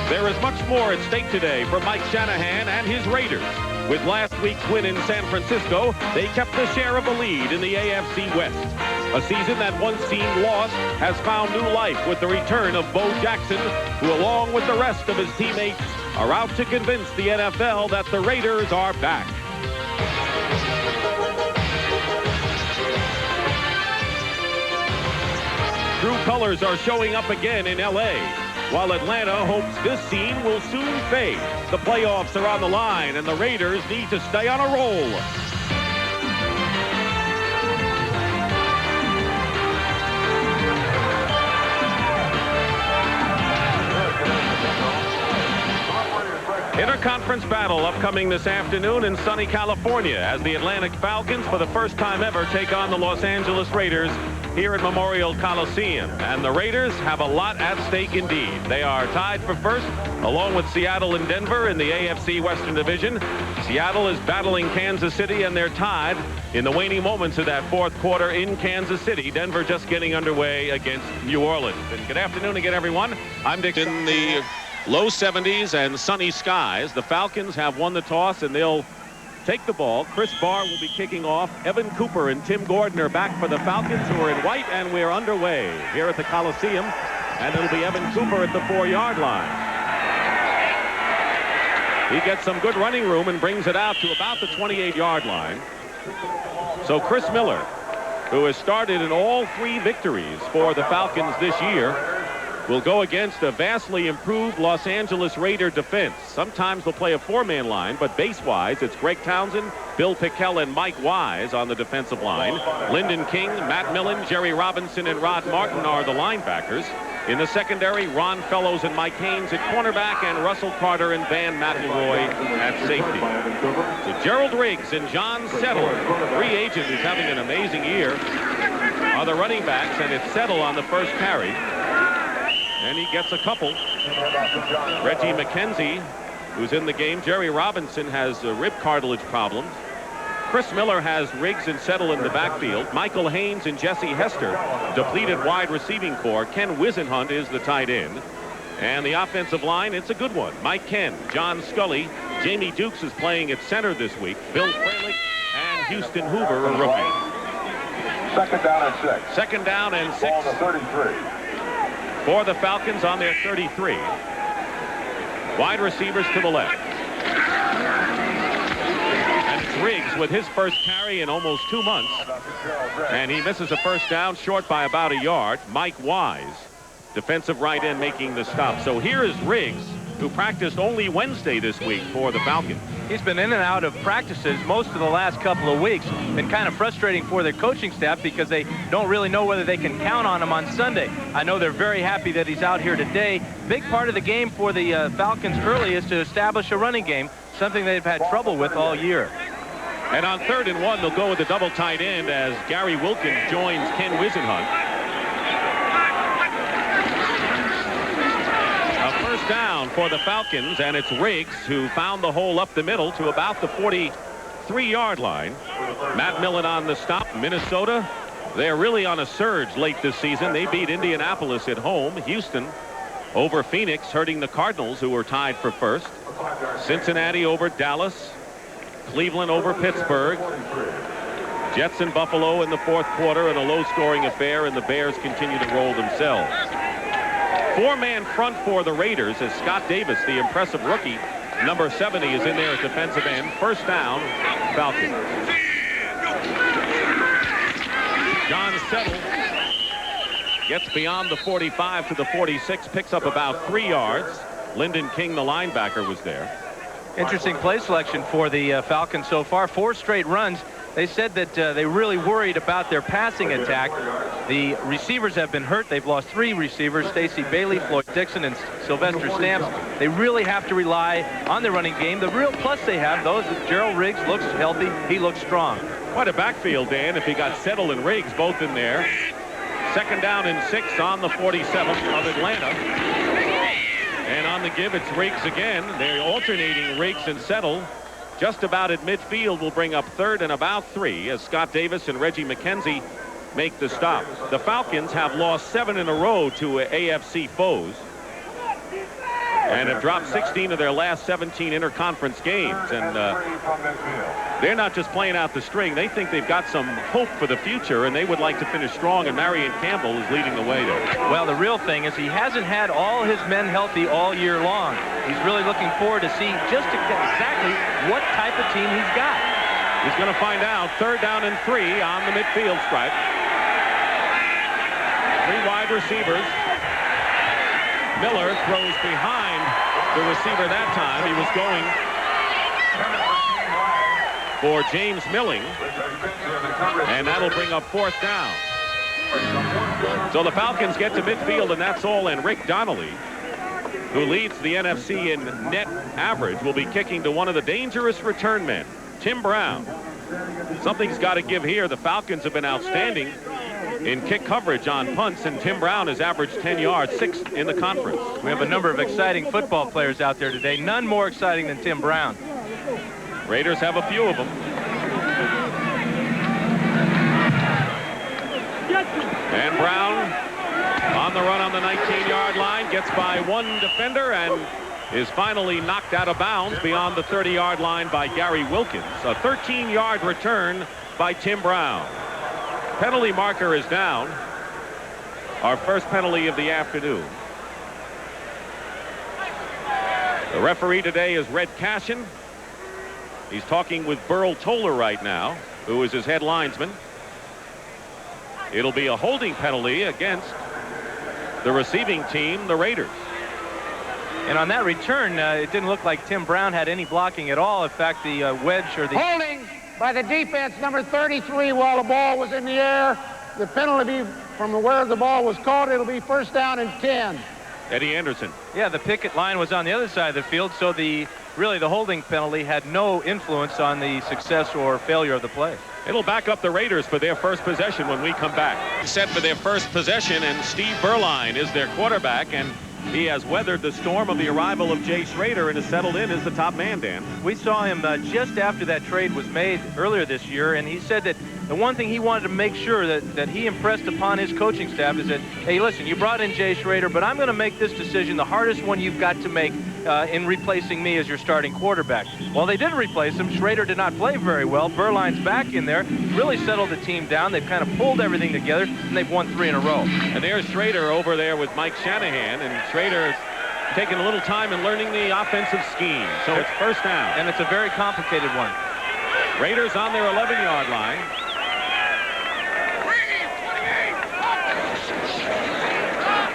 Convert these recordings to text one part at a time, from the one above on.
There is much more at stake today for Mike Shanahan and his Raiders. With last week's win in San Francisco, they kept the share of the lead in the AFC West. A season that once seemed lost has found new life with the return of Bo Jackson, who along with the rest of his teammates are out to convince the NFL that the Raiders are back. True colors are showing up again in L.A., while Atlanta hopes this scene will soon fade. The playoffs are on the line, and the Raiders need to stay on a roll. Interconference battle upcoming this afternoon in sunny California as the Atlanta Falcons for the first time ever take on the Los Angeles Raiders here at Memorial Coliseum. And the Raiders have a lot at stake indeed. They are tied for first along with Seattle and Denver in the AFC Western Division. Seattle is battling Kansas City, and they're tied in the waning moments of that fourth quarter in Kansas City. Denver just getting underway against New Orleans. And good afternoon again, everyone. I'm Dick. In the low 70s and sunny skies, the Falcons have won the toss, and they'll take the ball. Chris Barr will be kicking off. Evan Cooper and Tim Gordon are back for the Falcons, who are in white, and we're underway here at the Coliseum. And it'll be Evan Cooper at the 4-yard line. He gets some good running room and brings it out to about the 28-yard line. So Chris Miller, who has started in all 3 victories for the Falcons this year, will go against a vastly improved Los Angeles Raider defense. Sometimes they'll play a 4-man line, but base-wise, it's Greg Townsend, Bill Pickell, and Mike Wise on the defensive line. Lyndon King, Matt Millen, Jerry Robinson, and Rod Martin are the linebackers. In the secondary, Ron Fellows and Mike Haynes at cornerback, and Russell Carter and Van McElroy at safety. So Gerald Riggs and John Settle, free agent who's having an amazing year, are the running backs, and it's Settle on the first carry. And he gets a couple. Reggie McKenzie, who's in the game. Jerry Robinson has rib cartilage problems. Chris Miller has Riggs and Settle in the backfield. Michael Haynes and Jesse Hester, depleted wide receiving core. Ken Wisenhunt is the tight end. And the offensive line, it's a good one. Mike Ken, John Scully, Jamie Dukes is playing at center this week. Bill Fralick and Houston Hoover, a rookie. Second down and 6. Second down and 6. Ball to 33. For the Falcons on their 33. Wide receivers to the left. And it's Riggs with his first carry in almost 2 months. And he misses a first down, short by about a yard. Mike Wise, defensive right end, making the stop. So here is Riggs, who practiced only Wednesday this week for the Falcons. He's been in and out of practices most of the last couple of weeks. Been kind of frustrating for their coaching staff because they don't really know whether they can count on him on Sunday. I know they're very happy that he's out here today. Big part of the game for the Falcons early is to establish a running game, something they've had trouble with all year. And on 3rd and 1, they'll go with the double tight end as Gary Wilkins joins Ken Wisenhunt. Down for the Falcons, and it's Riggs who found the hole up the middle to about the 43-yard line. Matt Millen on the stop. Minnesota, they're really on a surge late this season. They beat Indianapolis at home. Houston over Phoenix, hurting the Cardinals, who were tied for first. Cincinnati over Dallas. Cleveland over Pittsburgh. Jets and Buffalo in the fourth quarter in a low-scoring affair, and the Bears continue to roll themselves. 4-man front for the Raiders as Scott Davis, the impressive rookie, number 70, is in there at defensive end. First down, Falcons. John Settle gets beyond the 45 to the 46, picks up about 3 yards. Lyndon King, the linebacker, was there. Interesting play selection for the Falcons so far. 4 straight runs. They said that they really worried about their passing attack. The receivers have been hurt. They've lost 3 receivers, Stacey Bailey, Floyd Dixon, and Sylvester Stamps. They really have to rely on the running game. The real plus they have, though, is that Gerald Riggs looks healthy. He looks strong. Quite a backfield, Dan, if you got Settle and Riggs both in there. Second down and 6 on the 47 of Atlanta. And on the give, it's Riggs again. They're alternating Riggs and Settle. Just about at midfield will bring up 3rd and about 3 as Scott Davis and Reggie McKenzie make the stop. The Falcons have lost 7 in a row to AFC foes and have dropped 16 of their last 17 interconference games. And they're not just playing out the string. They think they've got some hope for the future, and they would like to finish strong, and Marion Campbell is leading the way there. Well, the real thing is he hasn't had all his men healthy all year long. He's really looking forward to see just exactly what type of team he's got. He's going to find out. 3rd down and 3 on the midfield stripe. 3 wide receivers. Miller throws behind the receiver that time. He was going for James Milling, and that'll bring up 4th down. So the Falcons get to midfield, and that's all. And Rick Donnelly, who leads the NFC in net average, will be kicking to one of the dangerous return men, Tim Brown. Something's got to give here. The Falcons have been outstanding in kick coverage on punts, and Tim Brown has averaged 10 yards, 6th in the conference. We have a number of exciting football players out there today. None more exciting than Tim Brown. Raiders have a few of them. And Brown on the run on the 19-yard line, gets by 1 defender and is finally knocked out of bounds beyond the 30-yard line by Gary Wilkins. A 13-yard return by Tim Brown. Penalty marker is down. Our first penalty of the afternoon. The referee today is Red Cashin. He's talking with Burl Toller right now, who is his head linesman. It'll be a holding penalty against the receiving team, the Raiders. And on that return, it didn't look like Tim Brown had any blocking at all. In fact, the wedge or the... Holding by the defense, number 33, while the ball was in the air. The penalty from where the ball was caught, it'll be 1st down and 10. Eddie Anderson. Yeah, the picket line was on the other side of the field, so really the holding penalty had no influence on the success or failure of the play. It'll back up the Raiders for their first possession when we come back. Set for their first possession, and Steve Berline is their quarterback, and he has weathered the storm of the arrival of Jay Schrader and has settled in as the top man, Dan. We saw him just after that trade was made earlier this year, and he said that the one thing he wanted to make sure that he impressed upon his coaching staff is that, hey, listen, you brought in Jay Schrader, but I'm going to make this decision, the hardest one you've got to make in replacing me as your starting quarterback. Well, they didn't replace him. Schrader did not play very well. Berline's back in there, really settled the team down. They've kind of pulled everything together, and they've won 3 in a row. And there's Schrader over there with Mike Shanahan, and Schrader's taking a little time in learning the offensive scheme. So it's 1st down. And it's a very complicated one. Raiders on their 11-yard line.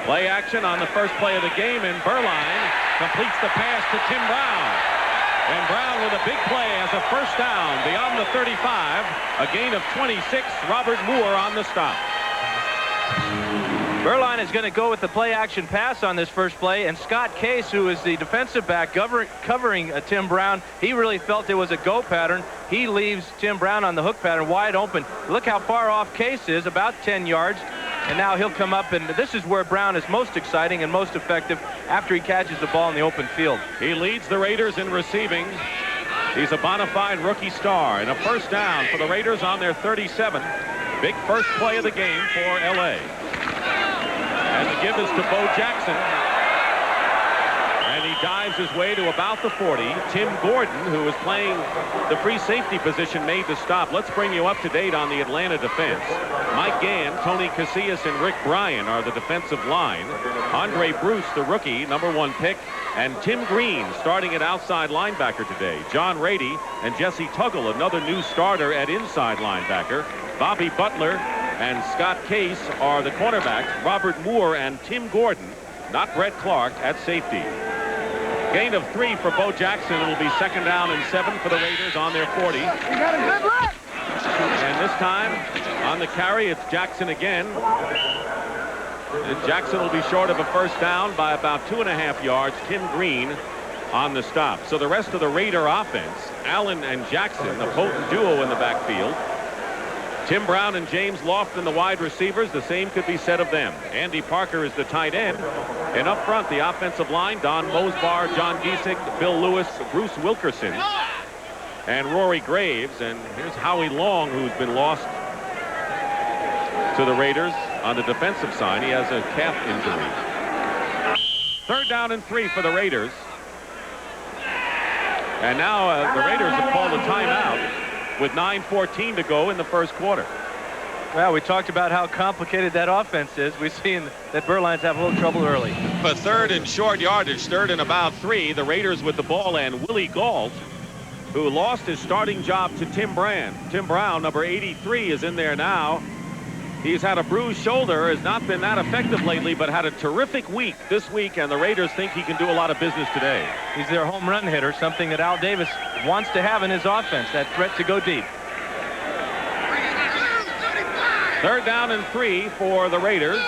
Play action on the first play of the game, and Berline completes the pass to Tim Brown. And Brown with a big play as a 1st down beyond the 35. A gain of 26. Robert Moore on the stop. Berline is going to go with the play-action pass on this first play, and Scott Case, who is the defensive back covering Tim Brown, he really felt it was a go pattern. He leaves Tim Brown on the hook pattern wide open. Look how far off Case is, about 10 yards. And now he'll come up, and this is where Brown is most exciting and most effective after he catches the ball in the open field. He leads the Raiders in receiving. He's a bona fide rookie star, and a 1st down for the Raiders on their 37. Big first play of the game for L.A. And the give is to Bo Jackson. And he dives his way to about the 40. Tim Gordon, who is playing the free safety position, made the stop. Let's bring you up to date on the Atlanta defense. Mike Gann, Tony Casillas, and Rick Bryan are the defensive line. Andre Bruce, the rookie, number 1 pick, and Tim Green starting at outside linebacker today. John Rady and Jesse Tuggle, another new starter at inside linebacker. Bobby Butler and Scott Case are the cornerbacks. Robert Moore and Tim Gordon, not Brett Clark, at safety. Gain of 3 for Bo Jackson. It'll be 2nd down and 7 for the Raiders on their 40. You got a good look. And this time on the carry, it's Jackson again. And Jackson will be short of a 1st down by about 2.5 yards. Tim Green on the stop. So the rest of the Raider offense, Allen and Jackson, a potent duo in the backfield. Tim Brown and James Lofton, the wide receivers. The same could be said of them. Andy Parker is the tight end. And up front, the offensive line, Don Mosbar, John Giesick, Bill Lewis, Bruce Wilkerson, and Rory Graves. And here's Howie Long, who's been lost to the Raiders on the defensive side. He has a calf injury. 3rd down and 3 for the Raiders. And now the Raiders have called a timeout with 9:14 to go in the first quarter. Well, we talked about how complicated that offense is. We've seen that Berline's have a little trouble early. But 3rd and short yardage, 3rd and about 3. The Raiders with the ball, and Willie Gault, who lost his starting job to Tim Brown. Tim Brown, number 83, is in there now. He's had a bruised shoulder, has not been that effective lately, but had a terrific week this week, and the Raiders think he can do a lot of business today. He's their home run hitter, something that Al Davis wants to have in his offense, that threat to go deep. 3rd down and 3 for the Raiders.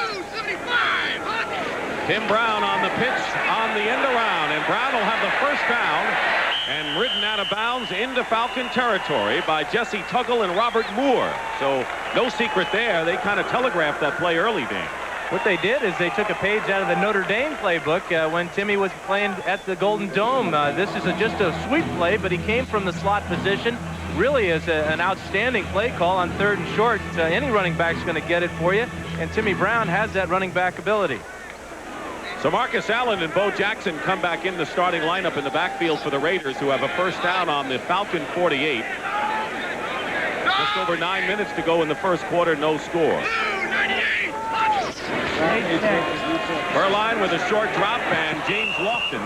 Tim Brown on the pitch on the end around, and Brown will have the first down and ridden out of bounds into Falcon territory by Jesse Tuggle and Robert Moore. So no secret there. They kind of telegraphed that play early, Dan. What they did is they took a page out of the Notre Dame playbook when Timmy was playing at the Golden Dome. This is just a sweep play, but he came from the slot position. Really is an outstanding play call on 3rd and short. Any running back's going to get it for you, and Timmy Brown has that running back ability. So Marcus Allen and Bo Jackson come back in the starting lineup in the backfield for the Raiders, who have a first down on the Falcon 48. Just over 9 minutes to go in the first quarter, no score. Berline with a short drop, and James Lofton,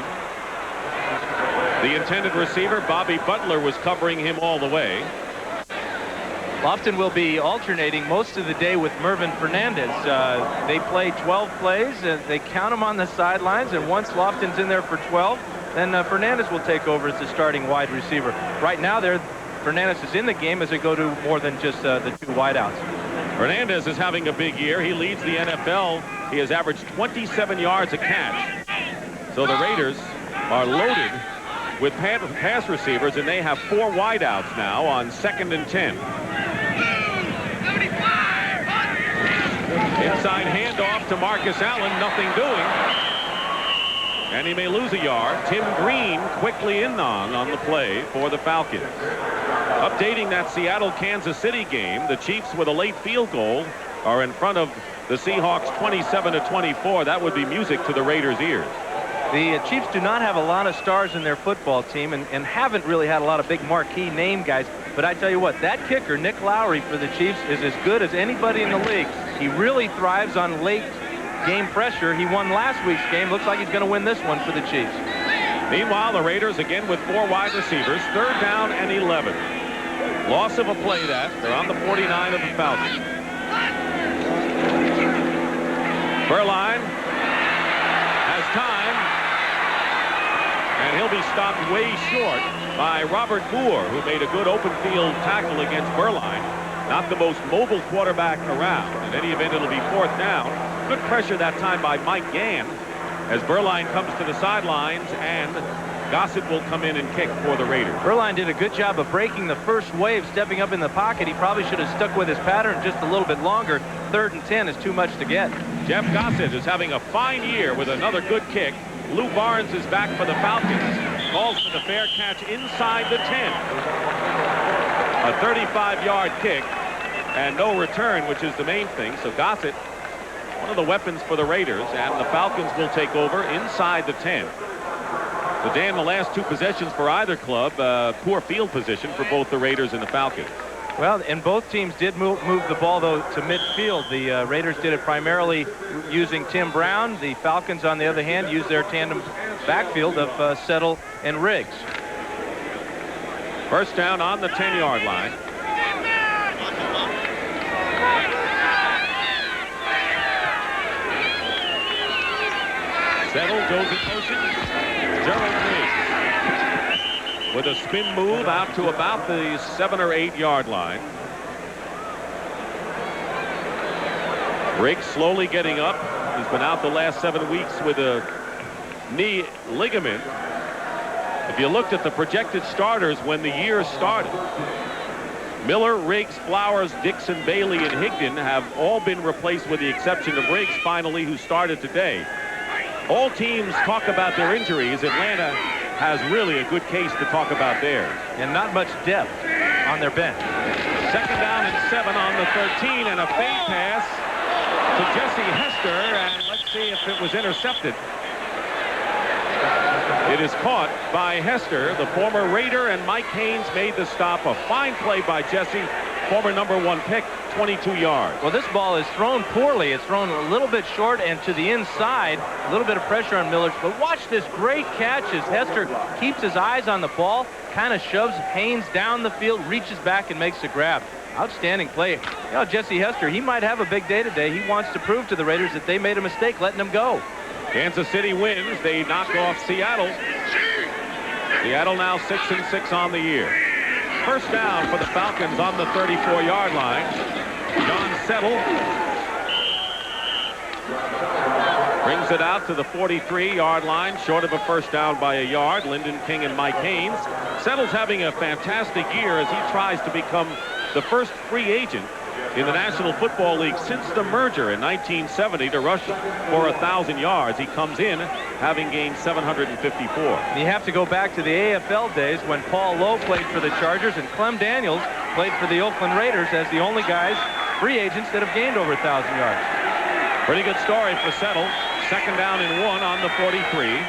the intended receiver. Bobby Butler was covering him all the way. Lofton will be alternating most of the day with Mervin Fernandez. They play 12 plays, and they count them on the sidelines, and once Lofton's in there for 12, then Fernandez will take over as the starting wide receiver. Right now, Fernandez is in the game as they go to more than just the 2 wideouts. Fernandez is having a big year. He leads the NFL. He has averaged 27 yards a catch. So the Raiders are loaded with pass receivers, and they have 4 wideouts now on 2nd and 10. Inside handoff to Marcus Allen, nothing doing. And he may lose a yard. Tim Green quickly in on the play for the Falcons. Updating that Seattle-Kansas City game, the Chiefs with a late field goal are in front of the Seahawks 27-24. That would be music to the Raiders' ears. The Chiefs do not have a lot of stars in their football team and haven't really had a lot of big marquee name guys. But I tell you what, that kicker, Nick Lowry, for the Chiefs is as good as anybody in the league. He really thrives on late game pressure. He won last week's game. Looks like he's going to win this one for the Chiefs. Meanwhile, the Raiders again with 4 wide receivers. 3rd down and 11. Loss of a play that. They're on the 49 of the Falcons. Berline has time, and he'll be stopped way short by Robert Moore, who made a good open field tackle against Berline. Not the most mobile quarterback around. In any event, it'll be 4th down. Good pressure that time by Mike Gann as Berline comes to the sidelines, and Gossett will come in and kick for the Raiders. Berline did a good job of breaking the first wave, stepping up in the pocket. He probably should have stuck with his pattern just a little bit longer. 3rd and 10 is too much to get. Jeff Gossett is having a fine year with another good kick. Lou Barnes is back for the Falcons. Calls for the fair catch inside the 10. A 35-yard kick and no return, which is the main thing. So Gossett, one of the weapons for the Raiders, and the Falcons will take over inside the 10. So Dan, the last 2 possessions for either club, poor field position for both the Raiders and the Falcons. Well, and both teams did move the ball, though, to midfield. The Raiders did it primarily using Tim Brown. The Falcons, on the other hand, used their tandem backfield of Settle and Riggs. First down on the 10-yard line. Settle goes in motion. Gerald Riggs with a spin move out to about the 7 or 8 yard line. Riggs slowly getting up. He's been out the last 7 weeks with a knee ligament. If you looked at the projected starters when the year started, Miller, Riggs, Flowers, Dixon, Bailey, and Higdon have all been replaced with the exception of Riggs, finally, who started today. All teams talk about their injuries. Atlanta has really a good case to talk about theirs. And not much depth on their bench. Second down and 7 on the 13, and a fade pass to Jesse Hester, and let's see if it was intercepted. It is caught by Hester, the former Raider, and Mike Haynes made the stop. A fine play by Jesse, former #1 pick, 22 yards. Well, this ball is thrown poorly. It's thrown a little bit short and to the inside. A little bit of pressure on Miller. But watch this great catch as Hester keeps his eyes on the ball, kind of shoves Haynes down the field, reaches back and makes the grab. Outstanding play. You know, Jesse Hester, he might have a big day today. He wants to prove to the Raiders that they made a mistake letting him go. Kansas City wins. They knock off Seattle. Seattle now 6-6 on the year. First down for the Falcons on the 34-yard line. John Settle brings it out to the 43-yard line, short of a first down by a yard. Lyndon King and Mike Haynes. Settle's having a fantastic year as he tries to become the first free agent in the National Football League since the merger in 1970 to rush for 1,000 yards. He comes in having gained 754. You have to go back to the AFL days when Paul Lowe played for the Chargers and Clem Daniels played for the Oakland Raiders as the only guys, free agents, that have gained over 1,000 yards. Pretty good story for Settle. Second down and 1 on the 43.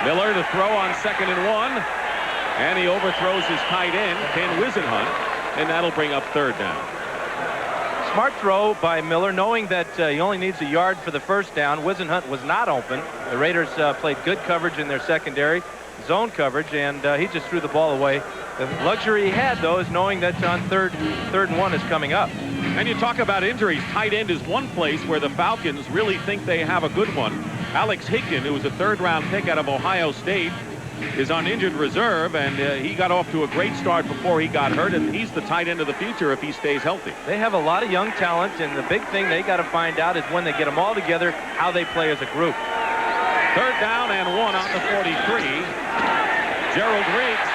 Miller to throw on 2nd and 1. And he overthrows his tight end, Ken Wisenhunt, and that'll bring up 3rd down. Smart throw by Miller, knowing that he only needs a yard for the first down. Wisenhunt was not open. The Raiders played good coverage in their secondary, zone coverage, and he just threw the ball away. The luxury he had, though, is knowing that on 3rd and 1 is coming up. And you talk about injuries. Tight end is one place where the Falcons really think they have a good one. Alex Higdon, who was a 3rd-round pick out of Ohio State, is on injured reserve, and he got off to a great start before he got hurt, and he's the tight end of the future if he stays healthy. They have a lot of young talent, and the big thing they got to find out is when they get them all together, how they play as a group. 3rd down and 1 on the 43. Gerald Riggs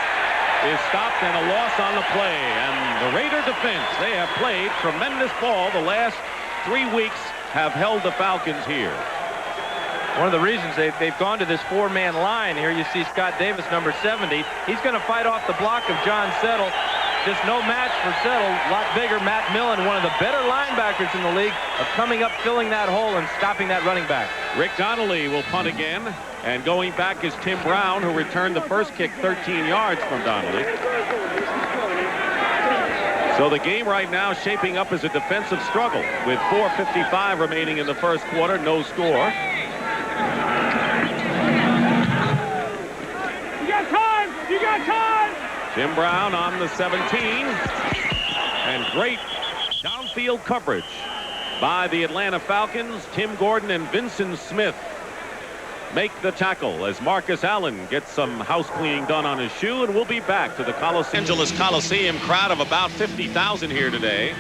is stopped and a loss on the play, and the Raider defense, they have played tremendous ball the last 3 weeks, have held the Falcons here. One of the reasons they've gone to this 4-man line. Here you see Scott Davis, number 70. He's going to fight off the block of John Settle. Just no match for Settle. A lot bigger. Matt Millen, one of the better linebackers in the league, of coming up, filling that hole, and stopping that running back. Rick Donnelly will punt again. And going back is Tim Brown, who returned the first kick 13 yards from Donnelly. So the game right now shaping up as a defensive struggle with 4:55 remaining in the first quarter. No score. You got time! Tim Brown on the 17. And great downfield coverage by the Atlanta Falcons. Tim Gordon and Vincent Smith make the tackle as Marcus Allen gets some house cleaning done on his shoe, and we'll be back to the Los Angeles Coliseum. Crowd of about 50,000 here today.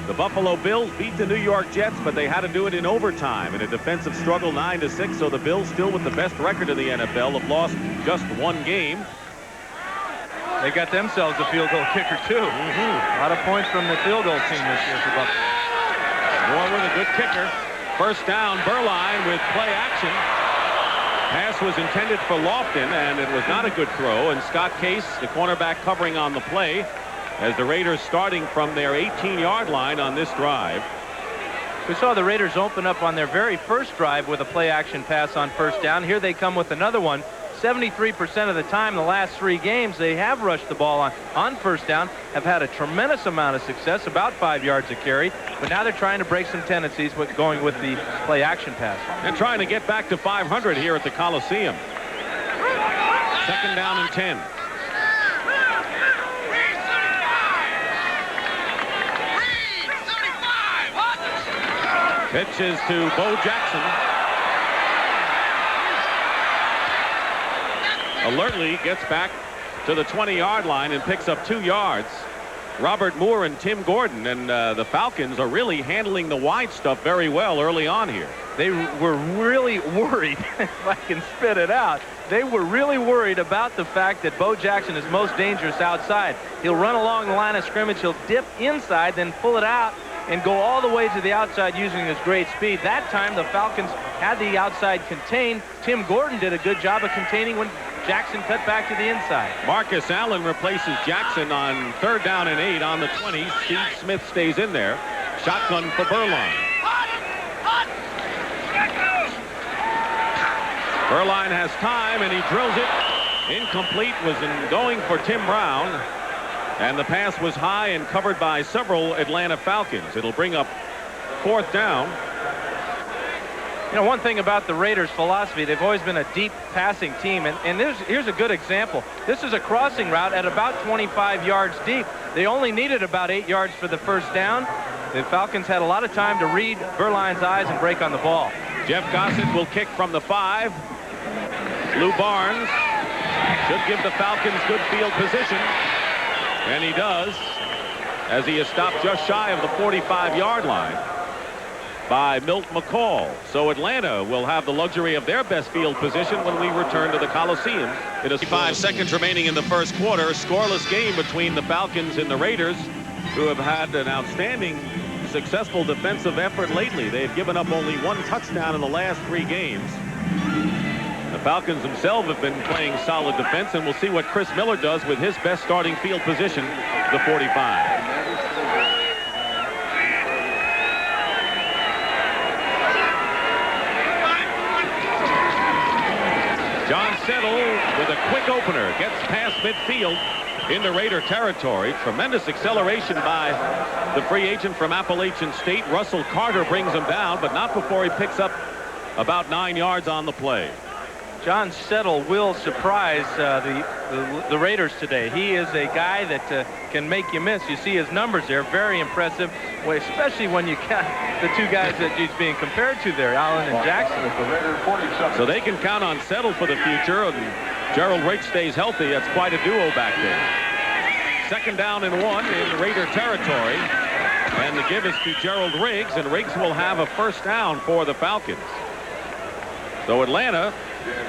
The Buffalo Bills beat the New York Jets, but they had to do it in overtime in a defensive struggle, 9-6. So the Bills, still with the best record in the NFL, have lost just 1 game. They got themselves a field goal kicker, too. A lot of points from the field goal team this year for Buffalo. Moore with a good kicker. First down, Berline with play action. Pass was intended for Lofton, and it was not a good throw. And Scott Case, the cornerback, covering on the play, as the Raiders starting from their 18-yard line on this drive. We saw the Raiders open up on their very first drive with a play-action pass on first down. Here they come with another one. 73% of the time the last 3 games they have rushed the ball on first down, have had a tremendous amount of success, about 5 yards a carry. But now they're trying to break some tendencies with going with the play-action pass. And trying to get back to 500 here at the Coliseum. Second down and 10. Pitches to Bo Jackson. Alertly gets back to the 20-yard line and picks up 2 yards. Robert Moore and Tim Gordon, and the Falcons are really handling the wide stuff very well early on here. They were really worried, if I can spit it out. They were really worried about the fact that Bo Jackson is most dangerous outside. He'll run along the line of scrimmage, he'll dip inside, then pull it out and go all the way to the outside using his great speed. That time the Falcons had the outside contained. Tim Gordon did a good job of containing when Jackson cut back to the inside. Marcus Allen replaces Jackson on 3rd down and 8 on the 20. Steve Smith stays in there. Shotgun for Beuerlein. Beuerlein has time, and he drills it. Incomplete, was going for Tim Brown. And the pass was high and covered by several Atlanta Falcons. It'll bring up 4th down. You know, one thing about the Raiders' philosophy, they've always been a deep passing team. And here's a good example. This is a crossing route at about 25 yards deep. They only needed about 8 yards for the first down. The Falcons had a lot of time to read Beuerlein's eyes and break on the ball. Jeff Gossett will kick from the 5. Lou Barnes should give the Falcons good field position. And he does, as he is stopped just shy of the 45-yard line by Milt McCall. So Atlanta will have the luxury of their best field position when we return to the Coliseum. It is 5 seconds remaining in the first quarter. Scoreless game between the Falcons and the Raiders, who have had an outstanding, successful defensive effort lately. They've given up only 1 touchdown in the last 3 games. The Falcons themselves have been playing solid defense, and we'll see what Chris Miller does with his best starting field position, the 45. John Settle with a quick opener gets past midfield into Raider territory. Tremendous acceleration by the free agent from Appalachian State. Russell Carter brings him down, but not before he picks up about 9 yards on the play. John Settle will surprise the Raiders today. He is a guy that can make you miss. You see his numbers there, very impressive, especially when you count the 2 guys that he's being compared to there, Allen and Jackson. So they can count on Settle for the future, and Gerald Riggs stays healthy. That's quite a duo back there. 2nd down and 1 in Raider territory, and the give is to Gerald Riggs, and Riggs will have a 1st down for the Falcons. So Atlanta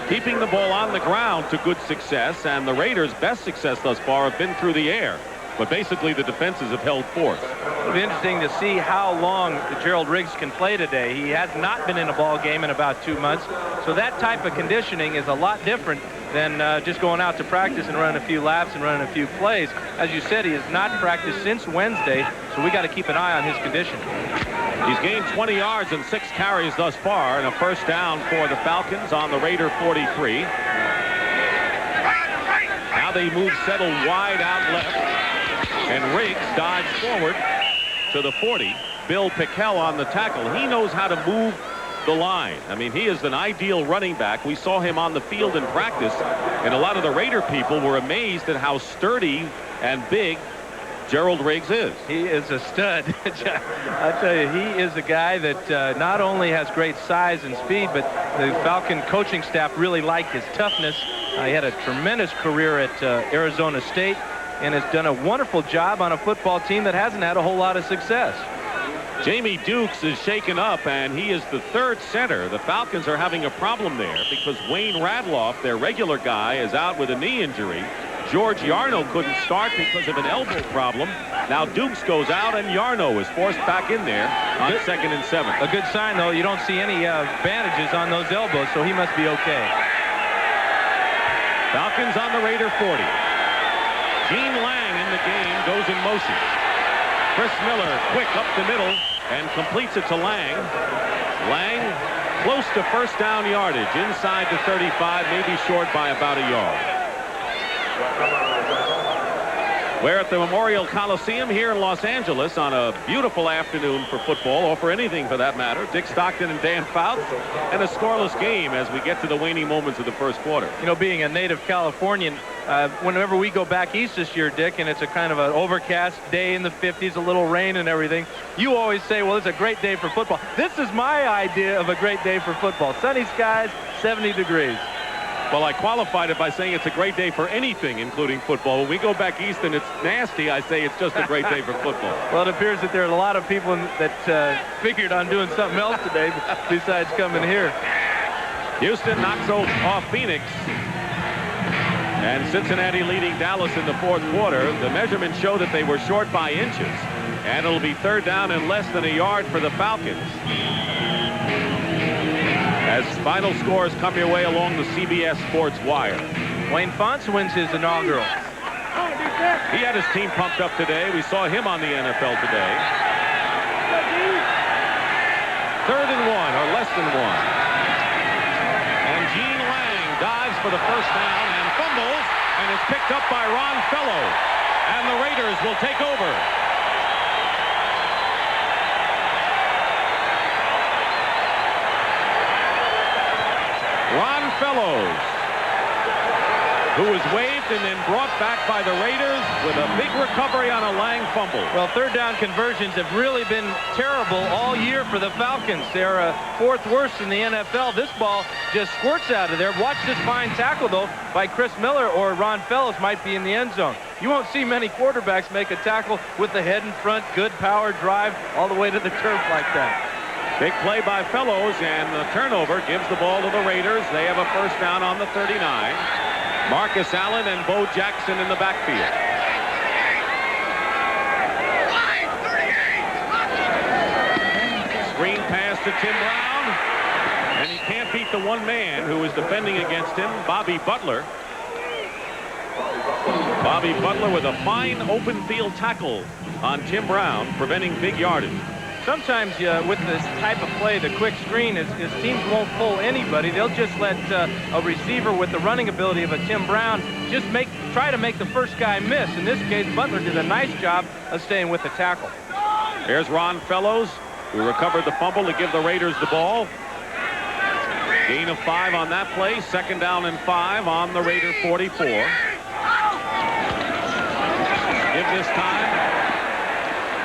keeping the ball on the ground to good success, and the Raiders' best success thus far have been through the air. But basically the defenses have held forth. It'll be interesting to see how long Gerald Riggs can play today. He has not been in a ball game in about 2 months, so that type of conditioning is a lot different than just going out to practice and running a few laps and running a few plays. As you said, he has not practiced since Wednesday, so we got to keep an eye on his condition. He's gained 20 yards and 6 carries thus far, and a 1st down for the Falcons on the Raider 43. Now they move Settle wide out left, and Riggs dives forward to the 40. Bill Pickell on the tackle. He knows how to move the line. I mean, he is an ideal running back. We saw him on the field in practice, and a lot of the Raider people were amazed at how sturdy and big Gerald Riggs is. He is a stud. I tell you, he is a guy that not only has great size and speed, but the Falcon coaching staff really liked his toughness. He had a tremendous career at Arizona State and has done a wonderful job on a football team that hasn't had a whole lot of success. Jamie Dukes is shaken up, and he is the 3rd center. The Falcons are having a problem there because Wayne Radloff, their regular guy, is out with a knee injury. George Yarno couldn't start because of an elbow problem. Now Dukes goes out, and Yarno is forced back in there on 2nd and 7. A good sign, though. You don't see any bandages on those elbows, so he must be okay. Falcons on the Raider 40. Gene Lang in the game goes in motion. Chris Miller quick up the middle and completes it to Lang. Lang close to 1st down yardage inside the 35, maybe short by about a yard. We're at the Memorial Coliseum here in Los Angeles on a beautiful afternoon for football, or for anything for that matter. Dick Stockton and Dan Fouts, and a scoreless game as we get to the waning moments of the first quarter. You know, being a native Californian, whenever we go back east this year, Dick, and it's a kind of an overcast day in the 50s, a little rain and everything, you always say, well, it's a great day for football. This is my idea of a great day for football. Sunny skies, 70 degrees. Well, I qualified it by saying it's a great day for anything, including football. When we go back east and it's nasty, I say it's just a great day for football. Well, it appears that there are a lot of people that figured on doing something else today besides coming here. Houston knocks off Phoenix. And Cincinnati leading Dallas in the 4th quarter. The measurements show that they were short by inches. And it'll be 3rd down and less than a yard for the Falcons. As final scores come your way along the CBS Sports Wire. Wayne Fonts wins his inaugural. He had his team pumped up today. We saw him on the NFL today. 3rd and 1, or less than 1. And Gene Lang dives for the first down and fumbles, and it's picked up by Ron Fellow. And the Raiders will take over. Ron Fellows, who was waived and then brought back by the Raiders with a big recovery on a Lang fumble. Well, 3rd down conversions have really been terrible all year for the Falcons. They're 4th worst in the NFL. This ball just squirts out of there. Watch this fine tackle, though, by Chris Miller, or Ron Fellows might be in the end zone. You won't see many quarterbacks make a tackle with the head in front, good power drive all the way to the turf like that. Big play by Fellows, and the turnover gives the ball to the Raiders. They have a first down on the 39. Marcus Allen and Bo Jackson in the backfield. Screen pass to Tim Brown, and he can't beat the one man who is defending against him, Bobby Butler. Bobby Butler with a fine open field tackle on Tim Brown, preventing big yardage. Sometimes with this type of play, the quick screen, is teams won't pull anybody. They'll just let a receiver with the running ability of a Tim Brown just try to make the first guy miss. In this case, Butler did a nice job of staying with the tackle. Here's Ron Fellows, who recovered the fumble to give the Raiders the ball. Gain of 5 on that play. 2nd down and 5 on the Raider 44. Give this time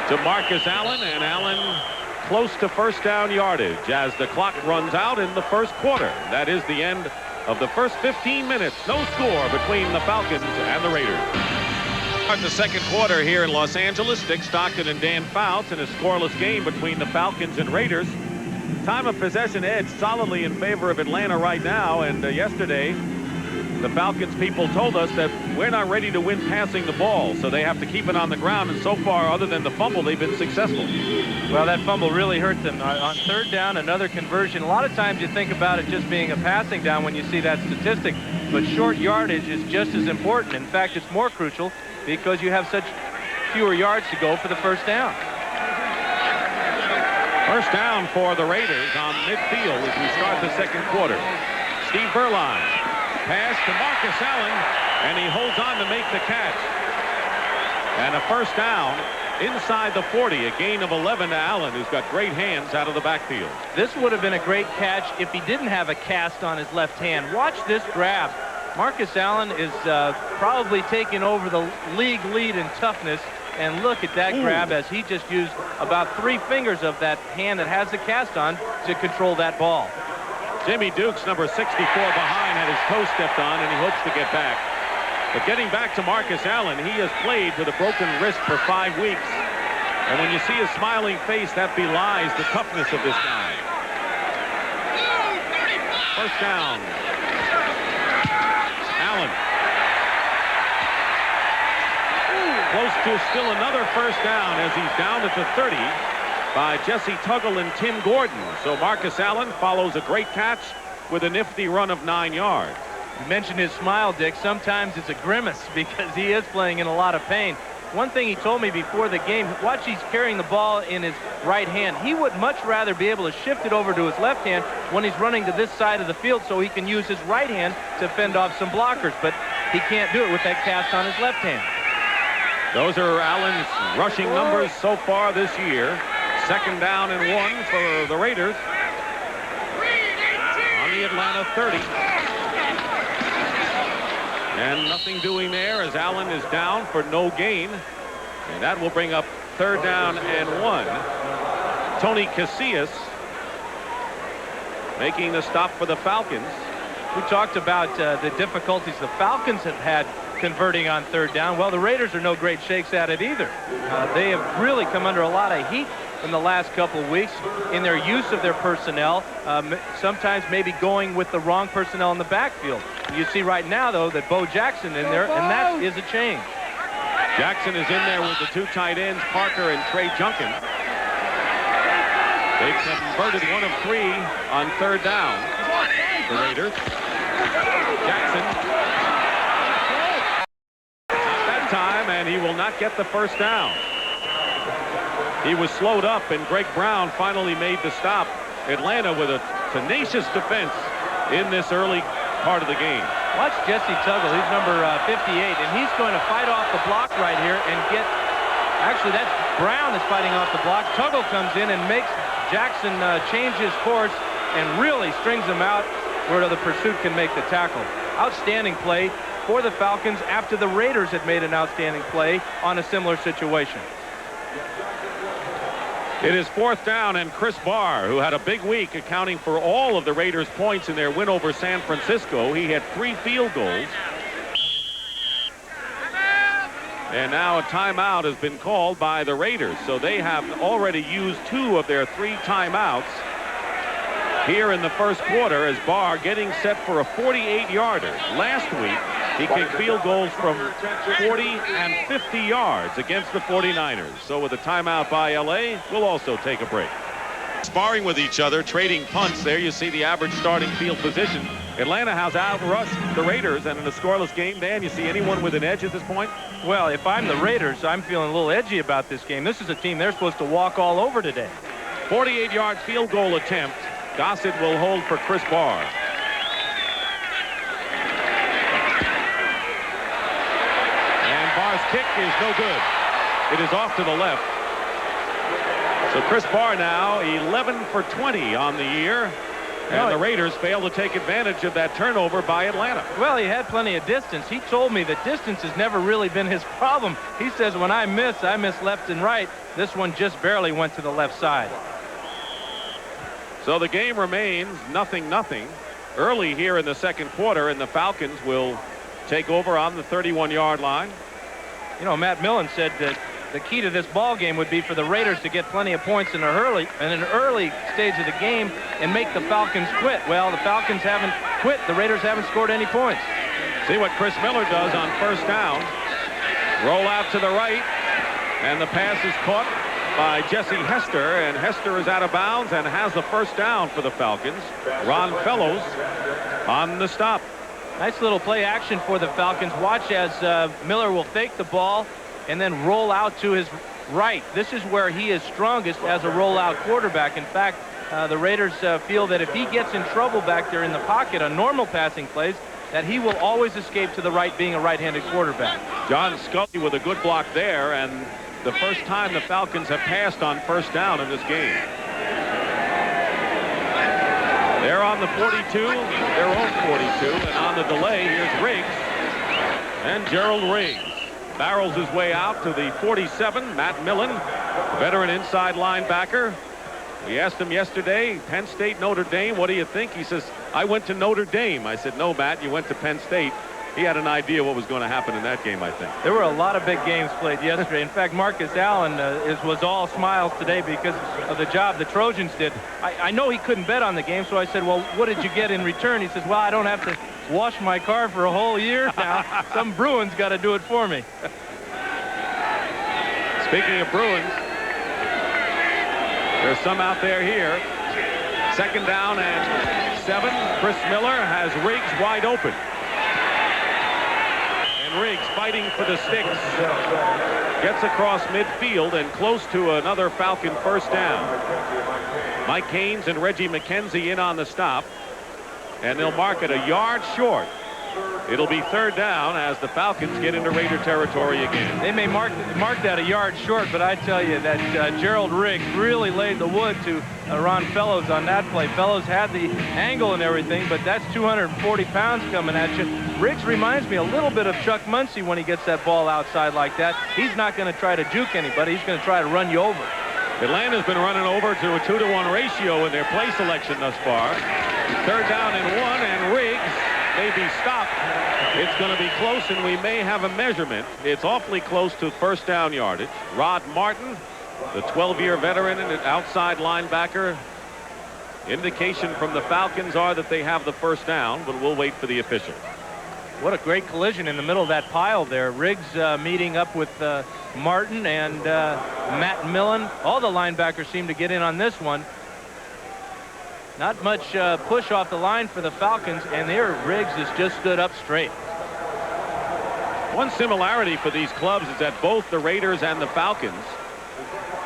to Marcus Allen, and Allen close to first down yardage as the clock runs out in the first quarter. That is the end of the first 15 minutes. No score between the Falcons and the Raiders. Start the second quarter here in Los Angeles. Dick Stockton and Dan Fouts in a scoreless game between the Falcons and Raiders. Time of possession edge solidly in favor of Atlanta right now, and yesterday the Falcons people told us that we're not ready to win passing the ball, so they have to keep it on the ground, and so far, other than the fumble, they've been successful. Well, that fumble really hurt them. On 3rd down, another conversion. A lot of times you think about it just being a passing down when you see that statistic, but short yardage is just as important. In fact, it's more crucial because you have such fewer yards to go for the first down. First down for the Raiders on midfield as we start the second quarter. Steve Berline. Pass to Marcus Allen, and he holds on to make the catch. And a first down inside the 40, a gain of 11 to Allen, who's got great hands out of the backfield. This would have been a great catch if he didn't have a cast on his left hand. Watch this grab. Marcus Allen is probably taking over the league lead in toughness, and look at that grab as he just used about 3 fingers of that hand that has the cast on to control that ball. Jimmy Dukes, number 64 behind, had his toe stepped on, and he hopes to get back. But getting back to Marcus Allen, he has played with a broken wrist for 5 weeks. And when you see his smiling face, that belies the toughness of this guy. First down. Allen. Close to still another first down as he's down at the 30. By Jesse Tuggle and Tim Gordon. So Marcus Allen follows a great catch with a nifty run of 9 yards. You mentioned his smile, Dick. Sometimes it's a grimace because he is playing in a lot of pain. One thing he told me before the game, watch, he's carrying the ball in his right hand. He would much rather be able to shift it over to his left hand when he's running to this side of the field so he can use his right hand to fend off some blockers, but he can't do it with that cast on his left hand. Those are Allen's rushing numbers so far this year. 2nd down and 1 for the Raiders on the Atlanta 30. And nothing doing there as Allen is down for no gain. And that will bring up 3rd down and 1. Tony Casillas making the stop for the Falcons. We talked about the difficulties the Falcons have had converting on 3rd down. Well, the Raiders are no great shakes at it either. They have really come under a lot of heat in the last couple of weeks in their use of their personnel, sometimes maybe going with the wrong personnel in the backfield. You see right now, though, that Bo Jackson in there, and that is a change. Jackson is in there with the 2 tight ends, Parker and Trey Junkin. They've converted 1 of 3 on 3rd down. The Raiders. Jackson will not get the first down. He was slowed up, and Greg Brown finally made the stop. Atlanta with a tenacious defense in this early part of the game. Watch Jesse Tuggle. He's number 58, and he's going to fight off the block right here and get... Actually, that's Brown is fighting off the block. Tuggle comes in and makes Jackson change his course and really strings him out where the pursuit can make the tackle. Outstanding play for the Falcons after the Raiders had made an outstanding play on a similar situation. It is 4th down, and Chris Barr, who had a big week accounting for all of the Raiders' points in their win over San Francisco. He had 3 field goals. And now a timeout has been called by the Raiders. So they have already used 2 of their 3 timeouts here in the first quarter, as Barr getting set for a 48-yarder. Last week, he kicked field goals from 40 and 50 yards against the 49ers. So with a timeout by L.A., we'll also take a break. Sparring with each other, trading punts. There you see the average starting field position. Atlanta has outrushed the Raiders, and in a scoreless game, Dan, you see anyone with an edge at this point? Well, if I'm the Raiders, I'm feeling a little edgy about this game. This is a team they're supposed to walk all over today. 48-yard field goal attempt. Gossett will hold for Chris Barr. And Barr's kick is no good. It is off to the left. So Chris Barr now 11 for 20 on the year. And the Raiders fail to take advantage of that turnover by Atlanta. Well, he had plenty of distance. He told me that distance has never really been his problem. He says when I miss left and right. This one just barely went to the left side. So the game remains 0-0 early here in the second quarter, and the Falcons will take over on the 31-yard line. You know, Matt Millen said that the key to this ball game would be for the Raiders to get plenty of points in an early stage of the game and make the Falcons quit. Well, the Falcons haven't quit. The Raiders haven't scored any points. See what Chris Miller does on first down. Roll out to the right, and the pass is caught by Jesse Hester, and Hester is out of bounds and has the first down for the Falcons. Ron Fellows on the stop. Nice little play action for the Falcons. Watch as Miller will fake the ball and then roll out to his right. This is where he is strongest as a rollout quarterback. In fact, the Raiders feel that if he gets in trouble back there in the pocket on normal passing plays, that he will always escape to the right, being a right-handed quarterback. John Scully with a good block there, and the first time the Falcons have passed on first down in this game. They're on the 42, their own 42, and on the delay, here's Riggs. And Gerald Riggs barrels his way out to the 47. Matt Millen, veteran inside linebacker. We asked him yesterday, Penn State, Notre Dame, what do you think? He says, I went to Notre Dame. I said, no, Matt, you went to Penn State. He had an idea what was going to happen in that game, I think. There were a lot of big games played yesterday. In fact, Marcus Allen was all smiles today because of the job the Trojans did. I know he couldn't bet on the game, so I said, well, what did you get in return? He says, well, I don't have to wash my car for a whole year now. Some Bruins got to do it for me. Speaking of Bruins, there's some out there here. Second down and 7. Chris Miller has Riggs wide open. Riggs fighting for the sticks, gets across midfield and close to another Falcon first down. Mike Haynes and Reggie McKenzie in on the stop, and they'll mark it a yard short. It'll be third down as the Falcons get into Raider territory again. They may mark that a yard short, but I tell you that Gerald Riggs really laid the wood to Ron Fellows on that play. Fellows had the angle and everything, but that's 240 pounds coming at you. Riggs reminds me a little bit of Chuck Muncie when he gets that ball outside like that. He's not going to try to juke anybody. He's going to try to run you over. Atlanta's been running over to a 2-to-1 ratio in their play selection thus far. Third down and 1, and Riggs may be stopped. It's going to be close, and we may have a measurement. It's awfully close to first down yardage. Rod Martin, the 12-year veteran and an outside linebacker. Indication from the Falcons are that they have the first down, but we'll wait for the official. What a great collision in the middle of that pile there. Riggs meeting up with Martin and Matt Millen. All the linebackers seem to get in on this one. Not much push off the line for the Falcons, and there Riggs has just stood up straight. One similarity for these clubs is that both the Raiders and the Falcons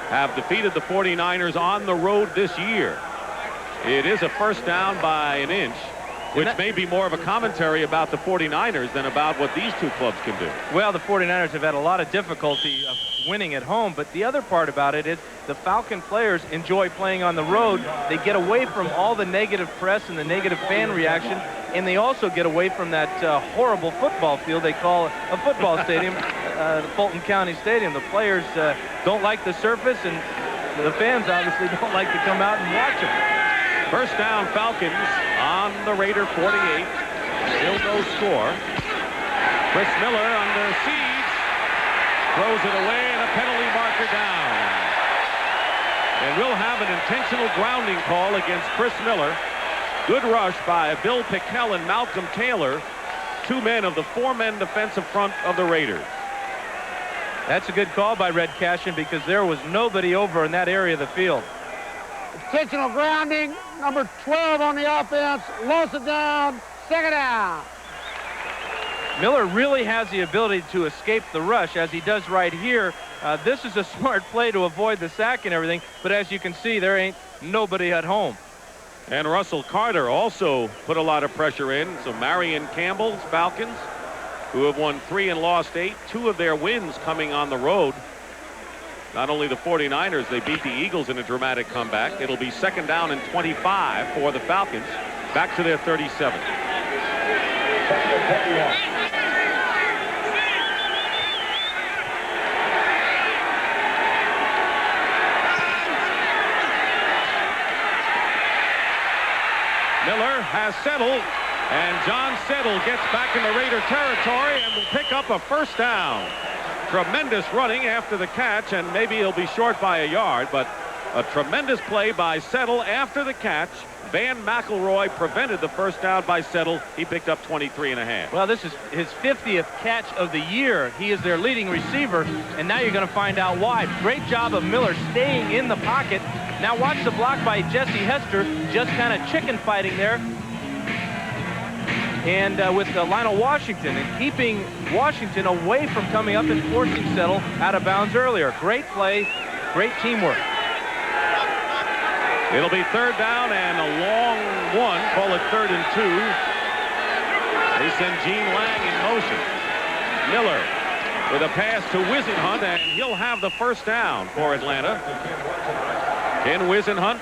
have defeated the 49ers on the road this year. It is a first down by an inch, which may be more of a commentary about the 49ers than about what these two clubs can do. Well, the 49ers have had a lot of difficulty of winning at home, but the other part about it is the Falcon players enjoy playing on the road. They get away from all the negative press and the negative fan reaction, and they also get away from that horrible football field they call a football stadium, the Fulton County Stadium. The players don't like the surface, and the fans obviously don't like to come out and watch them. First down, Falcons on the Raider 48. Still no score. Chris Miller under siege. Throws it away, and a penalty marker down. And we'll have an intentional grounding call against Chris Miller. Good rush by Bill Pickell and Malcolm Taylor, two men of the four-man defensive front of the Raiders. That's a good call by Red Cashin because there was nobody over in that area of the field. Intentional grounding, number 12 on the offense, lost it down, second down. Miller really has the ability to escape the rush, as he does right here. This is a smart play to avoid the sack and everything, but as you can see, there ain't nobody at home. And Russell Carter also put a lot of pressure in. So Marion Campbell's Falcons, who have won 3 and lost 8, 2 of their wins coming on the road. Not only the 49ers, they beat the Eagles in a dramatic comeback. It'll be second down and 25 for the Falcons, back to their 37. Miller has settled, and John Settle gets back in the Raider territory and will pick up a first down. Tremendous running after the catch, and maybe he'll be short by a yard, but a tremendous play by Settle after the catch. Van McElroy prevented the first down by Settle. He picked up 23.5. Well, this is his 50th catch of the year. He is their leading receiver, and now you're going to find out why. Great job of Miller staying in the pocket. Now watch the block by Jesse Hester, just kind of chicken fighting there. And with Lionel Washington and keeping Washington away from coming up and forcing Settle out of bounds earlier. Great play, great teamwork. It'll be third down and a long one. Call it 3rd and 2. They send Gene Lang in motion. Miller with a pass to Wisenhunt, and he'll have the first down for Atlanta. Ken Wisenhunt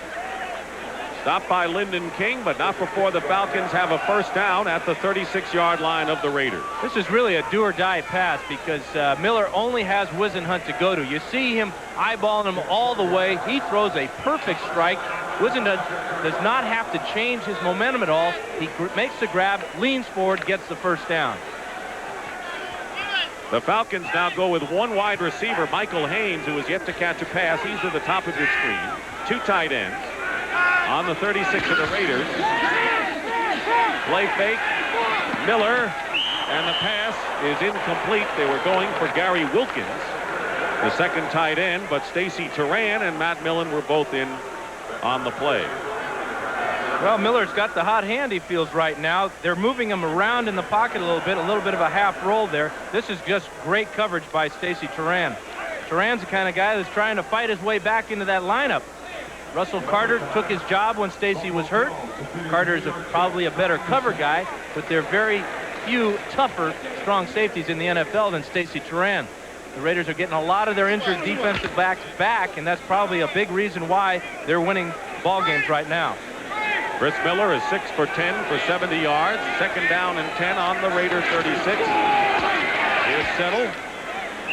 stopped by Lyndon King, but not before the Falcons have a first down at the 36-yard line of the Raiders. This is really a do-or-die pass because Miller only has Wisenhunt to go to. You see him eyeballing him all the way. He throws a perfect strike. Wisenhunt does not have to change his momentum at all. He makes the grab, leans forward, gets the first down. The Falcons now go with one wide receiver, Michael Haynes, who has yet to catch a pass. He's at the top of your screen. 2 tight ends. On the 36 of the Raiders. Play fake. Miller. And the pass is incomplete. They were going for Gary Wilkins, the second tight end, but Stacy Turan and Matt Millen were both in on the play. Well, Miller's got the hot hand, he feels right now. They're moving him around in the pocket a little bit of a half roll there. This is just great coverage by Stacy Turan. Turan's the kind of guy that's trying to fight his way back into that lineup. Russell Carter took his job when Stacy was hurt. Carter's probably a better cover guy, but there are very few tougher, strong safeties in the NFL than Stacy Turan. The Raiders are getting a lot of their injured defensive backs back, and that's probably a big reason why they're winning ball games right now. Chris Miller is 6 for 10 for 70 yards. Second down and 10 on the Raider 36. Here's Settle.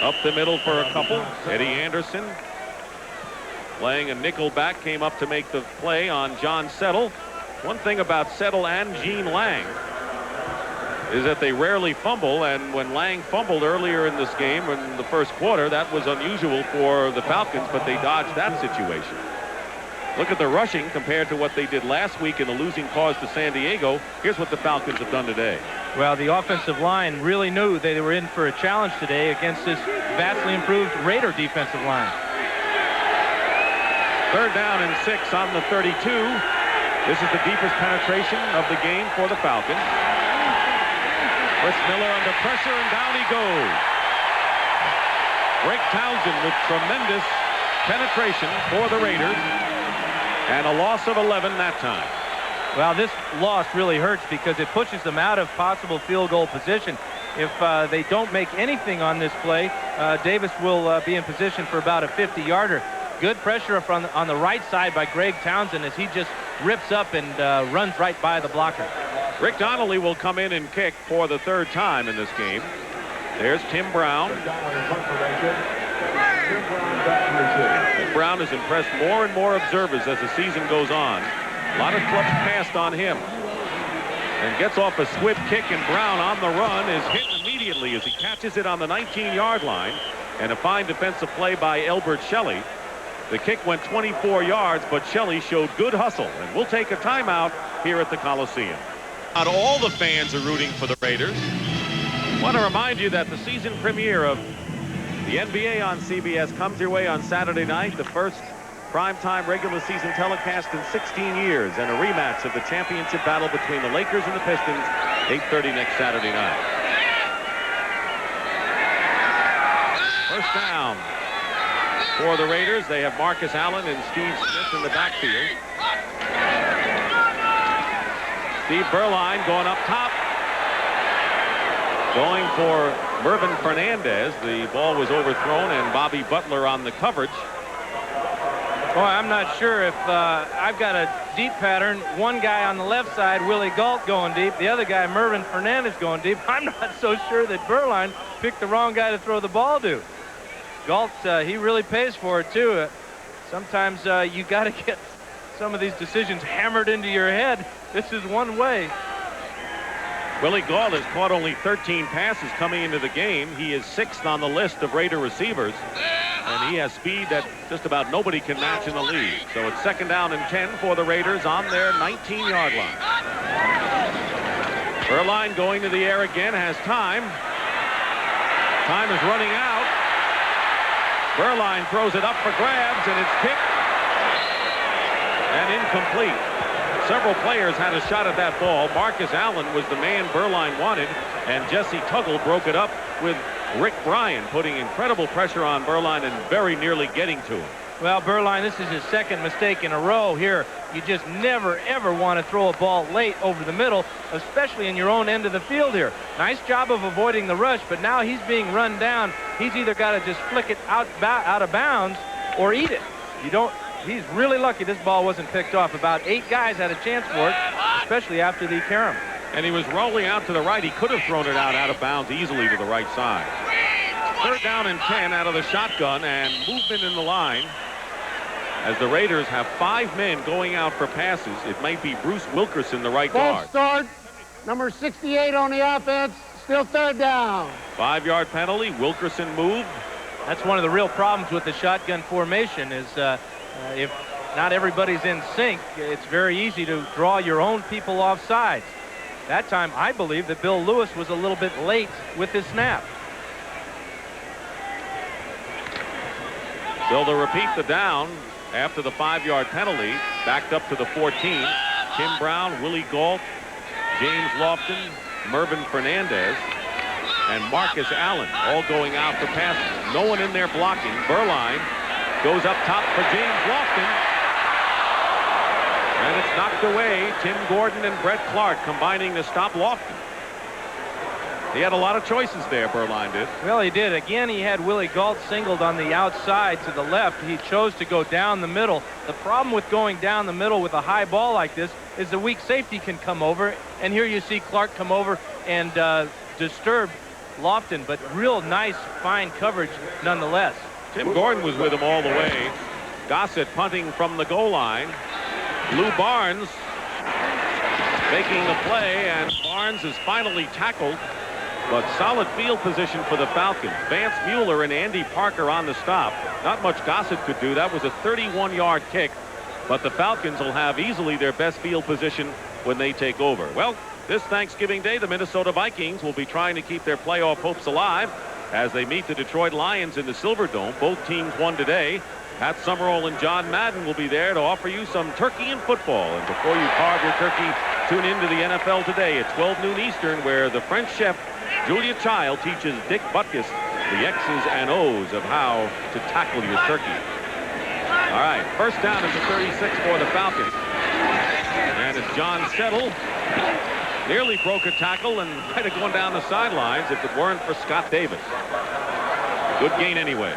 Up the middle for a couple. Eddie Anderson, playing a nickel back, came up to make the play on John Settle. One thing about Settle and Gene Lang is that they rarely fumble, and when Lang fumbled earlier in this game in the first quarter, that was unusual for the Falcons, but they dodged that situation. Look at the rushing compared to what they did last week in the losing cause to San Diego. Here's what the Falcons have done today. Well, the offensive line really knew they were in for a challenge today against this vastly improved Raider defensive line. Third down and 6 on the 32. This is the deepest penetration of the game for the Falcons. Chris Miller under pressure, and down he goes. Greg Townsend with tremendous penetration for the Raiders, and a loss of 11 that time. Well, this loss really hurts because it pushes them out of possible field goal position. If they don't make anything on this play, Davis will be in position for about a 50-yarder. Good pressure on the right side by Greg Townsend as he just rips up and runs right by the blocker. Rick Donnelly will come in and kick for the third time in this game. There's Tim Brown. Tim Brown has impressed more and more observers as the season goes on. A lot of clubs passed on him. And gets off a swift kick, and Brown on the run is hit immediately as he catches it on the 19-yard line. And a fine defensive play by Elbert Shelley. The kick went 24 yards, but Shelley showed good hustle. And we'll take a timeout here at the Coliseum. Not all the fans are rooting for the Raiders. I want to remind you that the season premiere of the NBA on CBS comes your way on Saturday night, the first primetime regular season telecast in 16 years, and a rematch of the championship battle between the Lakers and the Pistons, 8:30 next Saturday night. First down for the Raiders. They have Marcus Allen and Steve Smith in the backfield. Steve Berline going up top. Going for Mervin Fernandez. The ball was overthrown, and Bobby Butler on the coverage. Boy, I'm not sure if I've got a deep pattern. One guy on the left side, Willie Galt, going deep. The other guy, Mervin Fernandez, going deep. I'm not so sure that Berline picked the wrong guy to throw the ball to. Galt, he really pays for it, too. Sometimes you got to get some of these decisions hammered into your head. This is one way. Willie Galt has caught only 13 passes coming into the game. He is 6th on the list of Raider receivers, and he has speed that just about nobody can match in the league. So it's 2nd down and 10 for the Raiders on their 19-yard line. Berline going to the air again, has time. Time is running out. Berline throws it up for grabs, and it's kicked and incomplete. Several players had a shot at that ball. Marcus Allen was the man Berline wanted, and Jesse Tuggle broke it up with Rick Bryan, putting incredible pressure on Berline and very nearly getting to him. Well, Berline, this is his second mistake in a row here. You just never, ever want to throw a ball late over the middle, especially in your own end of the field here. Nice job of avoiding the rush, but now he's being run down. He's either got to just flick it out of bounds or eat it. He's really lucky this ball wasn't picked off. About 8 guys had a chance for it, especially after the carom. And he was rolling out to the right. He could have thrown it out of bounds easily to the right side. 3rd down and 10 out of the shotgun, and movement in the line as the Raiders have 5 men going out for passes. It might be Bruce Wilkerson, the right guard. False start. Number 68 on the offense. Still 3rd down. 5-yard penalty. Wilkerson moved. That's one of the real problems with the shotgun formation is if not everybody's in sync, it's very easy to draw your own people off sides. That time, I believe that Bill Lewis was a little bit late with his snap. They'll repeat the down after the 5-yard penalty, backed up to the 14. Tim Brown, Willie Galt, James Lofton, Mervin Fernandez, and Marcus Allen all going out for passes. No one in there blocking. Berline goes up top for James Lofton, and it's knocked away. Tim Gordon and Brett Clark combining to stop Lofton. He had a lot of choices there, Berline did. Well, he did. Again, he had Willie Galt singled on the outside to the left. He chose to go down the middle. The problem with going down the middle with a high ball like this is the weak safety can come over, and here you see Clark come over and disturb Lofton, but real nice, fine coverage nonetheless. Tim Gordon was with him all the way. Gossett punting from the goal line. Lou Barnes making the play, and Barnes is finally tackled, but solid field position for the Falcons. Vance Mueller and Andy Parker on the stop. Not much Gossett could do. That was a 31-yard kick, but the Falcons will have easily their best field position when they take over. Well, this Thanksgiving Day, the Minnesota Vikings will be trying to keep their playoff hopes alive as they meet the Detroit Lions in the Silverdome. Both teams won today. Pat Summerall and John Madden will be there to offer you some turkey and football. And before you carve your turkey, tune into the NFL Today at 12 noon Eastern, where the French chef Julia Child teaches Dick Butkus the X's and O's of how to tackle your turkey. All right, first down at the 36 for the Falcons. And it's John Settle. Nearly broke a tackle and might have gone down the sidelines if it weren't for Scott Davis. Good gain anyway.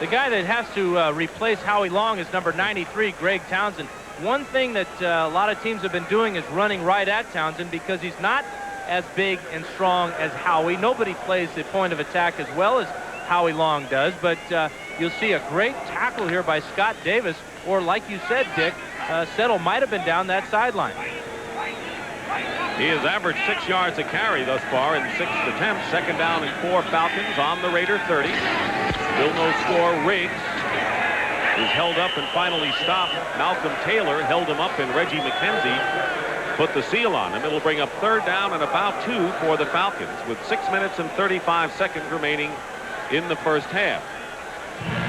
The guy that has to replace Howie Long is number 93, Greg Townsend. One thing that a lot of teams have been doing is running right at Townsend because he's not as big and strong as Howie. Nobody plays the point of attack as well as Howie Long does, but you'll see a great tackle here by Scott Davis, or like you said, Dick, Settle might have been down that sideline. He has averaged 6 yards a carry thus far in 6 attempts. Second down and 4 Falcons on the Raider 30. Still no score. Riggs is held up and finally stopped. Malcolm Taylor held him up, and Reggie McKenzie put the seal on him. It'll bring up third down and about 2 for the Falcons with 6 minutes and 35 seconds remaining in the first half.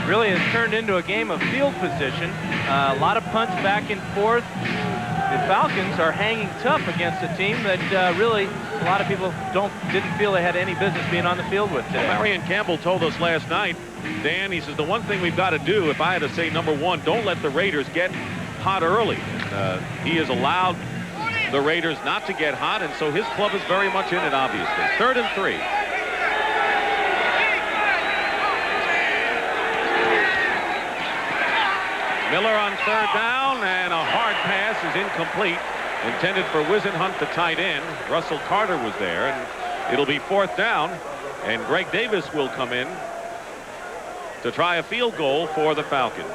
Really has turned into a game of field position. A lot of punts back and forth. The Falcons are hanging tough against a team that really a lot of people didn't feel they had any business being on the field with today. Marion Campbell told us last night, Dan, he says the one thing we've got to do, if I had to say number one, don't let the Raiders get hot early. He has allowed the Raiders not to get hot, and so his club is very much in it, obviously. 3rd and 3. Miller on third down, and a hard pass is incomplete. Intended for Wisenhunt, the tight end. Russell Carter was there, and it'll be 4th down, and Greg Davis will come in to try a field goal for the Falcons.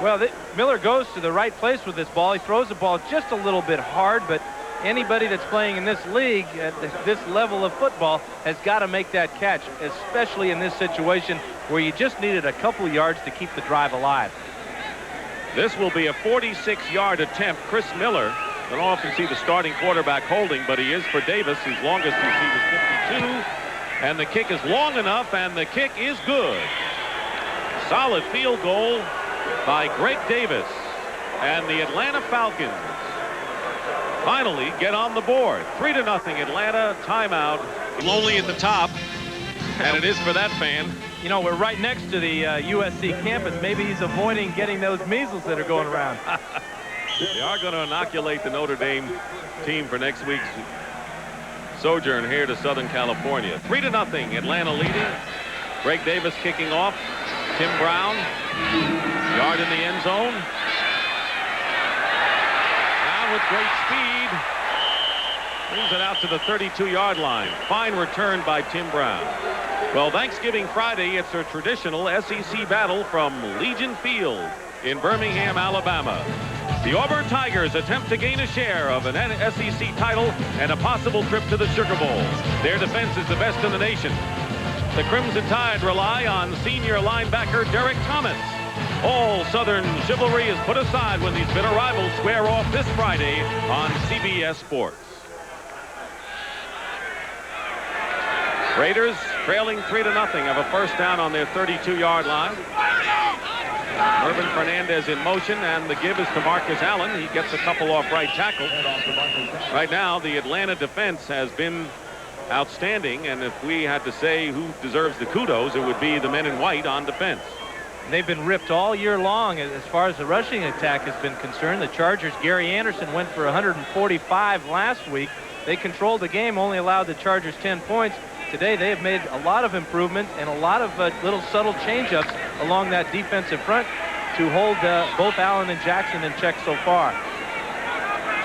Well, Miller goes to the right place with this ball. He throws the ball just a little bit hard, but anybody that's playing in this league at this level of football has got to make that catch, especially in this situation where you just needed a couple yards to keep the drive alive. This will be a 46-yard attempt. Chris Miller, I don't often see the starting quarterback holding, but he is for Davis, whose longest receive is 52. And the kick is long enough, and the kick is good. Solid field goal by Greg Davis. And the Atlanta Falcons finally get on the board. 3-0 Atlanta. Timeout. Lonely at the top, and it is for that fan. You know, we're right next to the USC campus. Maybe he's avoiding getting those measles that are going around. They are going to inoculate the Notre Dame team for next week's sojourn here to Southern California. 3-0 Atlanta leading. Greg Davis kicking off. Tim Brown, yard in the end zone. Now with great speed, brings it out to the 32-yard line. Fine return by Tim Brown. Well, Thanksgiving Friday, it's a traditional SEC battle from Legion Field in Birmingham, Alabama. The Auburn Tigers attempt to gain a share of an SEC title and a possible trip to the Sugar Bowl. Their defense is the best in the nation. The Crimson Tide rely on senior linebacker Derek Thomas. All Southern chivalry is put aside when these bitter rivals square off this Friday on CBS Sports. Raiders trailing 3-0, have a first down on their 32-yard line. Mervin Fernandez in motion, and the give is to Marcus Allen. He gets a couple off right tackle. Right now, the Atlanta defense has been outstanding, and if we had to say who deserves the kudos, it would be the men in white on defense. They've been ripped all year long as far as the rushing attack has been concerned. The Chargers, Gary Anderson went for 145 last week. They controlled the game, only allowed the Chargers 10 points. Today they have made a lot of improvement and a lot of little subtle change-ups along that defensive front to hold both Allen and Jackson in check so far.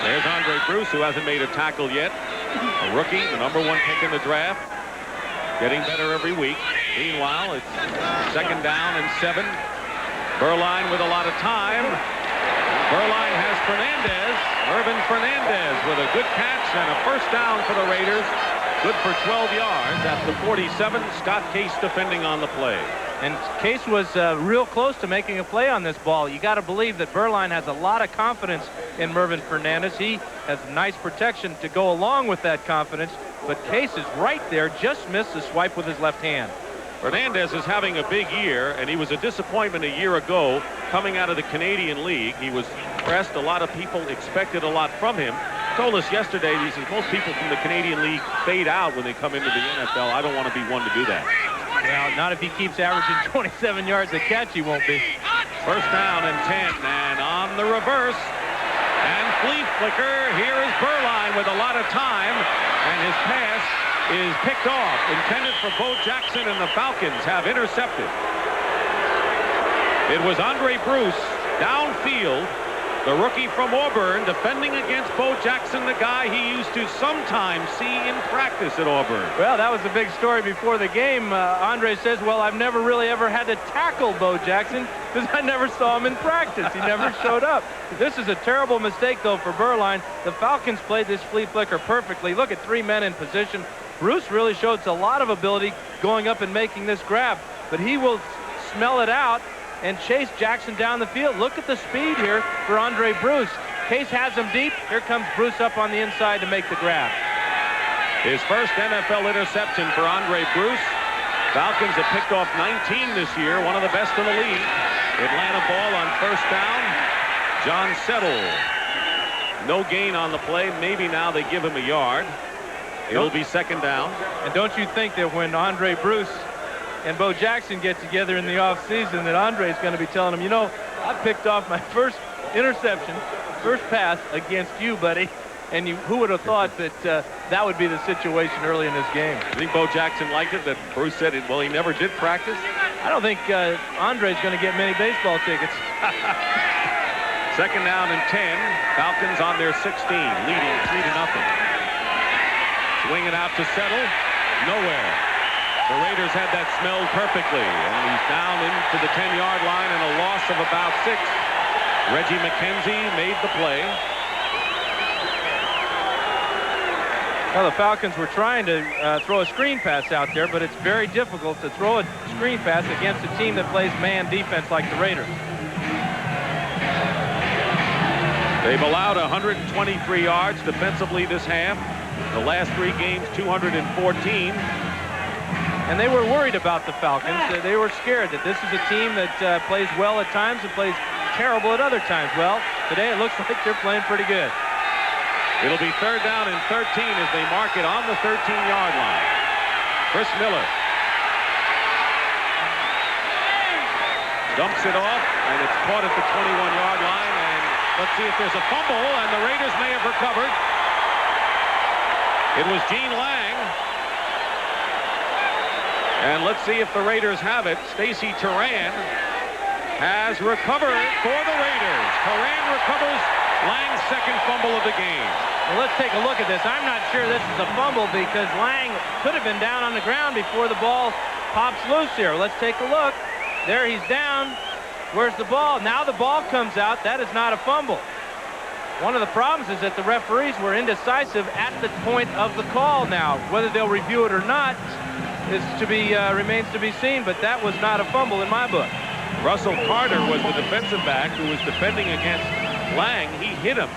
There's Andre Bruce, who hasn't made a tackle yet. A rookie, the #1 pick in the draft. Getting better every week. Meanwhile, it's 2nd down and 7. Berline with a lot of time. Berline has Fernandez. Mervin Fernandez with a good catch and a first down for the Raiders. Good for 12 yards at the 47. Scott Case defending on the play. And Case was real close to making a play on this ball. You got to believe that Berline has a lot of confidence in Mervin Fernandez. He has nice protection to go along with that confidence, but Case is right there, just missed the swipe with his left hand. Fernandez is having a big year, and he was a disappointment a year ago coming out of the Canadian League. He was pressed. A lot of people expected a lot from him. told us yesterday, he says most people from the Canadian League fade out when they come into the NFL. I don't want to be one to do that. Well, not if he keeps averaging 27 yards a catch, he won't be. First down and 10, and on the reverse. And flea flicker. Here is Beuerlein with a lot of time, and his pass is picked off, intended for Bo Jackson, and the Falcons have intercepted. It was Andre Bruce downfield, the rookie from Auburn, defending against Bo Jackson, the guy he used to sometimes see in practice at Auburn. Well, that was a big story before the game. Andre says, well, I've never really ever had to tackle Bo Jackson because I never saw him in practice. He never showed up. This is a terrible mistake, though, for Beuerlein. The Falcons played this flea flicker perfectly. Look at 3 men in position. Bruce really showed a lot of ability going up and making this grab, but he will smell it out and chase Jackson down the field. Look at the speed here for Andre Bruce. Case has him deep. Here comes Bruce up on the inside to make the grab. His first NFL interception for Andre Bruce. Falcons have picked off 19 this year, one of the best in the league. Atlanta ball on first down. John Settle. No gain on the play. Maybe now they give him a yard. It'll be second down. And don't you think that when Andre Bruce and Bo Jackson get together in the offseason that Andre's going to be telling him, you know, I picked off my first interception, first pass against you, buddy. And who would have thought that that would be the situation early in this game? I think Bo Jackson liked it that Bruce said, well, he never did practice. I don't think Andre's going to get many baseball tickets. Second down and 10. Falcons on their 16, leading 3-0. Swing it out to Settle. Nowhere. The Raiders had that smelled perfectly, and he's down into the 10-yard line and a loss of about 6. Reggie McKenzie made the play. Well, the Falcons were trying to throw a screen pass out there, but it's very difficult to throw a screen pass against a team that plays man defense like the Raiders. They've allowed 123 yards defensively this half. The last 3 games, 214. And they were worried about the Falcons. They were scared that this is a team that plays well at times and plays terrible at other times. Well, today it looks like they're playing pretty good. It'll be third down and 13 as they mark it on the 13-yard line. Chris Miller dumps it off, and it's caught at the 21-yard line. And let's see if there's a fumble, and the Raiders may have recovered. It was Gene Lang. And let's see if the Raiders have it. Stacy Turan has recovered for the Raiders. Turan recovers Lang's second fumble of the game. Well, let's take a look at this. I'm not sure this is a fumble because Lang could have been down on the ground before the ball pops loose here. Let's take a look. There he's down. Where's the ball? Now the ball comes out. That is not a fumble. One of the problems is that the referees were indecisive at the point of the call now. Whether they'll review it or not is to be remains to be seen, but that was not a fumble in my book. Russell Carter was the defensive back who was defending against Lang. He hit him,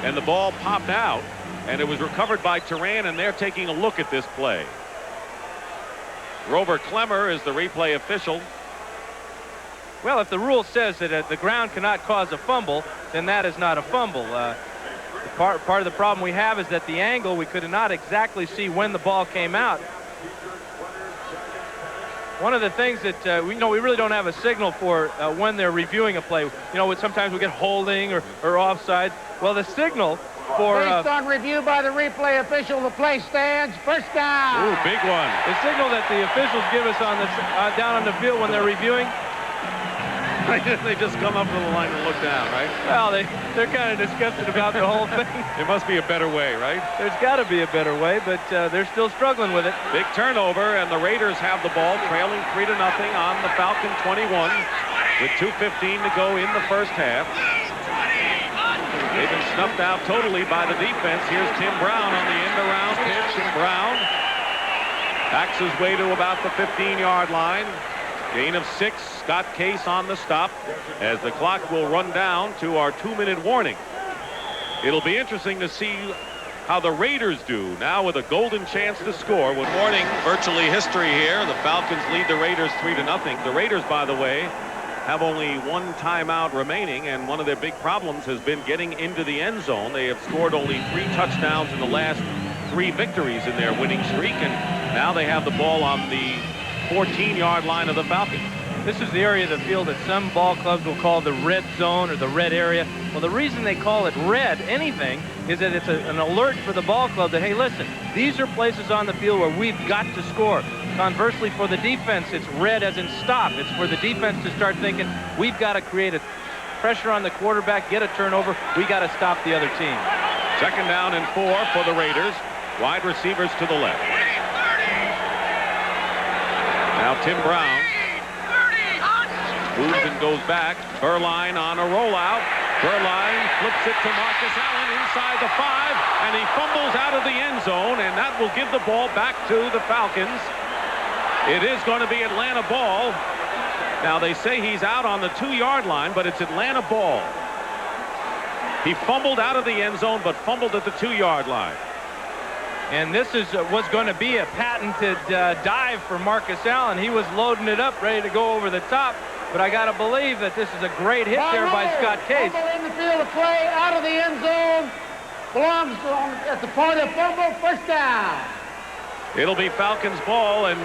and the ball popped out, and it was recovered by Turan, and they're taking a look at this play. Grover Clemmer is the replay official. Well, if the rule says that the ground cannot cause a fumble, then that is not a fumble. Part of the problem we have is that the angle, we could not exactly see when the ball came out. One of the things that we really don't have a signal for when they're reviewing a play. Sometimes we get holding or offside. Well, the signal for based on review by the replay official, the play stands. First down. Ooh, big one. The signal that the officials give us on the down on the field when they're reviewing. They just come up to the line and look down, right? Well, they're kind of disgusted about the whole thing. There must be a better way, right? There's got to be a better way, but they're still struggling with it. Big turnover, and the Raiders have the ball, trailing 3-0 on the Falcon 21 with 2:15 to go in the first half. They've been snuffed out totally by the defense. Here's Tim Brown on the end-around pitch, and Brown backs his way to about the 15-yard line. Gain of 6. Scott Case on the stop as the clock will run down to our 2-minute warning. It'll be interesting to see how the Raiders do now with a golden chance to score. With morning virtually history here. The Falcons lead the Raiders 3-0. The Raiders, by the way, have only one timeout remaining, and one of their big problems has been getting into the end zone. They have scored only 3 touchdowns in the last 3 victories in their winning streak, and now they have the ball on the 14-yard line of the Falcons. This is the area of the field that some ball clubs will call the red zone or the red area. Well, the reason they call it red anything is that it's an alert for the ball club that, hey, listen, these are places on the field where we've got to score. Conversely, for the defense, it's red as in stop. It's for the defense to start thinking, we've got to create a pressure on the quarterback, get a turnover. We got to stop the other team. 2nd down and 4 for the Raiders. Wide receivers to the left. Now Tim Brown moves and goes back. Beuerlein on a rollout. Beuerlein flips it to Marcus Allen inside the 5, and he fumbles out of the end zone, and that will give the ball back to the Falcons. It is going to be Atlanta ball. Now they say he's out on the 2-yard line, but it's Atlanta ball. He fumbled out of the end zone, but fumbled at the 2-yard line. And this is was going to be a patented dive for Marcus Allen. He was loading it up, ready to go over the top. But I got to believe that this is a great hit there by Scott Case. Fumble in the field of play, out of the end zone. Belongs at the point of fumble, 1st down. It'll be Falcons ball, and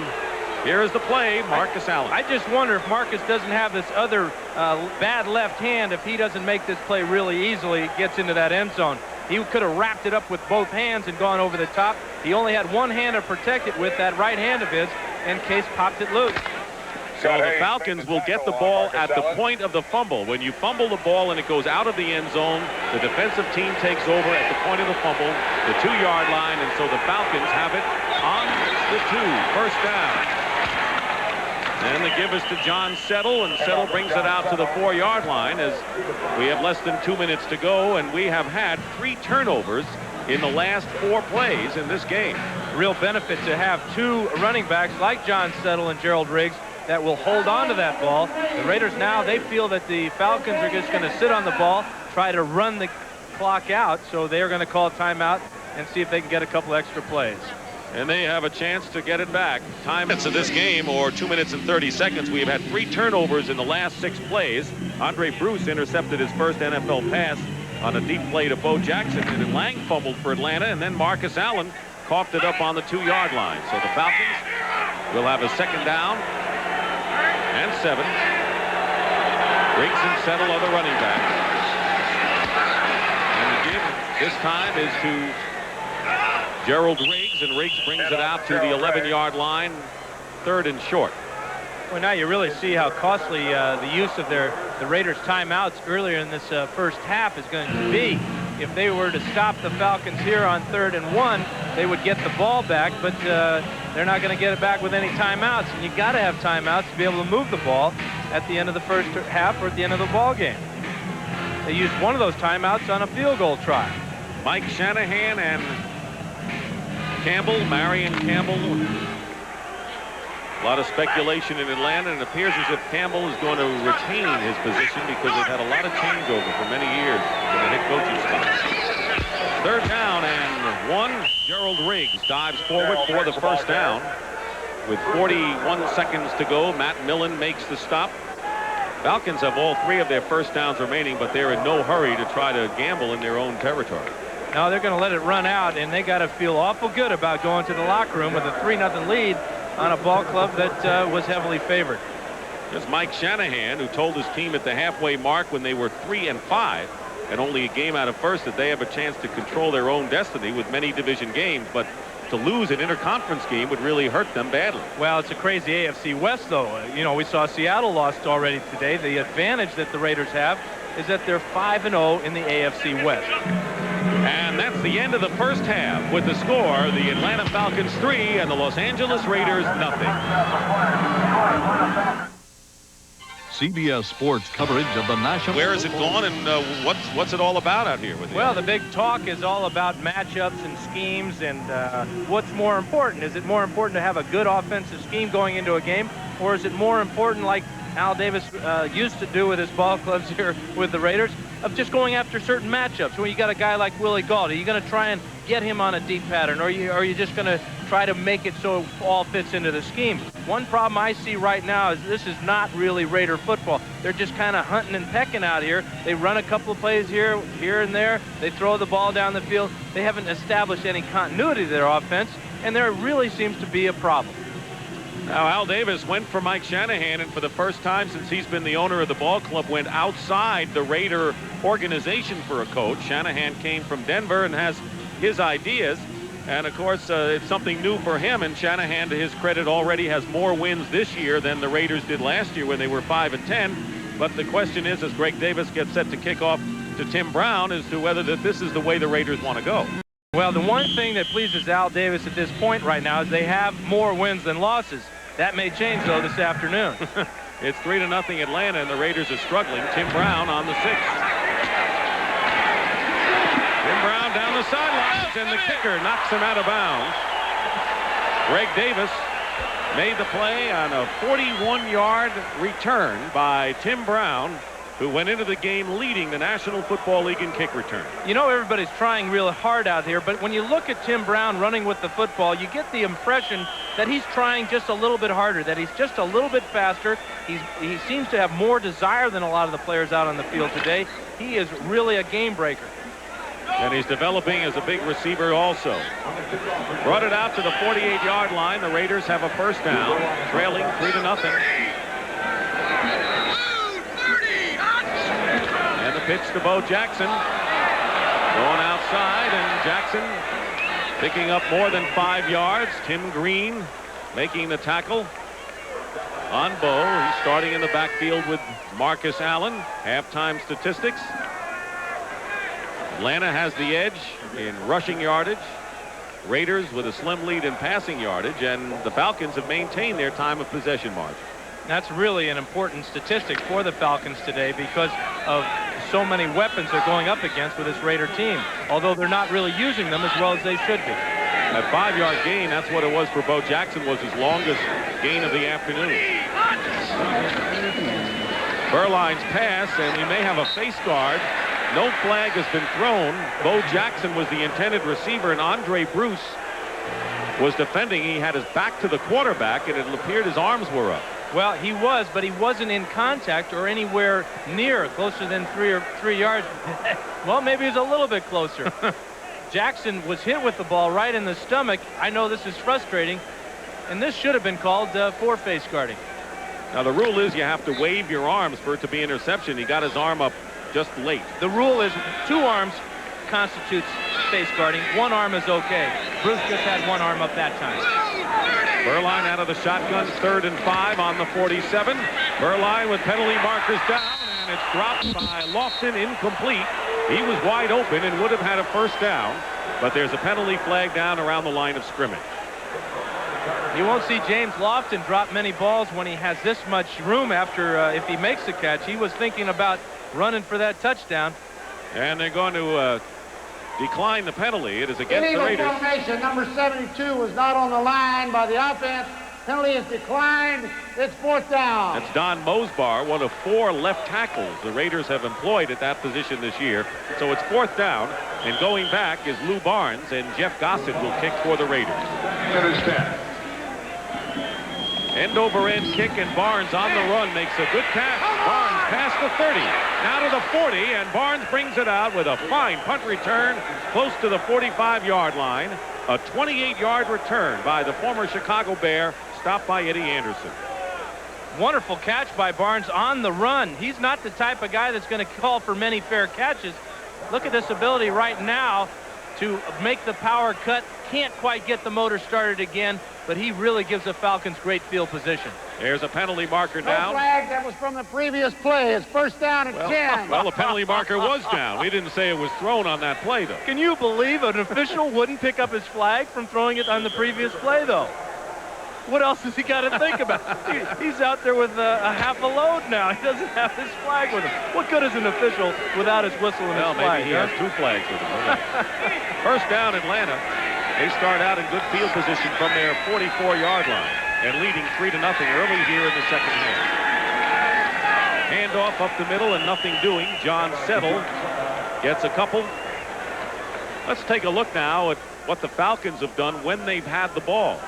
here is the play, Marcus Allen. I just wonder if Marcus doesn't have this other bad left hand. If he doesn't make this play really easily, gets into that end zone. He could have wrapped it up with both hands and gone over the top. He only had one hand to protect it with, that right hand of his, and Case popped it loose. So the Falcons will get the ball at the point of the fumble. When you fumble the ball and it goes out of the end zone, the defensive team takes over at the point of the fumble, the 2-yard line, and so the Falcons have it on the 2, 1st down. And the give is to John Settle, and Settle brings it out to the 4-yard line as we have less than 2 minutes to go, and we have had 3 turnovers in the last 4 plays in this game. Real benefit to have 2 running backs like John Settle and Gerald Riggs that will hold on to that ball. The Raiders now, they feel that the Falcons are just going to sit on the ball, try to run the clock out, so they're going to call timeout and see if they can get a couple extra plays. And they have a chance to get it back. Time of this game, or 2 minutes and 30 seconds. We have had 3 turnovers in the last 6 plays. Andre Bruce intercepted his first NFL pass on a deep play to Bo Jackson, and then Lang fumbled for Atlanta, and then Marcus Allen coughed it up on the 2-yard line. So the Falcons will have a 2nd down and 7. Riggs and Settle are the running backs. And the give this time is to Gerald Riggs, and Riggs brings it out to the 11-yard line, 3rd and short. Well, now you really see how costly the use of the Raiders' timeouts earlier in this first half is going to be. If they were to stop the Falcons here on 3rd and 1, they would get the ball back, but they're not going to get it back with any timeouts. And you got to have timeouts to be able to move the ball at the end of the first half or at the end of the ball game. They used one of those timeouts on a field goal try. Mike Shanahan and Campbell, Marion Campbell. A lot of speculation in Atlanta, and it appears as if Campbell is going to retain his position because they've had a lot of changeover for many years in the head coaching spot. 3rd down and 1. Gerald Riggs dives forward for the 1st down. With 41 seconds to go, Matt Millen makes the stop. Falcons have all 3 of their 1st downs remaining, but they're in no hurry to try to gamble in their own territory. Now they're going to let it run out, and they got to feel awful good about going to the locker room with a 3-0 lead on a ball club that was heavily favored. There's Mike Shanahan, who told his team at the halfway mark when they were 3-5 and only a game out of first that they have a chance to control their own destiny with many division games, but to lose an interconference game would really hurt them badly. Well, it's a crazy AFC West, though. You know, we saw Seattle lost already today. The advantage that the Raiders have is that they're 5-0 in the AFC West. And that's the end of the first half with the score, the Atlanta Falcons 3 and the Los Angeles Raiders nothing. CBS Sports coverage of the National. Where has it gone, and what's it all about out here with you? Well, the big talk is all about matchups and schemes, and what's more important? Is it more important to have a good offensive scheme going into a game, or is it more important, like Al Davis used to do with his ball clubs here with the Raiders, of just going after certain matchups? When you got a guy like Willie Gault, are you going to try and get him on a deep pattern, or are you just going to try to make it so it all fits into the scheme. One problem I see right now is this is not really Raider football. They're just kind of hunting and pecking out here. They run a couple of plays here and there. They throw the ball down the field. They haven't established any continuity to their offense, and there really seems to be a problem. Now, Al Davis went for Mike Shanahan, and for the first time since he's been the owner of the ball club, went outside the Raider organization for a coach. Shanahan came from Denver and has his ideas, and of course it's something new for him, and Shanahan, to his credit, already has more wins this year than the Raiders did last year when they were 5-10. But the question is, as Greg Davis gets set to kick off to Tim Brown, as to whether this is the way the Raiders want to go. Well, the one thing that pleases Al Davis at this point right now is they have more wins than losses. That may change, though, this afternoon. It's 3-0 Atlanta, and the Raiders are struggling. Tim Brown on the 6th. Tim Brown down the sidelines, and the kicker knocks him out of bounds. Greg Davis made the play on a 41-yard return by Tim Brown, who went into the game leading the National Football League in kick return. You know, everybody's trying real hard out here, but when you look at Tim Brown running with the football, you get the impression that he's trying just a little bit harder, that he's just a little bit faster. He seems to have more desire than a lot of the players out on the field today. He is really a game breaker. And he's developing as a big receiver also. Brought it out to the 48-yard line. The Raiders have a first down, trailing 3-0. Pitch to Bo Jackson, going outside, and Jackson picking up more than 5 yards. Tim Green making the tackle on Bo. He's starting in the backfield with Marcus Allen. Halftime statistics: Atlanta has the edge in rushing yardage, Raiders with a slim lead in passing yardage, and the Falcons have maintained their time of possession margin. That's really an important statistic for the Falcons today because of so many weapons they're going up against with this Raider team, although they're not really using them as well as they should be. That 5-yard gain, that's what it was for Bo Jackson, was his longest gain of the afternoon. Burline's pass, and we may have a face guard. No flag has been thrown. Bo Jackson was the intended receiver, and Andre Bruce was defending. He had his back to the quarterback, and it appeared his arms were up. Well, he was, but he wasn't in contact or anywhere near, closer than 3 yards. Well, maybe he's a little bit closer. Jackson was hit with the ball right in the stomach. I know this is frustrating, and this should have been called for face guarding. Now, the rule is you have to wave your arms for it to be interception. He got his arm up just late. The rule is 2 arms constitutes face guarding. 1 arm is okay. Bruce just had 1 arm up that time. Burline out of the shotgun, 3rd and 5 on the 47. Burline with penalty markers down, and it's dropped by Lofton, incomplete. He was wide open and would have had a first down, but there's a penalty flag down around the line of scrimmage. You won't see James Lofton drop many balls when he has this much room after if he makes the catch. He was thinking about running for that touchdown. And they're going to decline the penalty. It is against the Raiders. Illegal formation. Number 72 was not on the line by the offense. Penalty is declined. It's 4th down. That's Don Mosbar, one of 4 left tackles the Raiders have employed at that position this year. So it's 4th down, and going back is Lou Barnes, and Jeff Gossett will kick for the Raiders. End over end kick, and Barnes on the run makes a good catch. Barnes past the 30, now to the 40, and Barnes brings it out with a fine punt return close to the 45-yard line. A 28-yard return by the former Chicago Bear, stopped by Eddie Anderson. Wonderful catch by Barnes on the run. He's not the type of guy that's going to call for many fair catches. Look at this ability right now to make the power cut. Can't quite get the motor started again, but he really gives the Falcons great field position. There's a penalty marker down. No flag. That was from the previous play. It's 1st down and 10. Well, the penalty marker was down. We didn't say it was thrown on that play, though. Can you believe an official wouldn't pick up his flag from throwing it on the previous play, though? What else has he got to think about? He's out there with a half a load now. He doesn't have his flag with him. What good is an official without his whistle and his flag? Maybe he has 2 flags with him. First down, Atlanta. They start out in good field position from their 44-yard line and leading 3-0 early here in the second half. Handoff up the middle and nothing doing. John Settle gets a couple. Let's take a look now at what the Falcons have done when they've had the ball.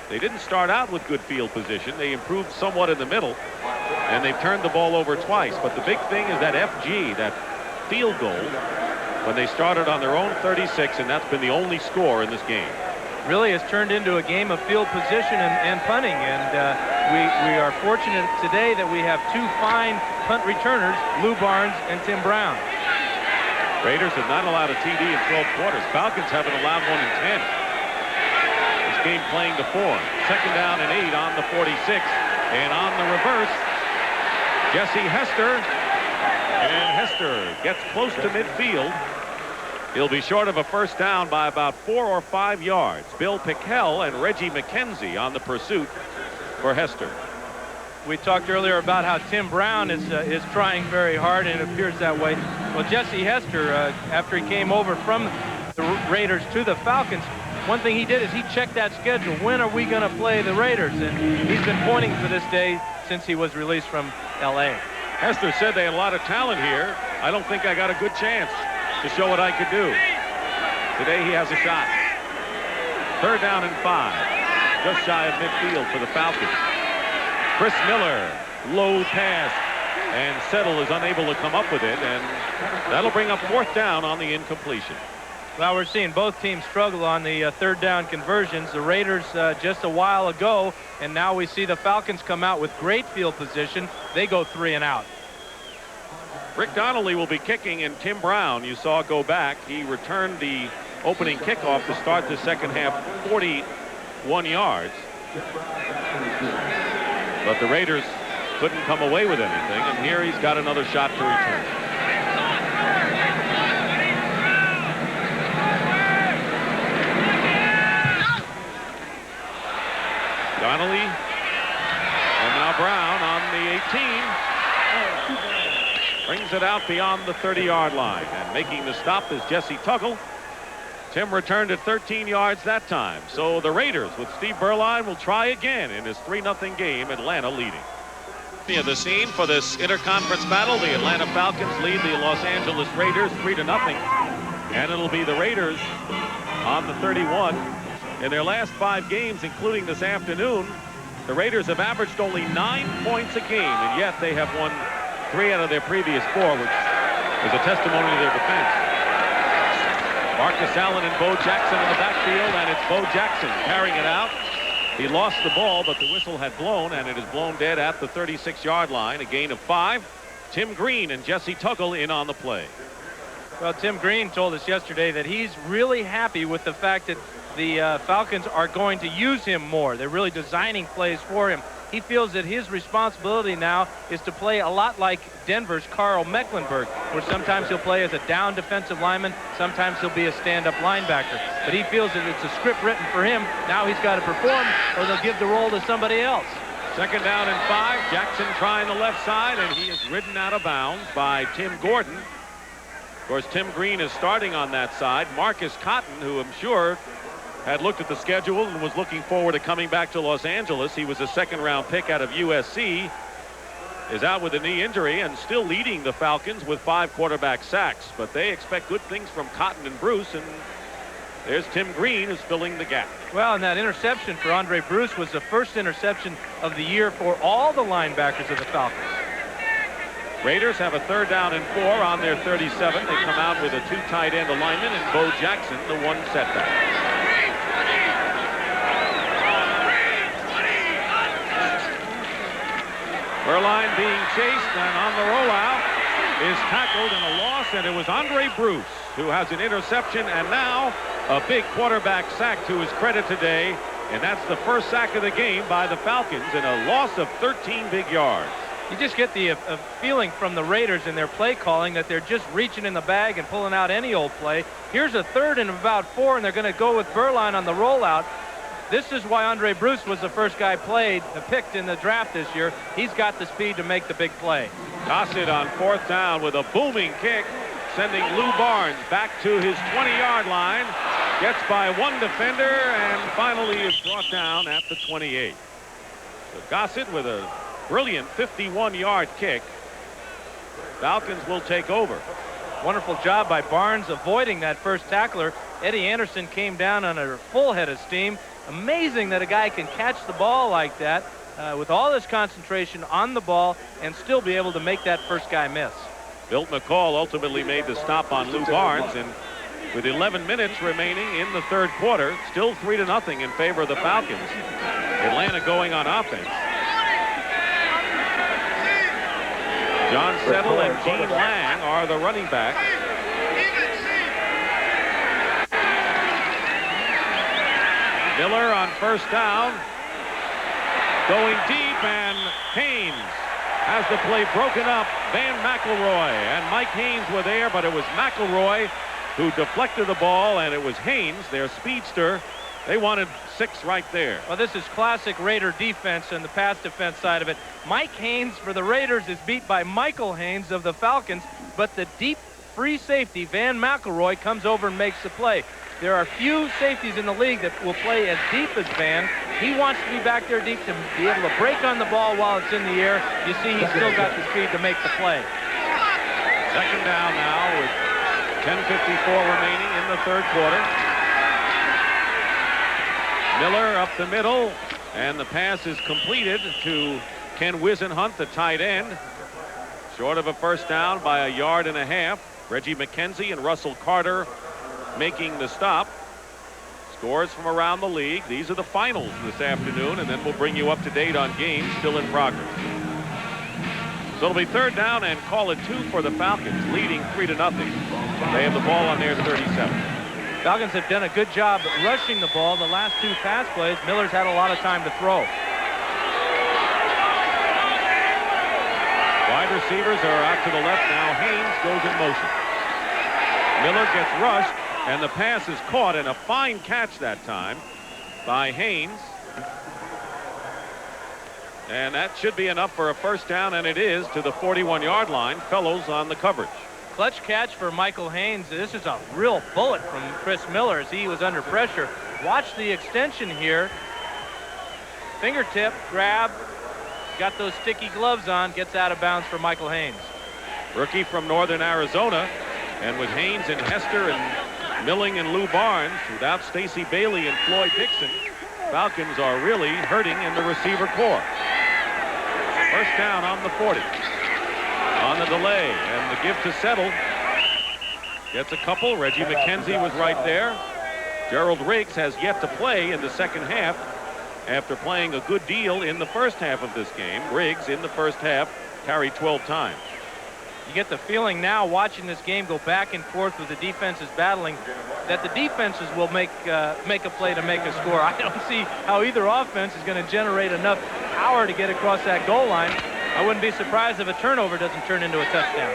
They didn't start out with good field position. They improved somewhat in the middle, and they've turned the ball over twice. But the big thing is that FG, that field goal, when they started on their own 36, and that's been the only score in this game. Really has turned into a game of field position and punting, and we are fortunate today that we have two fine punt returners, Lou Barnes and Tim Brown. Raiders have not allowed a TD in 12 quarters. Falcons haven't allowed one in 10. This game playing to 4. Second down and 8 on the 46. And on the reverse, Jesse Hester. And Hester gets close to midfield. He'll be short of a first down by about 4 or 5 yards. Bill Pickell and Reggie McKenzie on the pursuit for Hester. We talked earlier about how Tim Brown is trying very hard, and it appears that way. Well, Jesse Hester, after he came over from the Raiders to the Falcons, one thing he did is he checked that schedule. When are we going to play the Raiders? And he's been pointing for this day since he was released from L.A. Hester said they had a lot of talent here. I don't think I got a good chance to show what I could do. Today he has a shot. Third down and 5. Just shy of midfield for the Falcons. Chris Miller, low pass, and Settle is unable to come up with it, and that'll bring up fourth down on the incompletion. Well, we're seeing both teams struggle on the third down conversions. The Raiders just a while ago, and now we see the Falcons come out with great field position. They go 3 and out. Rick Donnelly will be kicking, and Tim Brown, you saw go back. He returned the opening kickoff to start the second half, 41 yards. But the Raiders couldn't come away with anything, and here he's got another shot to return. Donnelly, and now Brown on the 18. Brings it out beyond the 30-yard line, and making the stop is Jesse Tuggle. Tim returned at 13 yards that time. So the Raiders with Steve Berline will try again in his 3-0 game, Atlanta leading. The scene for this interconference battle, the Atlanta Falcons lead the Los Angeles Raiders 3-0. And it'll be the Raiders on the 31. In their last 5 games, including this afternoon, the Raiders have averaged only 9 points a game, and yet they have won 3 out of their previous 4, which is a testimony to their defense. Marcus Allen and Bo Jackson in the backfield, and it's Bo Jackson carrying it out. He lost the ball, but the whistle had blown, and it is blown dead at the 36-yard line. A gain of 5. Tim Green and Jesse Tuggle in on the play. Well, Tim Green told us yesterday that he's really happy with the fact that the Falcons are going to use him more. They're really designing plays for him. He feels that his responsibility now is to play a lot like Denver's Carl Mecklenburg, where sometimes he'll play as a down defensive lineman, sometimes he'll be a stand-up linebacker. But he feels that it's a script written for him. Now he's got to perform, or they'll give the role to somebody else. Second down and 5. Jackson trying the left side, and he is ridden out of bounds by Tim Gordon. Of course, Tim Green is starting on that side. Marcus Cotton, who I'm sure had looked at the schedule and was looking forward to coming back to Los Angeles. He was a second-round pick out of USC. Is out with a knee injury and still leading the Falcons with 5 quarterback sacks. But they expect good things from Cotton and Bruce, and there's Tim Green who's filling the gap. Well, and that interception for Andre Bruce was the first interception of the year for all the linebackers of the Falcons. Raiders have a third down and 4 on their 37. They come out with a 2 tight end alignment and Bo Jackson, the 1 setback. Berline being chased, and on the rollout is tackled and a loss, and it was Andre Bruce who has an interception, and now a big quarterback sack to his credit today, and that's the first sack of the game by the Falcons, and a loss of 13 big yards. You just get the feeling from the Raiders in their play calling that they're just reaching in the bag and pulling out any old play. Here's a 3rd and about 4, and they're going to go with Berline on the rollout. This is why Andre Bruce was the first guy picked in the draft this year. He's got the speed to make the big play. Gossett on 4th down with a booming kick, sending Lou Barnes back to his 20-yard line. Gets by 1 defender and finally is brought down at the 28. So Gossett with a brilliant 51-yard kick. Falcons will take over. Wonderful job by Barnes avoiding that first tackler. Eddie Anderson came down on a full head of steam. Amazing that a guy can catch the ball like that with all this concentration on the ball and still be able to make that first guy miss. Milt McCall ultimately made the stop on Lou Barnes, and with 11 minutes remaining in the third quarter, still 3-0 in favor of the Falcons. Atlanta going on offense. John Settle and Gene Lang are the running backs. Miller on first down, going deep, and Haynes has the play broken up. Van McElroy and Mike Haynes were there, but it was McElroy who deflected the ball, and it was Haynes, their speedster. They wanted 6 right there. Well, this is classic Raider defense and the pass defense side of it. Mike Haynes for the Raiders is beat by Michael Haynes of the Falcons, but the deep free safety, Van McElroy, comes over and makes the play. There are few safeties in the league that will play as deep as Van. He wants to be back there deep to be able to break on the ball while it's in the air. You see, he's still got the speed to make the play. Second down now with 10:54 remaining in the third quarter. Miller up the middle, and the pass is completed to Ken Wisenhunt, the tight end. Short of a first down by 1.5 yards. Reggie McKenzie and Russell Carter making the stop. Scores from around the league. These are the finals this afternoon, and then we'll bring you up to date on games still in progress. So it'll be third down and call it 2 for the Falcons, leading 3-0. They have the ball on their 37. Falcons have done a good job rushing the ball. The last 2 pass plays, Miller's had a lot of time to throw. Wide receivers are out to the left now. Haynes goes in motion. Miller gets rushed, and the pass is caught, and a fine catch that time by Haynes. And that should be enough for a first down, and it is, to the 41-yard line. Fellows on the coverage. Clutch catch for Michael Haynes. This is a real bullet from Chris Miller as he was under pressure. Watch the extension here. Fingertip grab. Got those sticky gloves on. Gets out of bounds for Michael Haynes. Rookie from Northern Arizona. And with Haynes and Hester and Milling and Lou Barnes, without Stacy Bailey and Floyd Dixon, Falcons are really hurting in the receiver corps. First down on the 40. On the delay, and the give to Settle. Gets a couple. Reggie McKenzie was right there. Gerald Riggs has yet to play in the second half after playing a good deal in the first half of this game. Riggs in the first half carried 12 times. You get the feeling now, watching this game go back and forth with the defenses battling, that the defenses will make a play to make a score. I don't see how either offense is going to generate enough power to get across that goal line. I wouldn't be surprised if a turnover doesn't turn into a touchdown.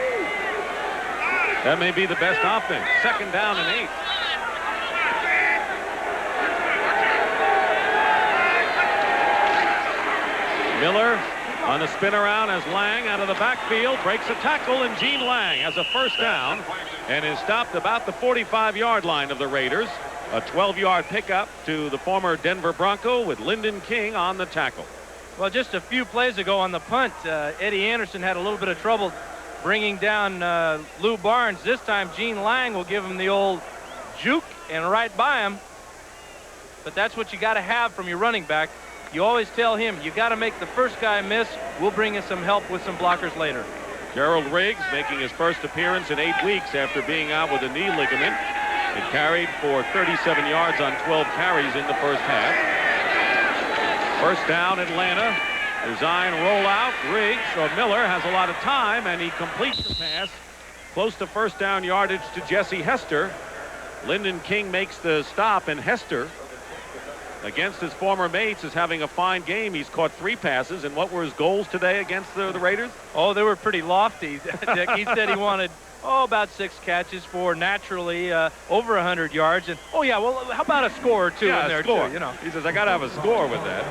That may be the best offense. Second down and 8. Miller on the spin around as Lang out of the backfield breaks a tackle, and Gene Lang has a first down and is stopped about the 45-yard line of the Raiders. A 12-yard pickup to the former Denver Bronco with Lyndon King on the tackle. Well, just a few plays ago on the punt, Eddie Anderson had a little bit of trouble bringing down Lou Barnes. This time Gene Lang will give him the old juke and right by him. But that's what you got to have from your running back. You always tell him, you got to make the first guy miss. We'll bring you some help with some blockers later. Gerald Riggs making his first appearance in 8 weeks after being out with a knee ligament. It carried for 37 yards on 12 carries in the first half. First down, Atlanta. Design rollout. Riggs, or Miller, has a lot of time, and he completes the pass close to first down yardage to Jesse Hester. Lyndon King makes the stop, and Hester, against his former mates, is having a fine game. He's caught 3 passes. And what were his goals today against the Raiders? Oh, they were pretty lofty, Dick. He said he wanted about 6 catches for naturally over 100 yards. And oh yeah, well, how about a score or 2 in there too? You know, he says I got to have a score with that.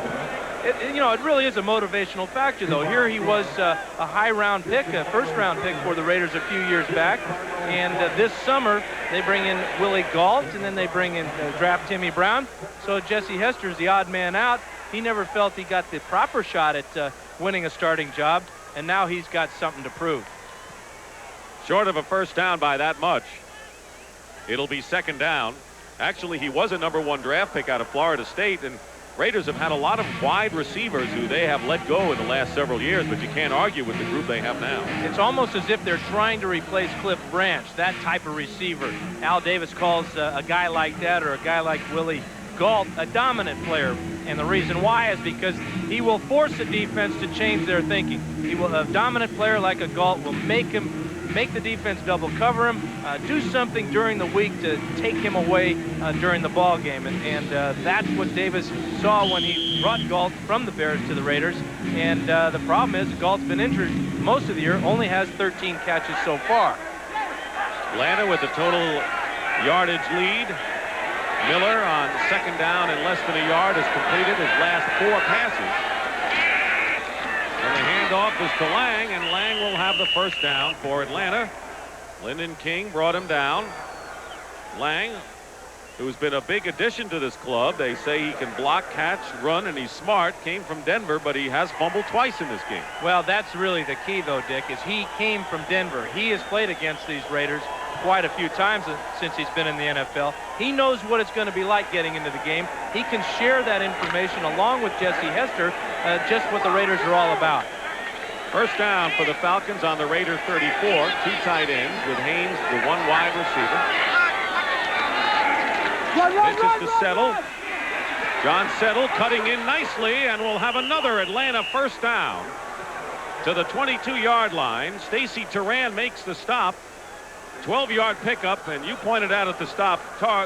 You know, it really is a motivational factor, though. Here he was a high-round pick, a first-round pick for the Raiders a few years back. And this summer, they bring in Willie Gault, and then they bring in draft Timmy Brown. So Jesse Hester's the odd man out. He never felt he got the proper shot at winning a starting job, and now he's got something to prove. Short of a first down by that much. It'll be second down. Actually, he was a #1 draft pick out of Florida State, and Raiders have had a lot of wide receivers who they have let go in the last several years, but you can't argue with the group they have now. It's almost as if they're trying to replace Cliff Branch, that type of receiver. Al Davis calls a guy like that, or a guy like Willie Gault, a dominant player. And the reason why is because he will force the defense to change their thinking. A dominant player like a Gault will make the defense double cover him, do something during the week to take him away during the ball game. And that's what Davis saw when he brought Gault from the Bears to the Raiders. And the problem is Gault's been injured most of the year, only has 13 catches so far. Atlanta with the total yardage lead. Miller on second down and less than a yard has completed his last 4 passes. And the handoff is to Lang, and Lang will have the first down for Atlanta. Lyndon King brought him down. Lang, who's been a big addition to this club. They say he can block, catch, run, and he's smart. Came from Denver, but he has fumbled twice in this game. Well, that's really the key, though, Dick, is he came from Denver. He has played against these Raiders quite a few times since he's been in the NFL. He knows what it's going to be like getting into the game. He can share that information along with Jesse Hester, just what the Raiders are all about. First down for the Falcons on the Raider 34. 2 tight ends with Haynes, the 1 wide receiver. This is to Settle. John Settle cutting in nicely, and we'll have another Atlanta first down to the 22-yard line. Stacy Turan makes the stop. 12-yard pickup, and you pointed out at the stop,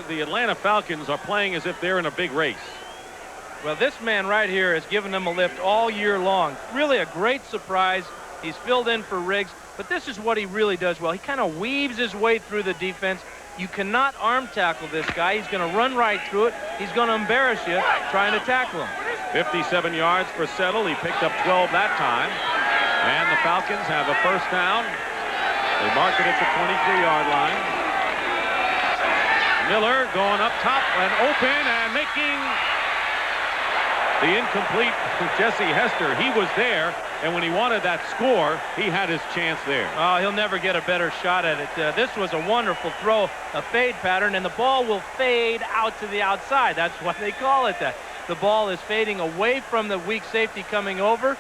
the Atlanta Falcons are playing as if they're in a big race. Well, this man right here has given them a lift all year long. Really a great surprise. He's filled in for Riggs, but this is what he really does well. He kind of weaves his way through the defense. You cannot arm tackle this guy. He's going to run right through it. He's going to embarrass you trying to tackle him. 57 yards for Settle. He picked up 12 that time. And the Falcons have a first down. They mark it at the 23-yard line. Miller going up top and open and making the incomplete Jesse Hester. He was there, and when he wanted that score, he had his chance there. Oh, he'll never get a better shot at it. This was a wonderful throw, a fade pattern, and the ball will fade out to the outside. That's why they call it that. The ball is fading away from the weak safety coming over.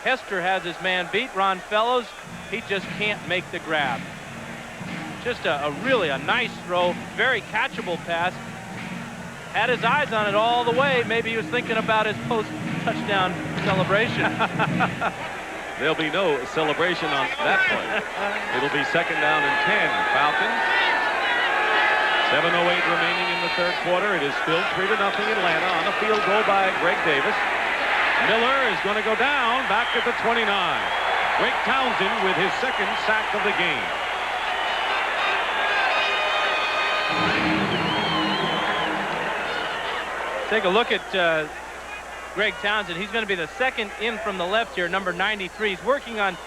Hester has his man beat. Ron Fellows, he just can't make the grab. Just really a nice throw, very catchable pass. Had his eyes on it all the way. Maybe he was thinking about his post-touchdown celebration. There'll be no celebration on that play. It'll be second down and 10. Falcons. 7:08 remaining in the third quarter. It is still 3-0 Atlanta on a field goal by Greg Davis. Miller is going to go down back at the 29. Greg Townsend with his second sack of the game. Take a look at Greg Townsend. He's going to be the second in from the left here, number 93. He's working on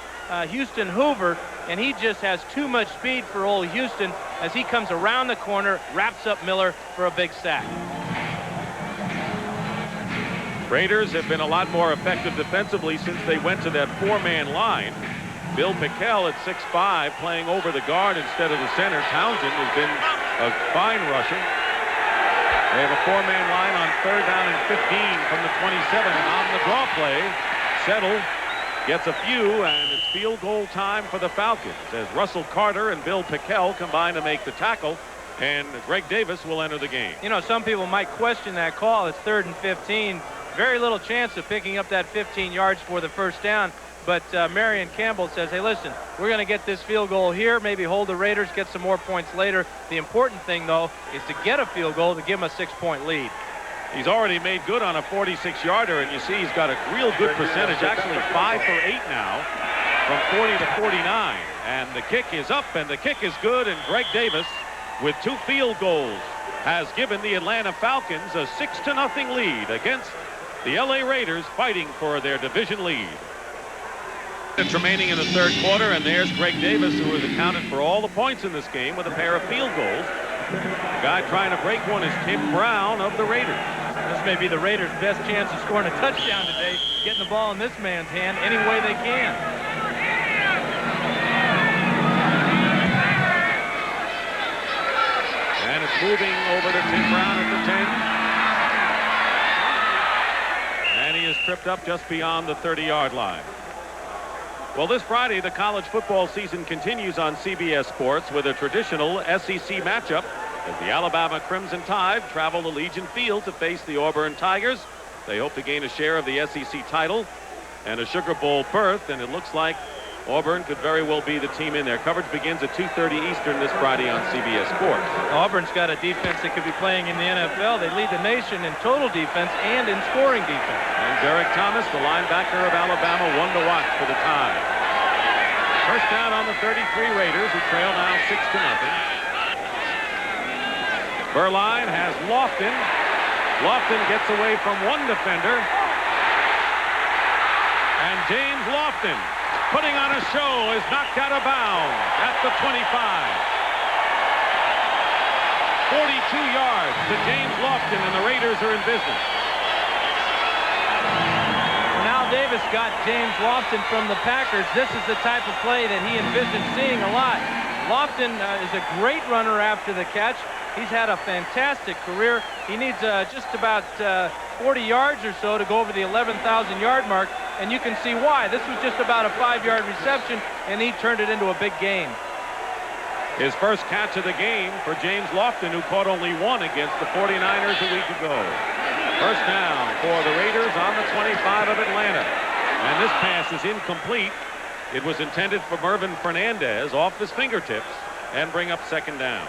Houston Hoover, and he just has too much speed for old Houston as he comes around the corner, wraps up Miller for a big sack. Raiders have been a lot more effective defensively since they went to that 4-man line. Bill Pickell at 6'5", playing over the guard instead of the center. Townsend has been a fine rusher. They have a 4-man line on third down and 15 from the 27. And on the draw play, Settle gets a few, and it's field goal time for the Falcons as Russell Carter and Bill Pickell combine to make the tackle, and Greg Davis will enter the game. You know, some people might question that call. It's 3rd and 15. Very little chance of picking up that 15 yards for the first down. But Marion Campbell says, hey, listen, we're going to get this field goal here, maybe hold the Raiders, get some more points later. The important thing, though, is to get a field goal to give them a 6-point lead. He's already made good on a 46-yarder, and you see he's got a real good percentage, actually 5 for 8 now from 40 to 49. And the kick is up, and the kick is good, and Greg Davis, with 2 field goals, has given the Atlanta Falcons a 6-0 lead against the LA Raiders, fighting for their division lead. It's remaining in the third quarter, and there's Greg Davis, who has accounted for all the points in this game with a pair of field goals. The guy trying to break one is Tim Brown of the Raiders. This may be the Raiders' best chance of scoring a touchdown today, getting the ball in this man's hand any way they can. moving over to Tim Brown at the 10. And he is tripped up just beyond the 30-yard line. Well, this Friday, the college football season continues on CBS Sports with a traditional SEC matchup as the Alabama Crimson Tide travel to Legion Field to face the Auburn Tigers. They hope to gain a share of the SEC title and a Sugar Bowl berth, and it looks like Auburn could very well be the team in there. Coverage begins at 2:30 Eastern this Friday on CBS Sports. Auburn's got a defense that could be playing in the NFL. They lead the nation in total defense and in scoring defense. And Derek Thomas, the linebacker of Alabama, one to watch for the Tide. First down on the 33 Raiders, who trail now 6-0. Berline has Lofton. Lofton gets away from one defender. And James Lofton, putting on a show, is knocked out of bounds at the 25. 42 yards to James Lofton, and the Raiders are in business. Now Davis got James Lofton from the Packers. This is the type of play that he envisioned seeing a lot. Lofton is a great runner after the catch. He's had a fantastic career. He needs just about 40 yards or so to go over the 11,000-yard mark, and you can see why. This was just about a 5-yard reception, and he turned it into a big gain. His first catch of the game for James Lofton, who caught only one against the 49ers a week ago. First down for the Raiders on the 25 of Atlanta. And this pass is incomplete. It was intended for Mervin Fernandez off his fingertips and bring up second down.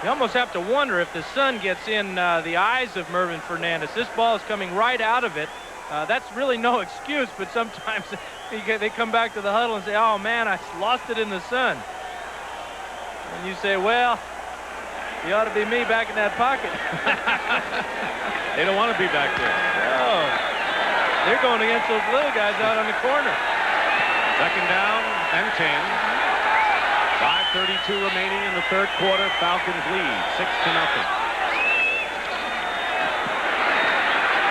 You almost have to wonder if the sun gets in the eyes of Mervin Fernandez. This ball is coming right out of it. That's really no excuse, but sometimes they come back to the huddle and say, oh man, I lost it in the sun. And you say, well, you ought to be me back in that pocket. They don't want to be back there. No. They're going against those little guys out on the corner. Second down and 10. 5:32 remaining in the third quarter. Falcons lead 6-0.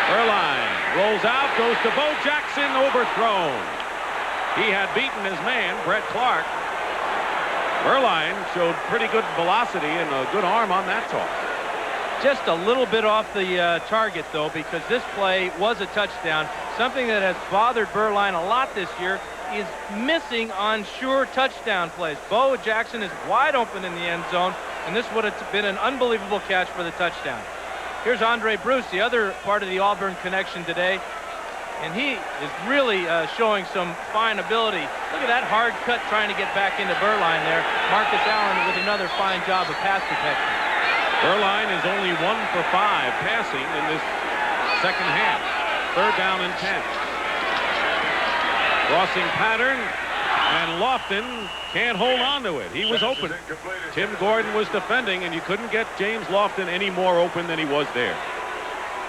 Berline rolls out, goes to Bo Jackson, overthrown. He had beaten his man, Brett Clark. Berline showed pretty good velocity and a good arm on that toss. Just a little bit off the target, though, because this play was a touchdown. Something that has bothered Berline a lot this year is missing on sure touchdown plays. Bo Jackson is wide open in the end zone, and this would have been an unbelievable catch for the touchdown. Here's Andre Bruce, the other part of the Auburn connection today, and he is really showing some fine ability. Look at that hard cut trying to get back into Berline there. Marcus Allen with another fine job of pass protection. Berline is only 1 for 5 passing in this second half. Third down and 10. Crossing pattern, and Lofton can't hold on to it. He was open. Tim Gordon was defending, and you couldn't get James Lofton any more open than he was there.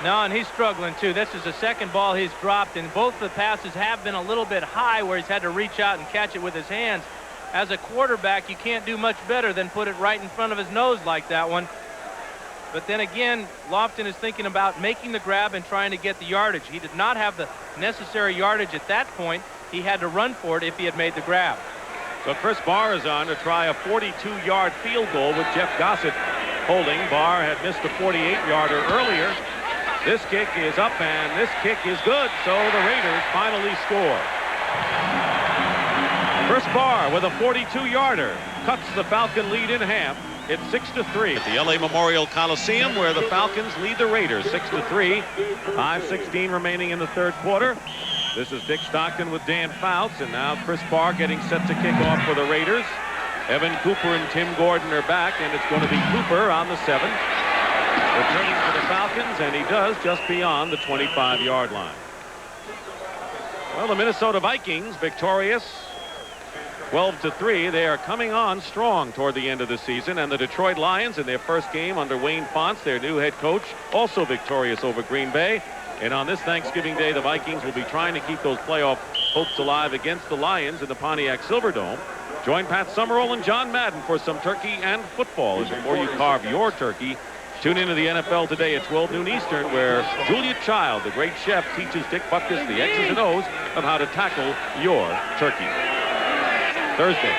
No, and he's struggling too. This is the second ball he's dropped, and both the passes have been a little bit high where he's had to reach out and catch it with his hands. As a quarterback, you can't do much better than put it right in front of his nose like that one. But then again, Lofton is thinking about making the grab and trying to get the yardage. He did not have the necessary yardage at that point. He had to run for it if he had made the grab. So Chris Barr is on to try a 42-yard field goal with Jeff Gossett holding. Barr had missed a 48-yarder earlier. This kick is up, and this kick is good, so the Raiders finally score. Chris Barr with a 42-yarder cuts the Falcon lead in half. It's 6-3 at the LA Memorial Coliseum, where the Falcons lead the Raiders 6-3. 5:16 remaining in the third quarter. This is Dick Stockton with Dan Fouts, and now Chris Barr getting set to kick off for the Raiders. Evan Cooper and Tim Gordon are back, and it's going to be Cooper on the 7. Returning for the Falcons, and he does just beyond the 25-yard line. Well, the Minnesota Vikings victorious 12-3. They are coming on strong toward the end of the season, and the Detroit Lions in their first game under Wayne Fontes, their new head coach, also victorious over Green Bay. And on this Thanksgiving Day, the Vikings will be trying to keep those playoff hopes alive against the Lions in the Pontiac Silverdome. Join Pat Summerall and John Madden for some turkey and football. And before you carve your turkey, tune into the NFL Today at 12 noon Eastern, where Julia Child, the great chef, teaches Dick Butkus the X's and O's of how to tackle your turkey. Thursday.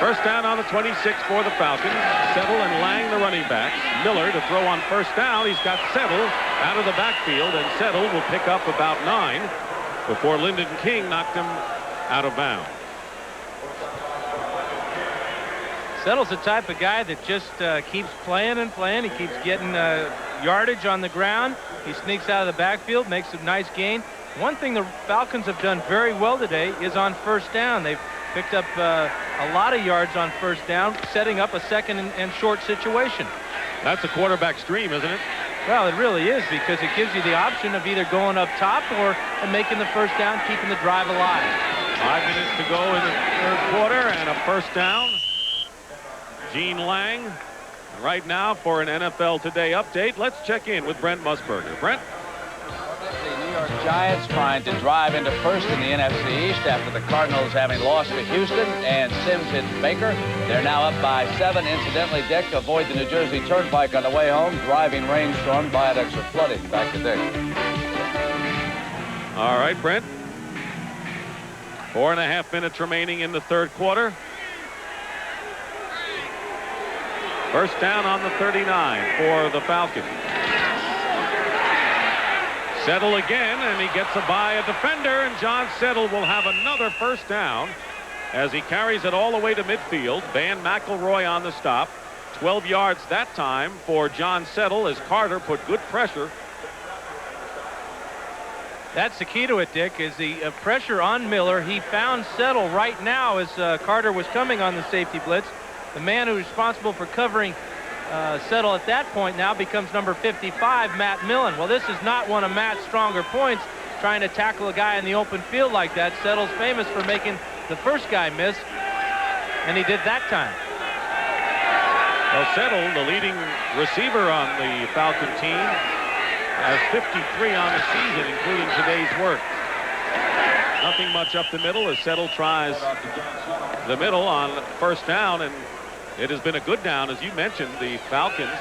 First down on the 26 for the Falcons. Settle and Lang, the running backs. Miller to throw on first down. He's got Settle out of the backfield, and Settle will pick up about 9 before Lyndon King knocked him out of bounds. Settle's the type of guy that just keeps playing and playing. He keeps getting yardage on the ground. He sneaks out of the backfield, makes a nice gain. One thing the Falcons have done very well today is on first down. They've picked up a lot of yards on first down, setting up a second and short situation. That's a quarterback's dream, isn't it? Well, it really is, because it gives you the option of either going up top or making the first down, keeping the drive alive. 5 minutes to go in the third quarter, and a first down. Gene Lang. Right now, for an NFL Today update, let's check in with Brent Musburger. Brent? The New York Giants trying to drive into first in the NFC East after the Cardinals having lost to Houston, and Sims hits Baker. They're now up by 7. Incidentally, Dick, avoid the New Jersey Turnpike on the way home. Driving rainstorm, viaducts are flooded. Back to Dick. All right, Brent. 4.5 minutes remaining in the third quarter. First down on the 39 for the Falcons. Settle again, and he gets by a defender, and John Settle will have another first down as he carries it all the way to midfield. Van McElroy on the stop. 12 yards that time for John Settle as Carter put good pressure. That's the key to it, Dick, is the pressure on Miller. He found Settle right now as Carter was coming on the safety blitz. The man who's responsible for covering Settle at that point now becomes number 55, Matt Millen. Well, this is not one of Matt's stronger points, trying to tackle a guy in the open field like that. Settle's famous for making the first guy miss, and he did that time. Well, Settle, the leading receiver on the Falcon team, has 53 on the season, including today's work. Nothing much up the middle as Settle tries the middle on first down, and it has been a good down. As you mentioned, the Falcons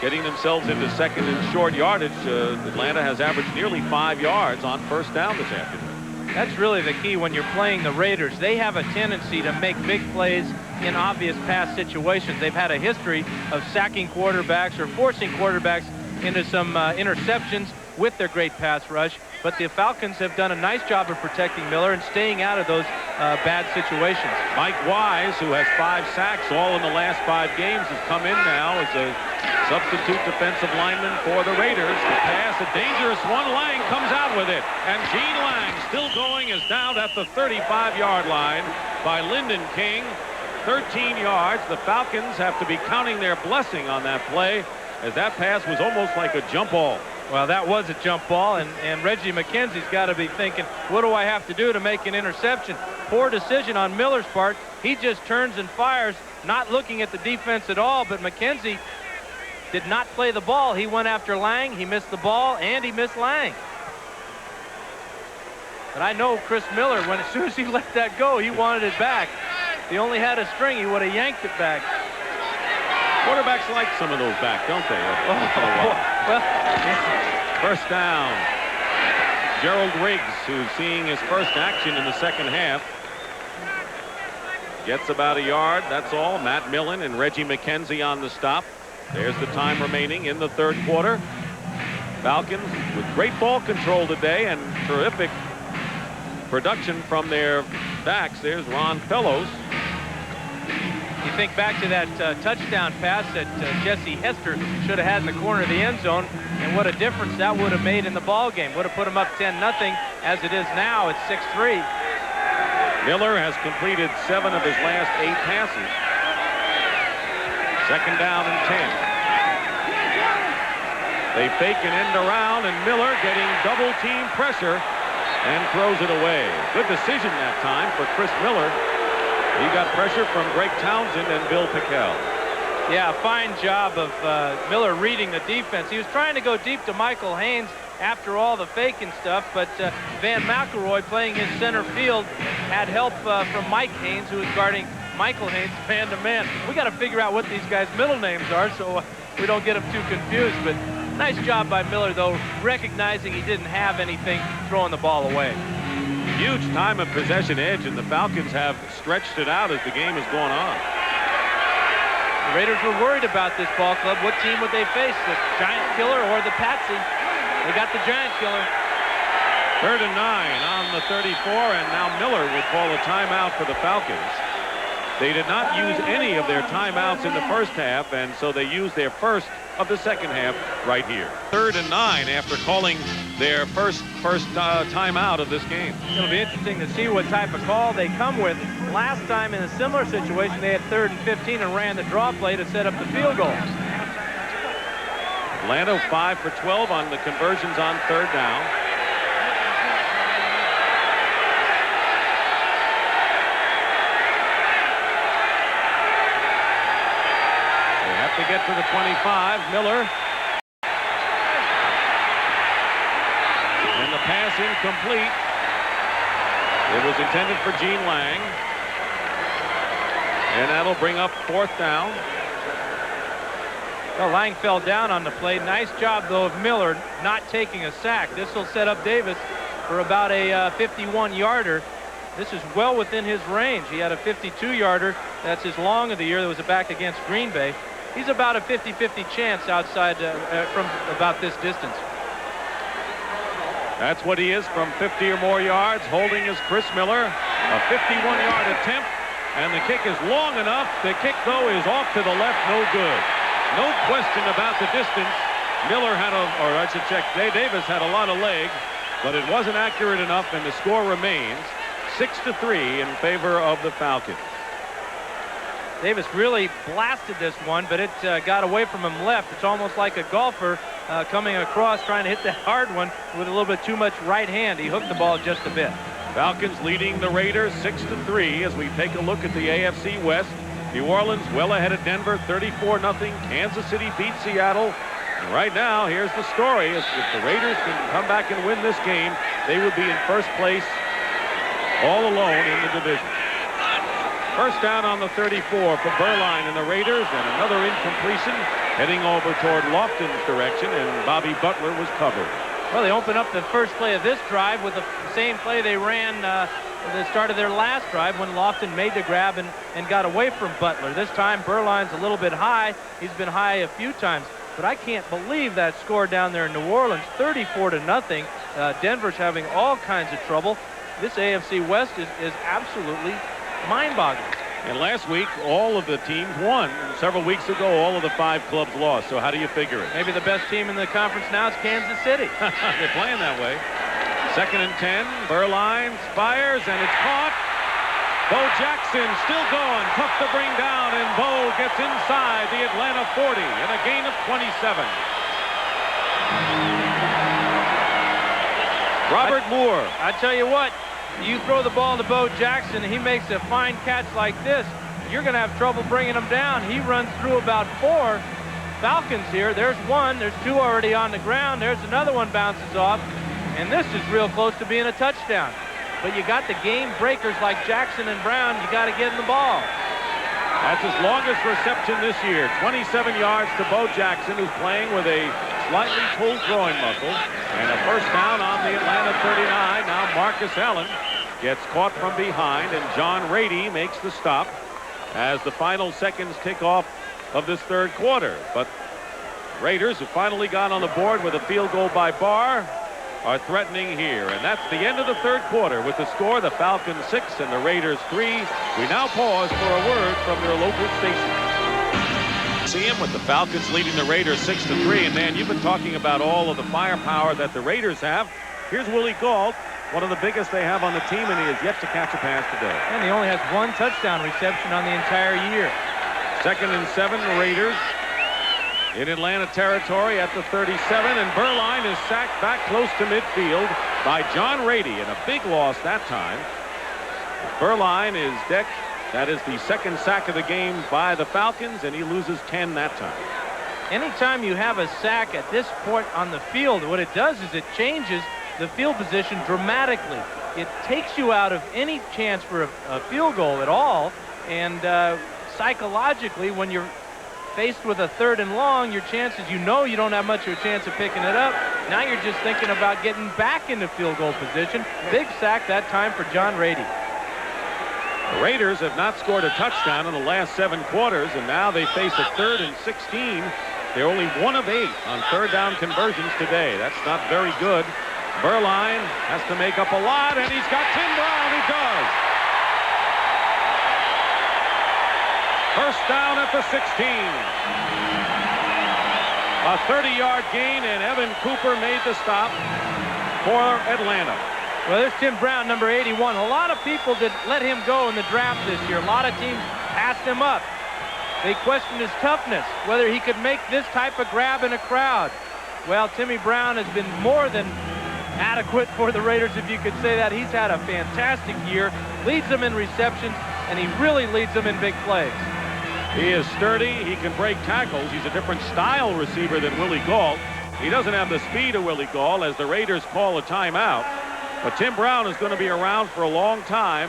getting themselves into second and short yardage. Atlanta has averaged nearly 5 yards on first down this afternoon. That's really the key when you're playing the Raiders. They have a tendency to make big plays in obvious pass situations. They've had a history of sacking quarterbacks or forcing quarterbacks into some interceptions with their great pass rush. But the Falcons have done a nice job of protecting Miller and staying out of those bad situations. Mike Wise, who has 5 sacks all in the last 5 games, has come in now as a substitute defensive lineman for the Raiders. The pass, a dangerous one. Lang comes out with it. And Gene Lang, still going, is down at the 35-yard line by Lyndon King. 13 yards. The Falcons have to be counting their blessing on that play, as that pass was almost like a jump ball. Well, that was a jump ball, and Reggie McKenzie's got to be thinking, what do I have to do to make an interception? Poor decision on Miller's part. He just turns and fires, not looking at the defense at all, but McKenzie did not play the ball. He went after Lang, he missed the ball, and he missed Lang. But I know Chris Miller, as soon as he let that go, he wanted it back. If he only had a string, he would have yanked it back. Quarterbacks like some of those back, don't they? Well, first down. Gerald Riggs, who's seeing his first action in the second half, gets about a yard. That's all. Matt Millen and Reggie McKenzie on the stop. There's the time remaining in the third quarter. Falcons with great ball control today and terrific production from their backs. There's Ron Fellows. You think back to that touchdown pass that Jesse Hester should have had in the corner of the end zone, and what a difference that would have made in the ball game. Would have put him up 10-0. As it is now, it's 6-3. Miller has completed 7 of his last 8 passes. Second down and 10. They fake an end around, and Miller getting double team pressure and throws it away. Good decision that time for Chris Miller. He got pressure from Greg Townsend and Bill Pickell. Yeah, fine job of Miller reading the defense. He was trying to go deep to Michael Haynes after all the faking stuff, but Van McElroy, playing his center field, had help from Mike Haynes, who was guarding Michael Haynes man-to-man. We got to figure out what these guys' middle names are so we don't get them too confused. But nice job by Miller, though, recognizing he didn't have anything throwing the ball away. huge time of possession edge, and the Falcons have stretched it out as the game has gone on. The Raiders were worried about this ball club. What team would they face, the Giant Killer or the Patsy? They got the Giant Killer. 3rd and 9 on the 34, and now Miller will call a timeout for the Falcons. They did not use any of their timeouts in the first half, and so they used their first of the second half right here. 3rd and 9 after calling their first timeout of this game. It'll be interesting to see what type of call they come with. Last time in a similar situation, they had 3rd and 15 and ran the draw play to set up the field goal. Atlanta 5 for 12 on the conversions on 3rd down. To get to the 25, Miller. And the pass incomplete. It was intended for Gene Lang. And that'll bring up 4th down. Well, Lang fell down on the play. Nice job, though, of Miller not taking a sack. This will set up Davis for about a 51-yarder. This is well within his range. He had a 52-yarder. That's his long of the year. That was a back against Green Bay. He's about a 50-50 chance outside from about this distance. That's what he is from 50 or more yards. Holding is Chris Miller. A 51-yard attempt, and the kick is long enough. The kick, though, is off to the left. No good. No question about the distance. Miller had or I should check, Davis had a lot of leg, but it wasn't accurate enough, and the score remains 6-3 in favor of the Falcons. Davis really blasted this one, but it got away from him left. It's almost like a golfer coming across trying to hit the hard one with a little bit too much right hand. He hooked the ball just a bit. Falcons leading the Raiders 6-3 as we take a look at the AFC West. New Orleans well ahead of Denver, 34-0. Kansas City beat Seattle. And right now, here's the story. If the Raiders can come back and win this game, they would be in first place all alone in the division. First down on the 34 for Berline and the Raiders, and another incompletion heading over toward Lofton's direction, and Bobby Butler was covered. Well, they opened up the first play of this drive with the same play they ran at the start of their last drive when Lofton made the grab and got away from Butler. This time, Berline's a little bit high. He's been high a few times, but I can't believe that score down there in New Orleans, 34-0. Denver's having all kinds of trouble. This AFC West is absolutely mind-boggling. And last week, all of the teams won. Several weeks ago, all of the 5 clubs lost. So how do you figure it? Maybe the best team in the conference now is Kansas City. They're playing that way. 2nd and 10. Berline fires, and it's caught. Bo Jackson still going. Tough to bring down, and Bo gets inside the Atlanta 40 in a gain of 27. Robert Moore. I tell you what. You throw the ball to Bo Jackson, he makes a fine catch like this, you're going to have trouble bringing him down. He runs through about 4 Falcons here. There's 1. There's 2 already on the ground. There's another one bounces off. And this is real close to being a touchdown. But you got the game breakers like Jackson and Brown. You got to get in the ball. That's his longest reception this year. 27 yards to Bo Jackson, who's playing with a slightly pulled groin muscle. And a first down on the Atlanta 39. Now Marcus Allen gets caught from behind, and John Rady makes the stop as the final seconds tick off of this 3rd quarter. But Raiders, who finally got on the board with a field goal by Barr, are threatening here. And that's the end of the 3rd quarter with the score, the Falcons 6 and the Raiders 3. We now pause for a word from your local station. See him with the Falcons leading the Raiders 6-3. And man, you've been talking about all of the firepower that the Raiders have. Here's Willie Gault, one of the biggest they have on the team, and he has yet to catch a pass today. And he only has 1 touchdown reception on the entire year. 2nd and 7, Raiders in Atlanta territory at the 37, and Berline is sacked back close to midfield by John Rady, and a big loss that time. Berline is decked. That is the 2nd sack of the game by the Falcons, and he loses 10 that time. Anytime you have a sack at this point on the field, what it does is it changes the field position dramatically. It takes you out of any chance for a field goal at all, and psychologically, when you're faced with a 3rd and long, your chances, you know you don't have much of a chance of picking it up. Now you're just thinking about getting back into field goal position. Big sack that time for John Rady. The Raiders have not scored a touchdown in the last 7 quarters, and now they face a 3rd and 16. They're only 1 of 8 on 3rd down conversions today. That's not very good. Beuerlein has to make up a lot, and he's got Tim Brown. He does. First down at the 16. A 30-yard gain, and Evan Cooper made the stop for Atlanta. Well, there's Tim Brown, number 81. A lot of people did let him go in the draft this year. A lot of teams passed him up. They questioned his toughness, whether he could make this type of grab in a crowd. Well, Timmy Brown has been more than adequate for the Raiders, if you could say that. He's had a fantastic year, leads them in receptions, and he really leads them in big plays. He is sturdy. He can break tackles. He's a different style receiver than Willie Gault. He doesn't have the speed of Willie Gault, as the Raiders call a timeout. But Tim Brown is going to be around for a long time.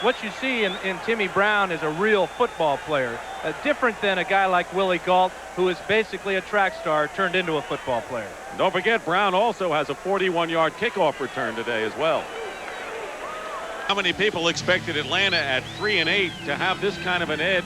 What you see in Timmy Brown is a real football player, different than a guy like Willie Gault, who is basically a track star turned into a football player. Don't forget, Brown also has a 41-yard kickoff return today as well. How many people expected Atlanta at 3-8 to have this kind of an edge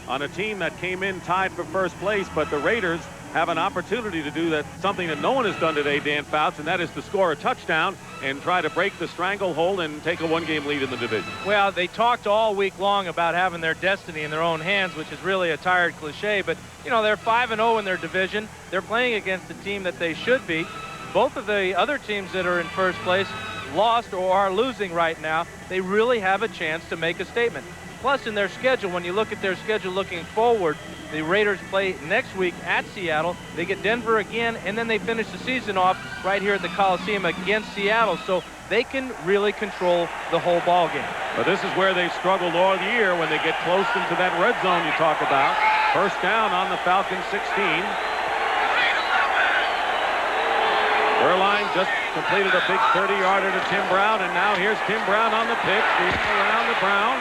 on a team that came in tied for first place? But the Raiders have an opportunity to do that, something that no one has done today, Dan Fouts, and that is to score a touchdown and try to break the stranglehold and take a 1-game lead in the division. Well, they talked all week long about having their destiny in their own hands, which is really a tired cliche, but you know, they're 5-0 in their division. They're playing against a team that they should beat. Both of the other teams that are in first place lost or are losing right now. They really have a chance to make a statement. Plus, in their schedule, when you look at their schedule looking forward, the Raiders play next week at Seattle. They get Denver again, and then they finish the season off right here at the Coliseum against Seattle. So they can really control the whole ball game. But this is where they struggled all year when they get close into that red zone you talk about. First down on the Falcons 16. Beuerlein just completed a big 30-yarder to Tim Brown, and now here's Tim Brown on the pitch, moving around to Brown.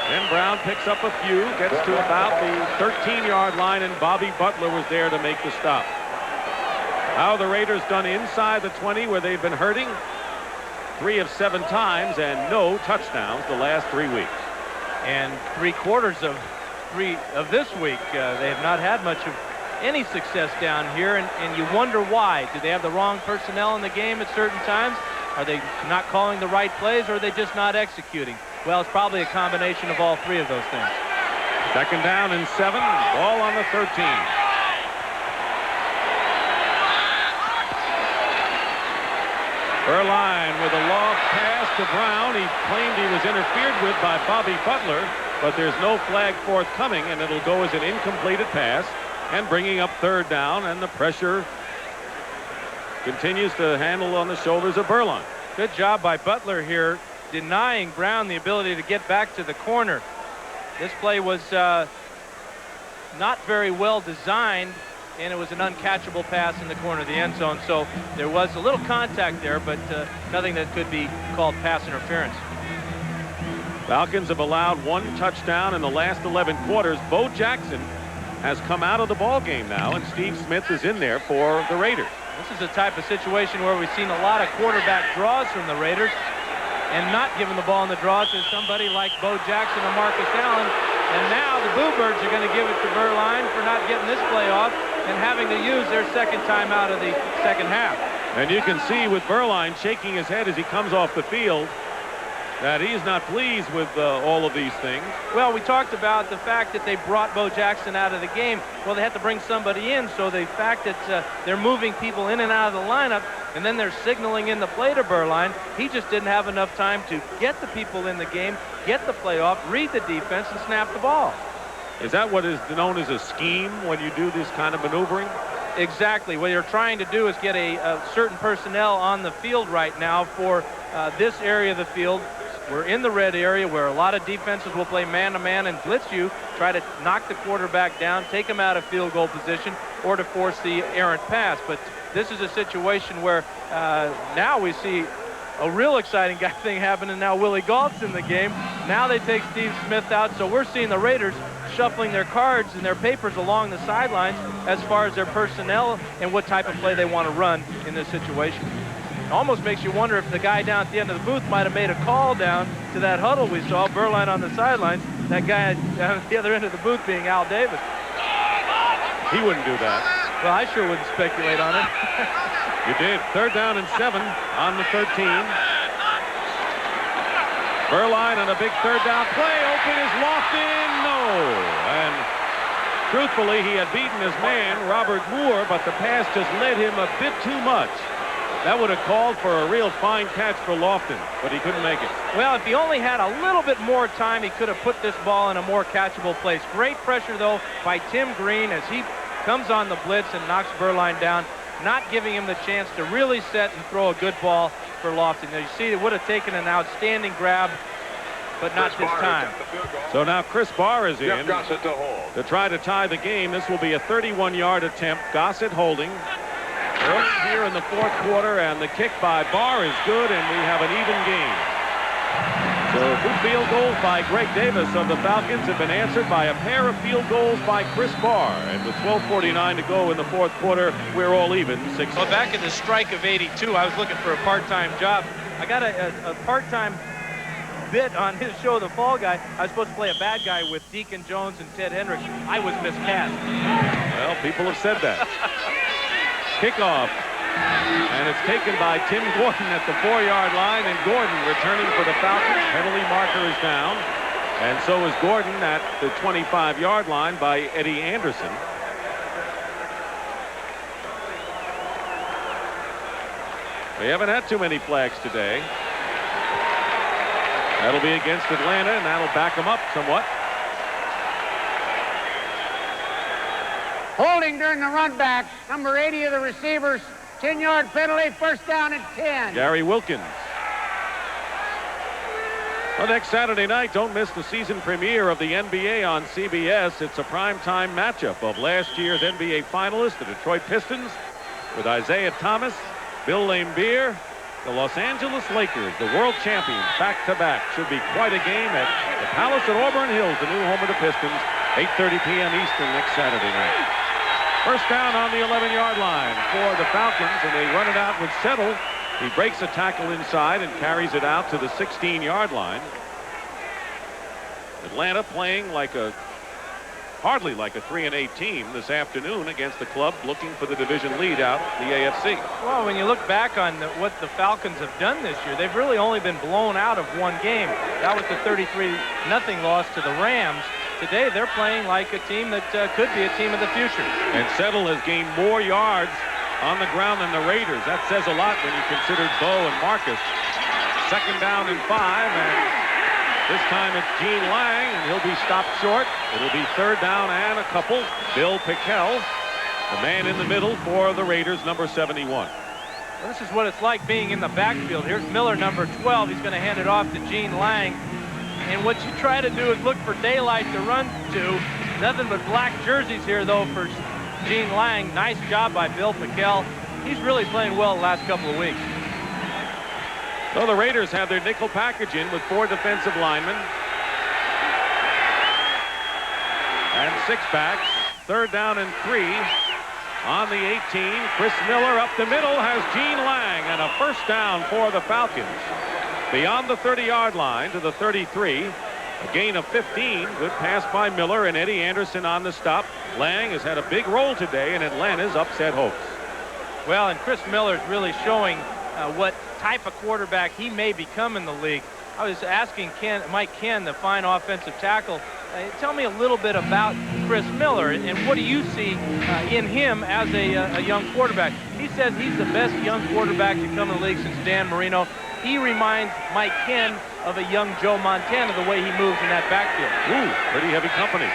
Then Brown picks up a few, gets to about the 13-yard line, and Bobby Butler was there to make the stop. How have the Raiders done inside the 20 where they've been hurting? 3 of 7 times and no touchdowns the last 3 weeks. And 3/4 of this week, they have not had much of any success down here, and you wonder why. Do they have the wrong personnel in the game at certain times? Are they not calling the right plays, or are they just not executing? Well, it's probably a combination of all 3 of those things. Second down and 7, ball on the 13. Beuerlein with a loft pass to Brown. He claimed he was interfered with by Bobby Butler, but there's no flag forthcoming, and it'll go as an incompleted pass, and bringing up 3rd down, and the pressure continues to handle on the shoulders of Beuerlein. Good job by Butler here, denying Brown the ability to get back to the corner. This play was not very well designed, and it was an uncatchable pass in the corner of the end zone. So there was a little contact there, but nothing that could be called pass interference. Falcons have allowed 1 touchdown in the last 11 quarters. Bo Jackson has come out of the ball game now, and Steve Smith is in there for the Raiders. This is the type of situation where we've seen a lot of quarterback draws from the Raiders, and not giving the ball in the draw to somebody like Bo Jackson or Marcus Allen. And now the Boo Birds are going to give it to Beuerlein for not getting this play off and having to use their second time out of the second half. And you can see with Beuerlein shaking his head as he comes off the field that he's not pleased with all of these things. Well, we talked about the fact that they brought Bo Jackson out of the game. Well, they had to bring somebody in, so the fact that they're moving people in and out of the lineup, and then they're signaling in the play to Beuerlein, he just didn't have enough time to get the people in the game, get the play off, read the defense, and snap the ball. Is that what is known as a scheme when you do this kind of maneuvering? Exactly. What you're trying to do is get a certain personnel on the field right now for this area of the field. We're in the red area where a lot of defenses will play man-to-man and blitz you, try to knock the quarterback down, take him out of field goal position, or to force the errant pass. But this is a situation where now we see a real exciting thing happening now. Willie Galt's in the game. Now they take Steve Smith out, so we're seeing the Raiders shuffling their cards and their papers along the sidelines as far as their personnel and what type of play they want to run in this situation. It almost makes you wonder if the guy down at the end of the booth might have made a call down to that huddle we saw, Berline on the sidelines, that guy down at the other end of the booth being Al Davis. He wouldn't do that. Well, I sure wouldn't speculate on it. You did. 3rd down and 7 on the 13. Berline on a big 3rd down play. Open is Lofton. No. And truthfully, he had beaten his man, Robert Moore, but the pass just led him a bit too much. That would have called for a real fine catch for Lofton, but he couldn't make it. Well, if he only had a little bit more time, he could have put this ball in a more catchable place. Great pressure, though, by Tim Green as he comes on the blitz and knocks Berline down, not giving him the chance to really set and throw a good ball for Lofton. Now, you see, it would have taken an outstanding grab, but not this time. So now Chris Barr is in to try to tie the game. This will be a 31-yard attempt. Gossett holding. Early here in the 4th quarter, and the kick by Barr is good, and we have an even game. So 2 field goals by Greg Davis of the Falcons have been answered by a pair of field goals by Chris Barr. And with 12:49 to go in the 4th quarter, we're all even. 6. Well, back in the strike of '82, I was looking for a part-time job. I got a part-time bit on his show, The Fall Guy. I was supposed to play a bad guy with Deacon Jones and Ted Hendricks. I was miscast. Well, people have said that. Kickoff, and it's taken by Tim Gordon at the 4-yard line, and Gordon returning for the Falcons. Penalty marker is down, and so is Gordon at the 25-yard line by Eddie Anderson. We haven't had too many flags today. That'll be against Atlanta, and that'll back them up somewhat. Holding during the run back, number 80 of the receivers, 10-yard penalty, 1st down and 10. Gary Wilkins. Well, next Saturday night, don't miss the season premiere of the NBA on CBS. It's a primetime matchup of last year's NBA finalists, the Detroit Pistons, with Isaiah Thomas, Bill Laimbeer, the Los Angeles Lakers, the world champions, back-to-back. Should be quite a game at the Palace at Auburn Hills, the new home of the Pistons, 8:30 p.m. Eastern next Saturday night. 1st down on the 11-yard line for the Falcons, and they run it out with Settle. He breaks a tackle inside and carries it out to the 16-yard line. Atlanta playing hardly like a 3-8 team this afternoon against the club looking for the division lead out the AFC. Well, when you look back on what the Falcons have done this year, they've really only been blown out of one game. That was the 33-0 loss to the Rams. Today, they're playing like a team that could be a team of the future. And Settle has gained more yards on the ground than the Raiders. That says a lot when you consider Bo and Marcus. 2nd down and 5, and this time it's Gene Lang, and he'll be stopped short. It'll be 3rd down and a couple. Bill Pickell, the man in the middle for the Raiders, number 71. Well, this is what it's like being in the backfield. Here's Miller, number 12. He's going to hand it off to Gene Lang. And what you try to do is look for daylight to run to. Nothing but black jerseys here, though, for Gene Lang. Nice job by Bill Pickell. He's really playing well the last couple of weeks. So the Raiders have their nickel package in with 4 defensive linemen. And 6 backs. 3rd down and 3 on the 18. Chris Miller up the middle has Gene Lang, and a 1st down for the Falcons. Beyond the 30-yard line to the 33. A gain of 15. Good pass by Miller, and Eddie Anderson on the stop. Lang has had a big role today in Atlanta's upset hopes. Well, and Chris Miller's really showing what type of quarterback he may become in the league. I was asking Mike Ken, the fine offensive tackle, tell me a little bit about Chris Miller and what do you see in him as a young quarterback. He says he's the best young quarterback to come in the league since Dan Marino. He reminds Mike Ken of a young Joe Montana, the way he moves in that backfield. Ooh, pretty heavy company.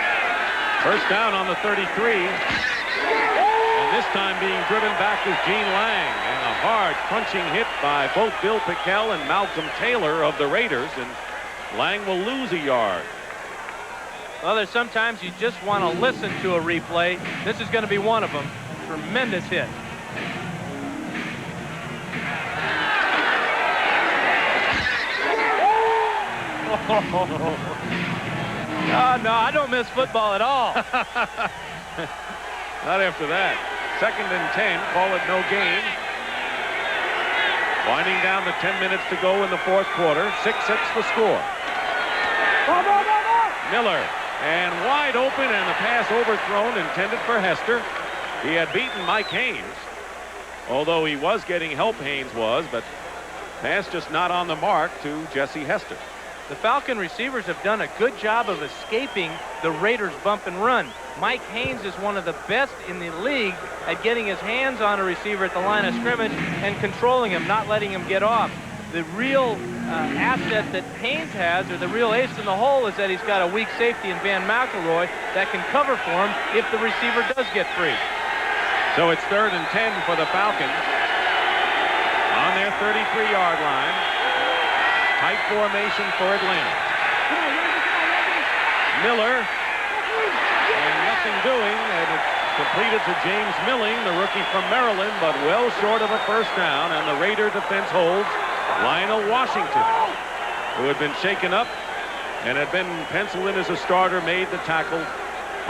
1st down on the 33. And this time being driven back is Gene Lang. And a hard crunching hit by both Bill Pickell and Malcolm Taylor of the Raiders. And Lang will lose a yard. Well, there's sometimes you just want to listen to a replay. This is going to be one of them. Tremendous hit. Oh, no, I don't miss football at all. Not after that. 2nd and 10. Call it no gain. Winding down to 10 minutes to go in the 4th quarter. 6-6 the score. Miller. And wide open, and the pass overthrown, intended for Hester. He had beaten Mike Haynes, although he was getting help, Haynes was, but pass just not on the mark to Jesse Hester. The Falcon receivers have done a good job of escaping the Raiders' bump and run. Mike Haynes is one of the best in the league at getting his hands on a receiver at the line of scrimmage and controlling him, not letting him get off. The real asset that Haynes has, or the real ace in the hole, is that he's got a weak safety in Van McElroy that can cover for him if the receiver does get free. So it's 3rd and 10 for the Falcons on their 33-yard line. Tight formation for Atlanta. Miller, and nothing doing, and it's completed to James Milling, the rookie from Maryland, but well short of a first down, and the Raider defense holds Lionel Washington, who had been shaken up and had been penciled in as a starter, made the tackle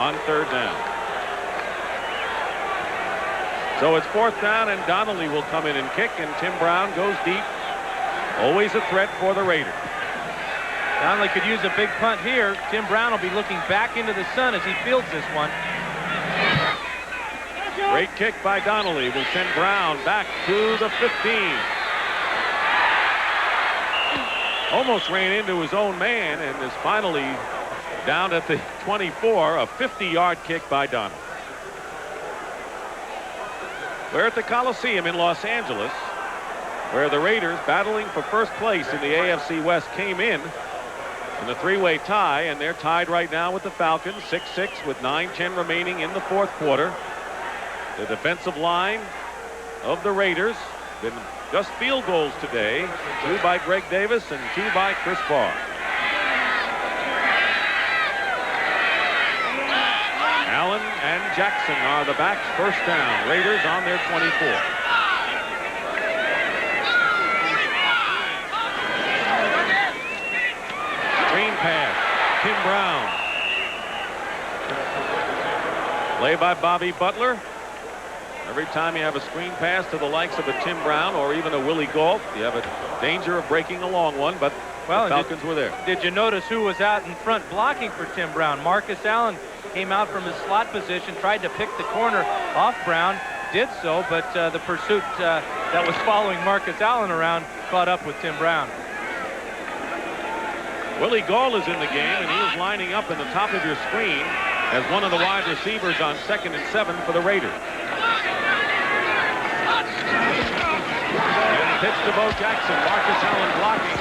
on 3rd down. So it's 4th down, and Donnelly will come in and kick, and Tim Brown goes deep. Always a threat for the Raiders. Donnelly could use a big punt here. Tim Brown will be looking back into the sun as he fields this one. Great kick by Donnelly will send Brown back to the 15. Almost ran into his own man and is finally down at the 24. A 50-yard kick by Donnelly. We're at the Coliseum in Los Angeles, where the Raiders, battling for first place in the AFC West, came in a three-way tie, and they're tied right now with the Falcons, 6-6 with 9:10 remaining in the 4th quarter. The defensive line of the Raiders been just field goals today, 2 by Greg Davis and 2 by Chris Barr. Allen and Jackson are the backs. First down. Raiders on their 24. Screen pass. Tim Brown. Play by Bobby Butler. Every time you have a screen pass to the likes of a Tim Brown or even a Willie Gault, you have a danger of breaking a long one, but the Falcons were there. Did you notice who was out in front blocking for Tim Brown? Marcus Allen came out from his slot position, tried to pick the corner off Brown, did so, but the pursuit that was following Marcus Allen around caught up with Tim Brown. Willie Gault is in the game, and he is lining up in the top of your screen as one of the wide receivers on 2nd and 7 for the Raiders. And pitch to Bo Jackson. Marcus Allen blocking.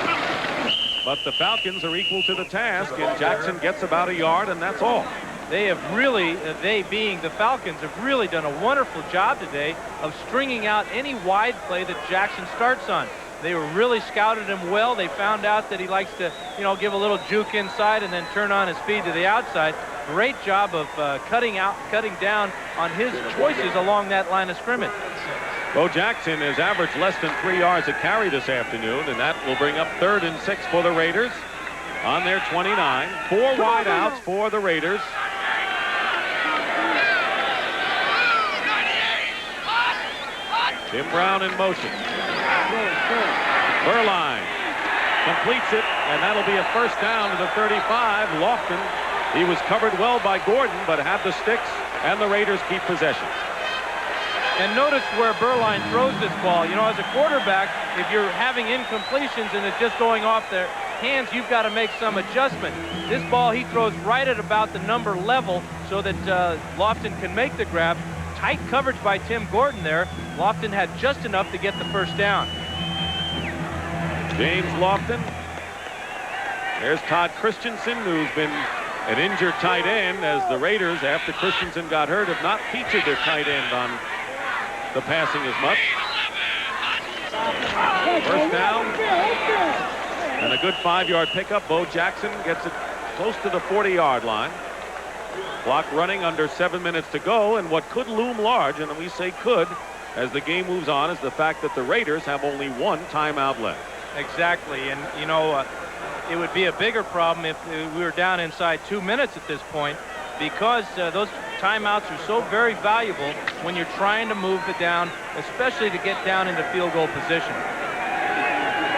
But the Falcons are equal to the task, and Jackson gets about a yard, and that's all. They have really, they being the Falcons, have really done a wonderful job today of stringing out any wide play that Jackson starts on. They were really scouted him well. They found out that he likes to, give a little juke inside and then turn on his speed to the outside. Great job of cutting down on his choices along that line of scrimmage. Bo Jackson has averaged less than 3 yards a carry this afternoon, and that will bring up 3rd and 6 for the Raiders on their 29. 4 wide outs for the Raiders. Tim Brown in motion. Beuerlein completes it, and that'll be a first down to the 35. Lofton, he was covered well by Gordon, but had the sticks, and the Raiders keep possession. And notice where Beuerlein throws this ball. As a quarterback, if you're having incompletions and it's just going off their hands, you've got to make some adjustment. This ball he throws right at about the number level so that Lofton can make the grab. Tight coverage by Tim Gordon there. Lofton had just enough to get the first down. James Lofton. There's Todd Christensen, who's been an injured tight end, as the Raiders, after Christensen got hurt, have not featured their tight end on the passing as much. First down. And a good 5-yard pickup. Bo Jackson gets it close to the 40-yard line. Clock running under 7 minutes to go, and what could loom large, and we say could, as the game moves on, is the fact that the Raiders have only 1 timeout left. Exactly, and it would be a bigger problem if we were down inside 2 minutes at this point, because those timeouts are so very valuable when you're trying to move the down, especially to get down into field goal position.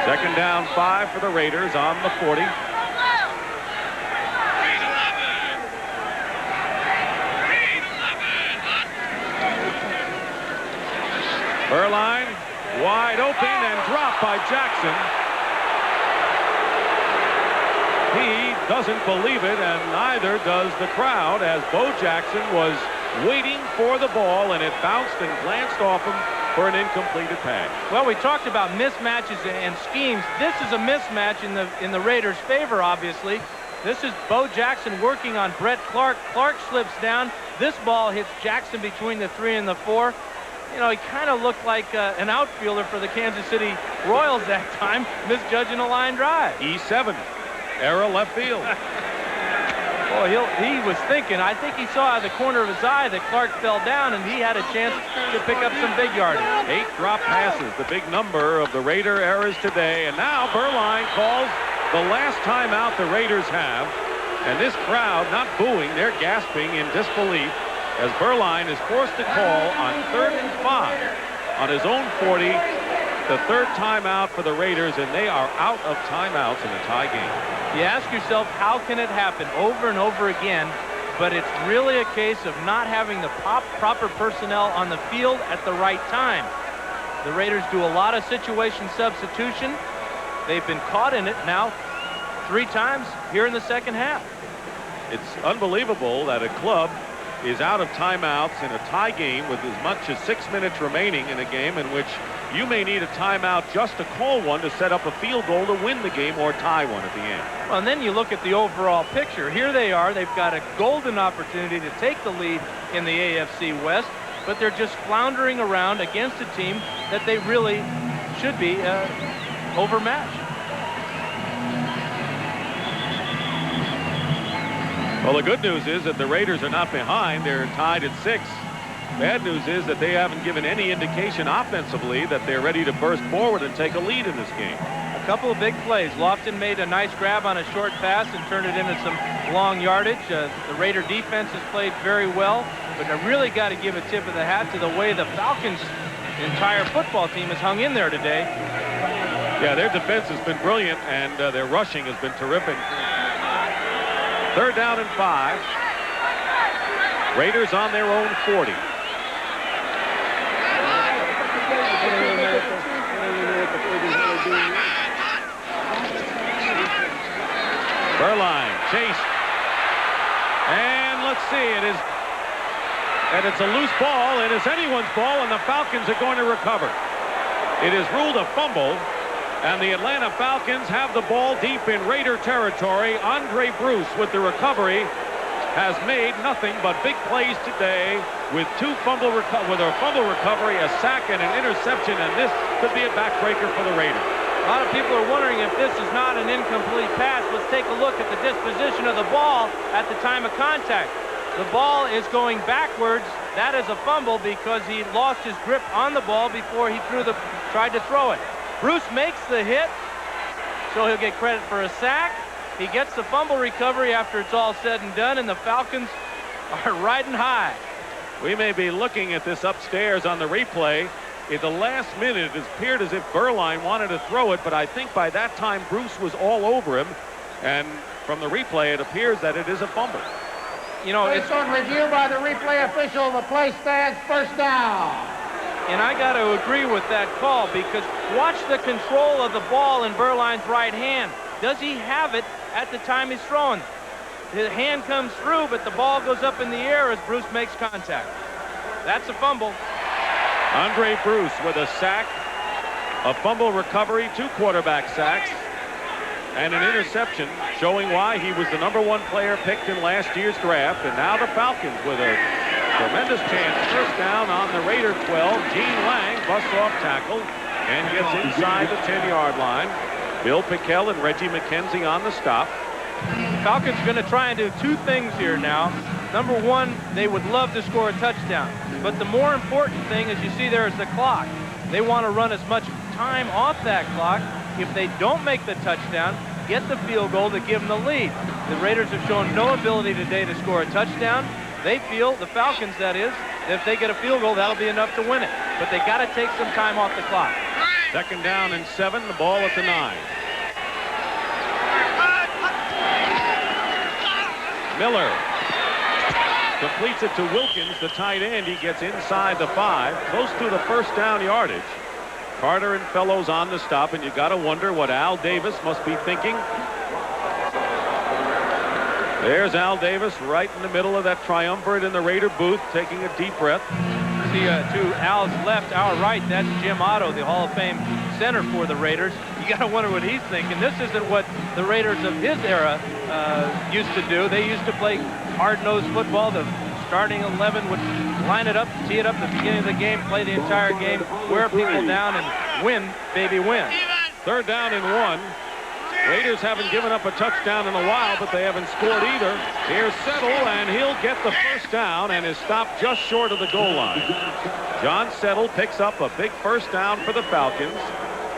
Second down 5 for the Raiders on the 40. Beuerlein wide open and dropped by Jackson. He doesn't believe it, and neither does the crowd, as Bo Jackson was waiting for the ball, and it bounced and glanced off him for an incompleted pass. Well, we talked about mismatches and schemes. This is a mismatch in the Raiders' favor, obviously. This is Bo Jackson working on Brett Clark. Clark slips down. This ball hits Jackson between the 3 and the 4. You know, he kind of looked like an outfielder for the Kansas City Royals that time, misjudging a line drive. E7, error left field. Well, he was thinking, I think he saw out of the corner of his eye that Clark fell down, and he had a chance to pick up some big yardage. 8 drop passes, the big number of the Raider errors today. And now Beuerlein calls the last timeout the Raiders have. And this crowd not booing, they're gasping in disbelief as Beuerlein is forced to call on 3rd and 5 on his own 40. The third timeout for the Raiders, and they are out of timeouts in a tie game. You ask yourself, how can it happen over and over again? But it's really a case of not having the proper personnel on the field at the right time. The Raiders do a lot of situation substitution. They've been caught in it now 3 times here in the second half. It's unbelievable that a club is out of timeouts in a tie game with as much as 6 minutes remaining in a game in which you may need a timeout just to call one to set up a field goal to win the game or tie one at the end. Well, and then you look at the overall picture. Here they are. They've got a golden opportunity to take the lead in the AFC West, but they're just floundering around against a team that they really should be overmatched. Well, the good news is that the Raiders are not behind. They're tied at 6. Bad news is that they haven't given any indication offensively that they're ready to burst forward and take a lead in this game. A couple of big plays. Lofton made a nice grab on a short pass and turned it into some long yardage. The Raider defense has played very well, but I really got to give a tip of the hat to the way the Falcons' entire football team has hung in there today. Yeah, their defense has been brilliant, and their rushing has been terrific. 3rd down and 5. Raiders on their own 40. Beuerlein chased, and let's see, it's a loose ball, and it's anyone's ball, and the Falcons are going to recover. It is ruled a fumble, and the Atlanta Falcons have the ball deep in Raider territory. Andre Bruce with the recovery has made nothing but big plays today with a fumble recovery, a sack, and an interception, and this could be a backbreaker for the Raiders. A lot of people are wondering if this is not an incomplete pass. Let's take a look at the disposition of the ball at the time of contact. The ball is going backwards. That is a fumble because he lost his grip on the ball before he tried to throw it. Bruce makes the hit, so he'll get credit for a sack. He gets the fumble recovery after it's all said and done, and the Falcons are riding high. We may be looking at this upstairs on the replay. At the last minute, it appeared as if Beuerlein wanted to throw it, but I think by that time Bruce was all over him, and from the replay it appears that it is a fumble. You know, Based on review by the replay official, the play stands, 1st down. And I got to agree with that call, because watch the control of the ball in Beuerlein's right hand. Does he have it at the time he's throwing? His hand comes through, but the ball goes up in the air as Bruce makes contact. That's a fumble. Andre Bruce with a sack, a fumble recovery, 2 quarterback sacks, and an interception, showing why he was the #1 player picked in last year's draft. And now the Falcons with a tremendous chance. 1st down on the Raider 12. Gene Lang busts off tackle and gets inside the 10-yard line. Bill Pickel and Reggie McKenzie on the stop. Falcons are going to try and do 2 things here now. Number 1, they would love to score a touchdown. But the more important thing, as you see there, is the clock. They want to run as much time off that clock. If they don't make the touchdown, get the field goal to give them the lead. The Raiders have shown no ability today to score a touchdown. They feel, the Falcons that is, if they get a field goal, that'll be enough to win it. But they got to take some time off the clock. 2nd down and 7, the ball at the 9. Miller completes it to Wilkins, the tight end. He gets inside the 5, close to the first down yardage. Carter and Fellows on the stop, and you got to wonder what Al Davis must be thinking. There's Al Davis right in the middle of that triumvirate in the Raider booth, taking a deep breath. See, to Al's left, our right, that's Jim Otto, the Hall of Fame center for the Raiders. You got to wonder what he's thinking. This isn't what the Raiders of his era used to do. They used to play hard-nosed football. The starting 11 would line it up, tee it up at the beginning of the game, play the entire game, wear people down, and win, baby, win. 3rd down and 1. Raiders haven't given up a touchdown in a while, but they haven't scored either. Here's Settle, and he'll get the first down and is stopped just short of the goal line. John Settle picks up a big first down for the Falcons.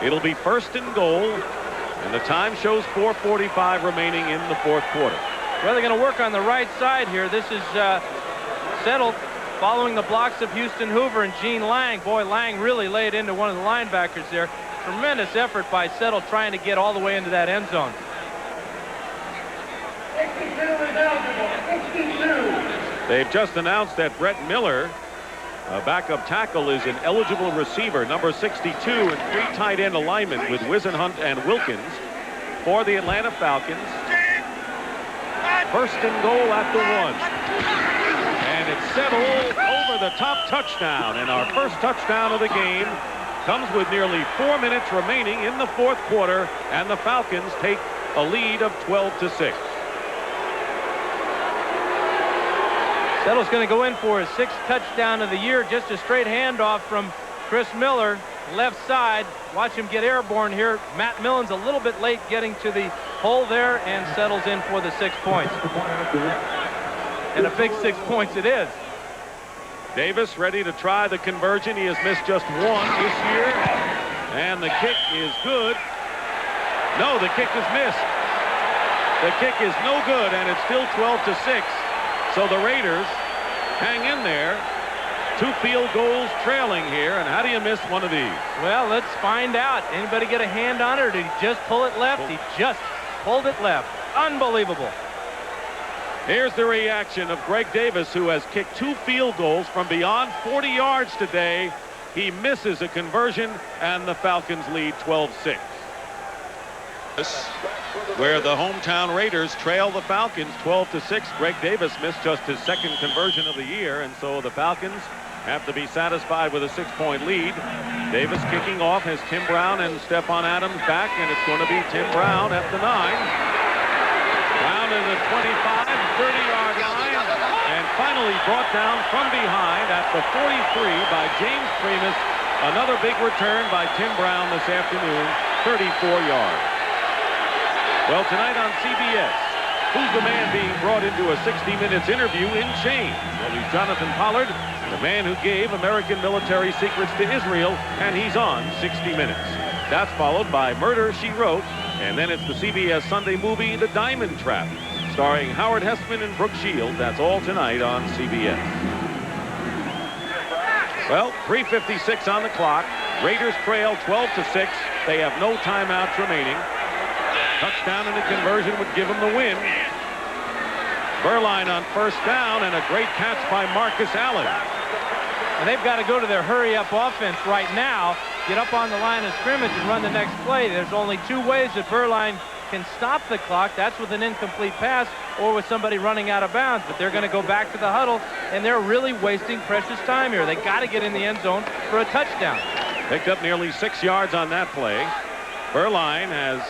It'll be 1st and goal, and the time shows 4:45 remaining in the 4th quarter. Well, they're going to work on the right side here. This is Settle following the blocks of Houston Hoover and Gene Lang. Boy, Lang really laid into one of the linebackers there. Tremendous effort by Settle trying to get all the way into that end zone. 62 is eligible. 62. They've just announced that Brett Miller, a backup tackle, is an eligible receiver, number 62, in 3 tight end alignment with Wisenhunt and Wilkins for the Atlanta Falcons. 1st and goal at the 1. And it's Settle over the top touchdown, and our first touchdown of the game comes with nearly 4 minutes remaining in the 4th quarter, and the Falcons take a lead of 12-6. Settle's going to go in for his 6th touchdown of the year. Just a straight handoff from Chris Miller, left side. Watch him get airborne here. Matt Millen's a little bit late getting to the hole there, and settles in for the 6 points. And a big 6 points it is. Davis ready to try the conversion. He has missed just 1 this year. And the kick is good. No, the kick is missed. The kick is no good, and it's still 12-6. So the Raiders hang in there. 2 field goals trailing here, and how do you miss one of these? Well, let's find out. Anybody get a hand on it, or did he just pull it left? He just pulled it left. Unbelievable. Here's the reaction of Greg Davis, who has kicked 2 field goals from beyond 40 yards today. He misses a conversion, and the Falcons lead 12-6. Where the hometown Raiders trail the Falcons 12-6. Greg Davis missed just his 2nd conversion of the year, and so the Falcons have to be satisfied with a 6-point lead. Davis kicking off has Tim Brown and Stephon Adams back, and it's going to be Tim Brown at the 9. Brown to the 25, 30-yard line, and finally brought down from behind at the 43 by James Primus. Another big return by Tim Brown this afternoon, 34 yards. Well, tonight on CBS, who's the man being brought into a 60 Minutes interview in chains? Well, he's Jonathan Pollard, the man who gave American military secrets to Israel, and he's on 60 Minutes. That's followed by Murder, She Wrote, and then it's the CBS Sunday movie, The Diamond Trap, starring Howard Hessman and Brooke Shields. That's all tonight on CBS. Well, 3:56 on the clock. Raiders trail 12-6. They have no timeouts remaining. Touchdown and a conversion would give them the win. Berline on 1st down, and a great catch by Marcus Allen. And they've got to go to their hurry-up offense right now, get up on the line of scrimmage and run the next play. There's only 2 ways that Berline can stop the clock. That's with an incomplete pass or with somebody running out of bounds. But they're going to go back to the huddle, and they're really wasting precious time here. They got to get in the end zone for a touchdown. Picked up nearly 6 yards on that play. Berline has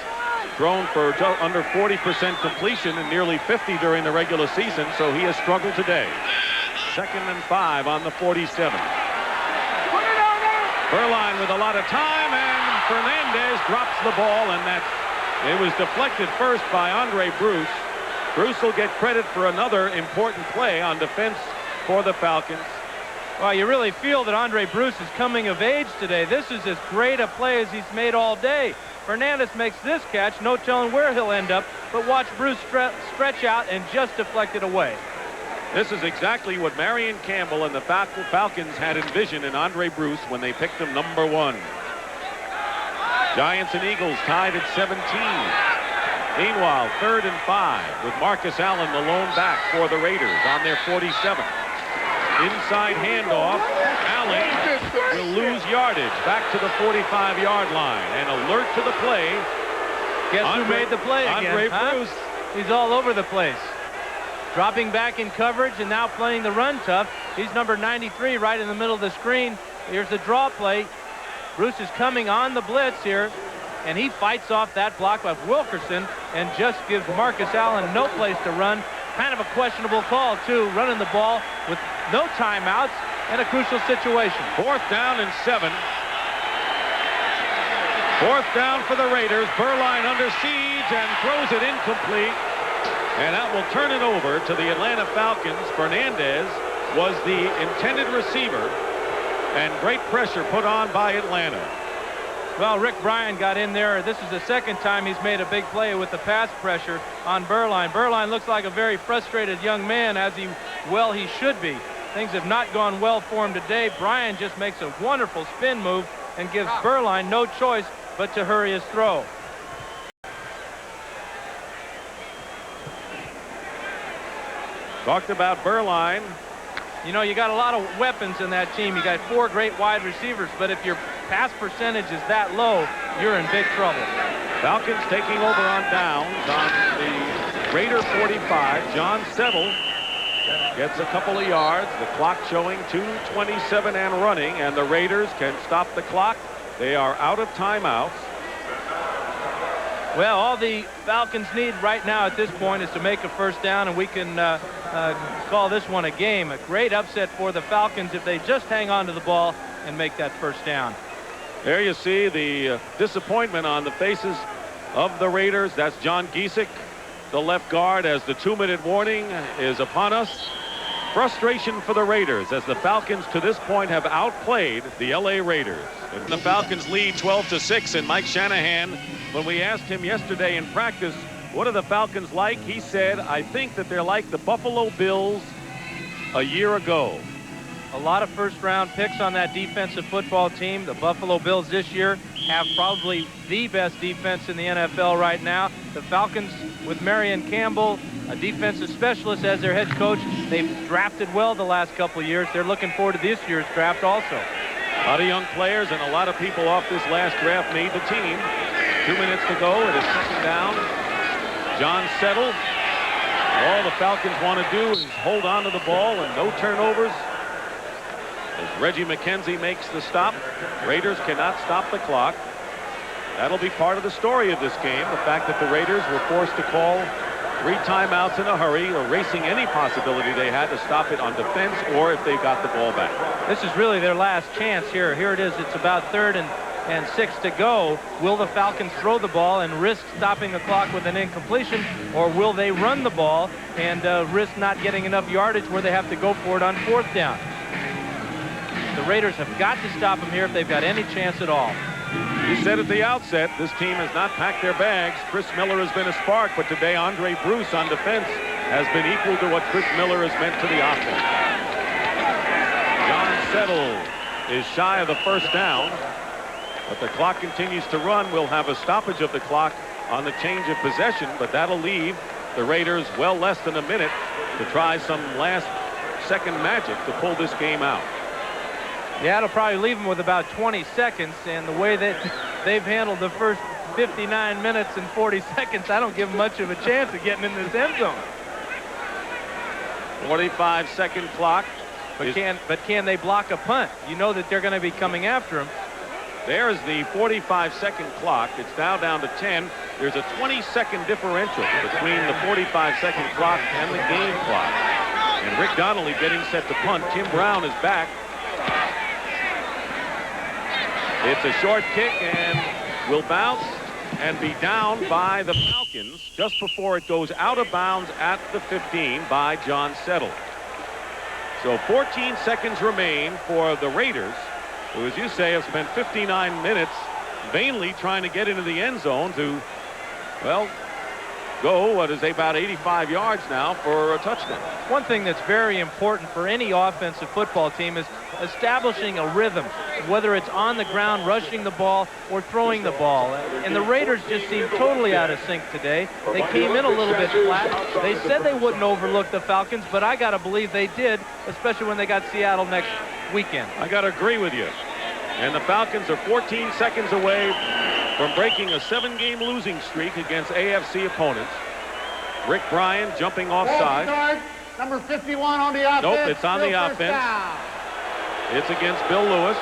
thrown for under 40% completion and nearly 50 during the regular season, so he has struggled today. 2nd and 5 on the 47. Berline with a lot of time, and Fernandez drops the ball, and it was deflected first by Andre Bruce. Bruce will get credit for another important play on defense for the Falcons. Well, you really feel that Andre Bruce is coming of age today. This is as great a play as he's made all day. Fernandez makes this catch. No telling where he'll end up, but watch Bruce stretch out and just deflect it away. This is exactly what Marion Campbell and the Falcons had envisioned in Andre Bruce when they picked him #1. Giants and Eagles tied at 17. Meanwhile, 3rd and 5 with Marcus Allen, the lone back for the Raiders on their 47. Inside handoff. Allen will lose yardage back to the 45-yard line. And alert to the play. Guess who made the play again? Andre Bruce. He's all over the place. Dropping back in coverage and now playing the run tough. He's number 93 right in the middle of the screen. Here's the draw play. Bruce is coming on the blitz here, and he fights off that block by Wilkerson and just gives Marcus Allen no place to run. Kind of a questionable call, too, running the ball with no timeouts in a crucial situation. 4th down and 7. 4th down for the Raiders. Beuerlein under siege and throws it incomplete. And that will turn it over to the Atlanta Falcons. Fernandez was the intended receiver, and great pressure put on by Atlanta. Well, Rick Bryan got in there. This is the second time he's made a big play with the pass pressure on Beuerlein. Beuerlein looks like a very frustrated young man, as he should be. Things have not gone well for him today. Bryan just makes a wonderful spin move and gives Beuerlein no choice but to hurry his throw. Talked about Beuerlein. You know, you got a lot of weapons in that team. You got 4 great wide receivers, but if your pass percentage is that low, you're in big trouble. Falcons taking over on downs on the Raider 45. John Settle gets a couple of yards. The clock showing 2:27 and running, and the Raiders can stop the clock. They are out of timeouts. Well, all the Falcons need right now at this point is to make a first down, and we can call this one a game. A great upset for the Falcons if they just hang on to the ball and make that first down. There you see the disappointment on the faces of the Raiders. That's John Giesick, the left guard, as the 2-minute warning is upon us. Frustration for the Raiders as the Falcons to this point have outplayed the LA Raiders. And the Falcons lead 12-6, and Mike Shanahan, when we asked him yesterday in practice, what are the Falcons like? He said, I think that they're like the Buffalo Bills a year ago. A lot of first-round picks on that defensive football team. The Buffalo Bills this year have probably the best defense in the NFL right now. The Falcons, with Marion Campbell, a defensive specialist as their head coach, they've drafted well the last couple of years. They're looking forward to this year's draft also. A lot of young players and a lot of people off this last draft made the team. 2 minutes to go. It is 2nd down. John Settle. All the Falcons want to do is hold on to the ball and no turnovers. As Reggie McKenzie makes the stop, Raiders cannot stop the clock. That'll be part of the story of this game, the fact that the Raiders were forced to call 3 timeouts in a hurry, erasing any possibility they had to stop it on defense or if they got the ball back. This is really their last chance here. Here it is. It's about 3rd and 6 to go. Will the Falcons throw the ball and risk stopping the clock with an incompletion, or will they run the ball and risk not getting enough yardage where they have to go for it on 4th down? The Raiders have got to stop them here if they've got any chance at all. You said at the outset, this team has not packed their bags. Chris Miller has been a spark, but today Andre Bruce on defense has been equal to what Chris Miller has meant to the offense. John Settle is shy of the first down, but the clock continues to run. We'll have a stoppage of the clock on the change of possession, but that'll leave the Raiders well less than a minute to try some last-second magic to pull this game out. Yeah, it'll probably leave them with about 20 seconds, and the way that they've handled the first 59 minutes and 40 seconds, I don't give them much of a chance of getting in this end zone. 45-second clock. But can they block a punt? You know that they're going to be coming after them. There's the 45-second clock. It's now down to 10. There's a 20-second differential between the 45-second clock and the game clock. And Rick Donnelly getting set to punt. Tim Brown is back. It's a short kick and will bounce and be down by the Falcons just before it goes out of bounds at the 15 by John Settle. So 14 seconds remain for the Raiders, who, as you say, have spent 59 minutes vainly trying to get into the end zone to, well, go what is about 85 yards now for a touchdown. One thing that's very important for any offensive football team is establishing a rhythm, whether it's on the ground rushing the ball or throwing the ball. And the Raiders just seemed totally out of sync today. They came in a little bit flat. They said they wouldn't overlook the Falcons, but I got to believe they did, especially when they got Seattle next weekend. I got to agree with you. And the Falcons are 14 seconds away from breaking a 7-game losing streak against AFC opponents. Rick Bryan jumping offside. Number 51 on the offense. Nope, it's on the offense. Down. It's against Bill Lewis.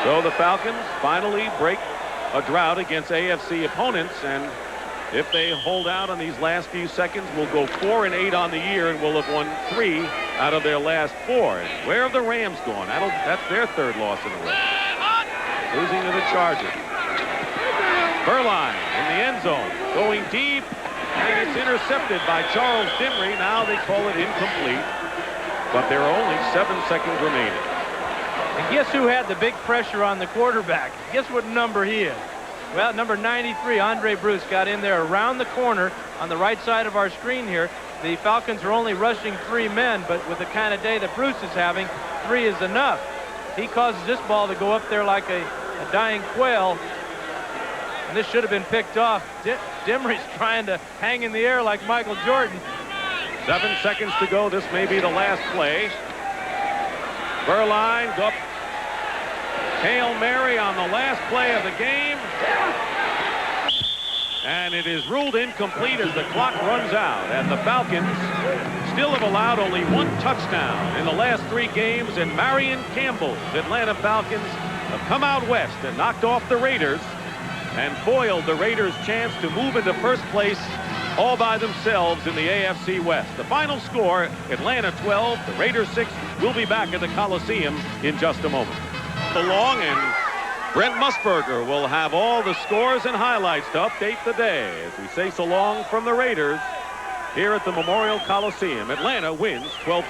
So the Falcons finally break a drought against AFC opponents, and if they hold out on these last few seconds, we'll go 4-8 on the year, and we'll have won 3 out of their last 4. And where have the Rams gone? That's their 3rd loss in a row. Losing to the Chargers. Beuerlein in the end zone, going deep, and it's intercepted by Charles Dimry. Now they call it incomplete, but there are only 7 seconds remaining. And guess who had the big pressure on the quarterback? Guess what number he is? Well, number 93, Andre Bruce, got in there around the corner on the right side of our screen here. The Falcons are only rushing 3 men, but with the kind of day that Bruce is having, 3 is enough. He causes this ball to go up there like a dying quail, and this should have been picked off. Dimry's trying to hang in the air like Michael Jordan. 7 seconds to go. This may be the last play. Beuerlein up. Hail Mary on the last play of the game. And it is ruled incomplete as the clock runs out. And the Falcons still have allowed only 1 touchdown in the last 3 games. And Marion Campbell's Atlanta Falcons have come out west and knocked off the Raiders and foiled the Raiders' chance to move into first place all by themselves in the AFC West. The final score, Atlanta 12, the Raiders 6. We'll be back at the Coliseum in just a moment. Along, and Brent Musburger will have all the scores and highlights to update the day as we say so long from the Raiders here at the Memorial Coliseum. Atlanta wins 12-6.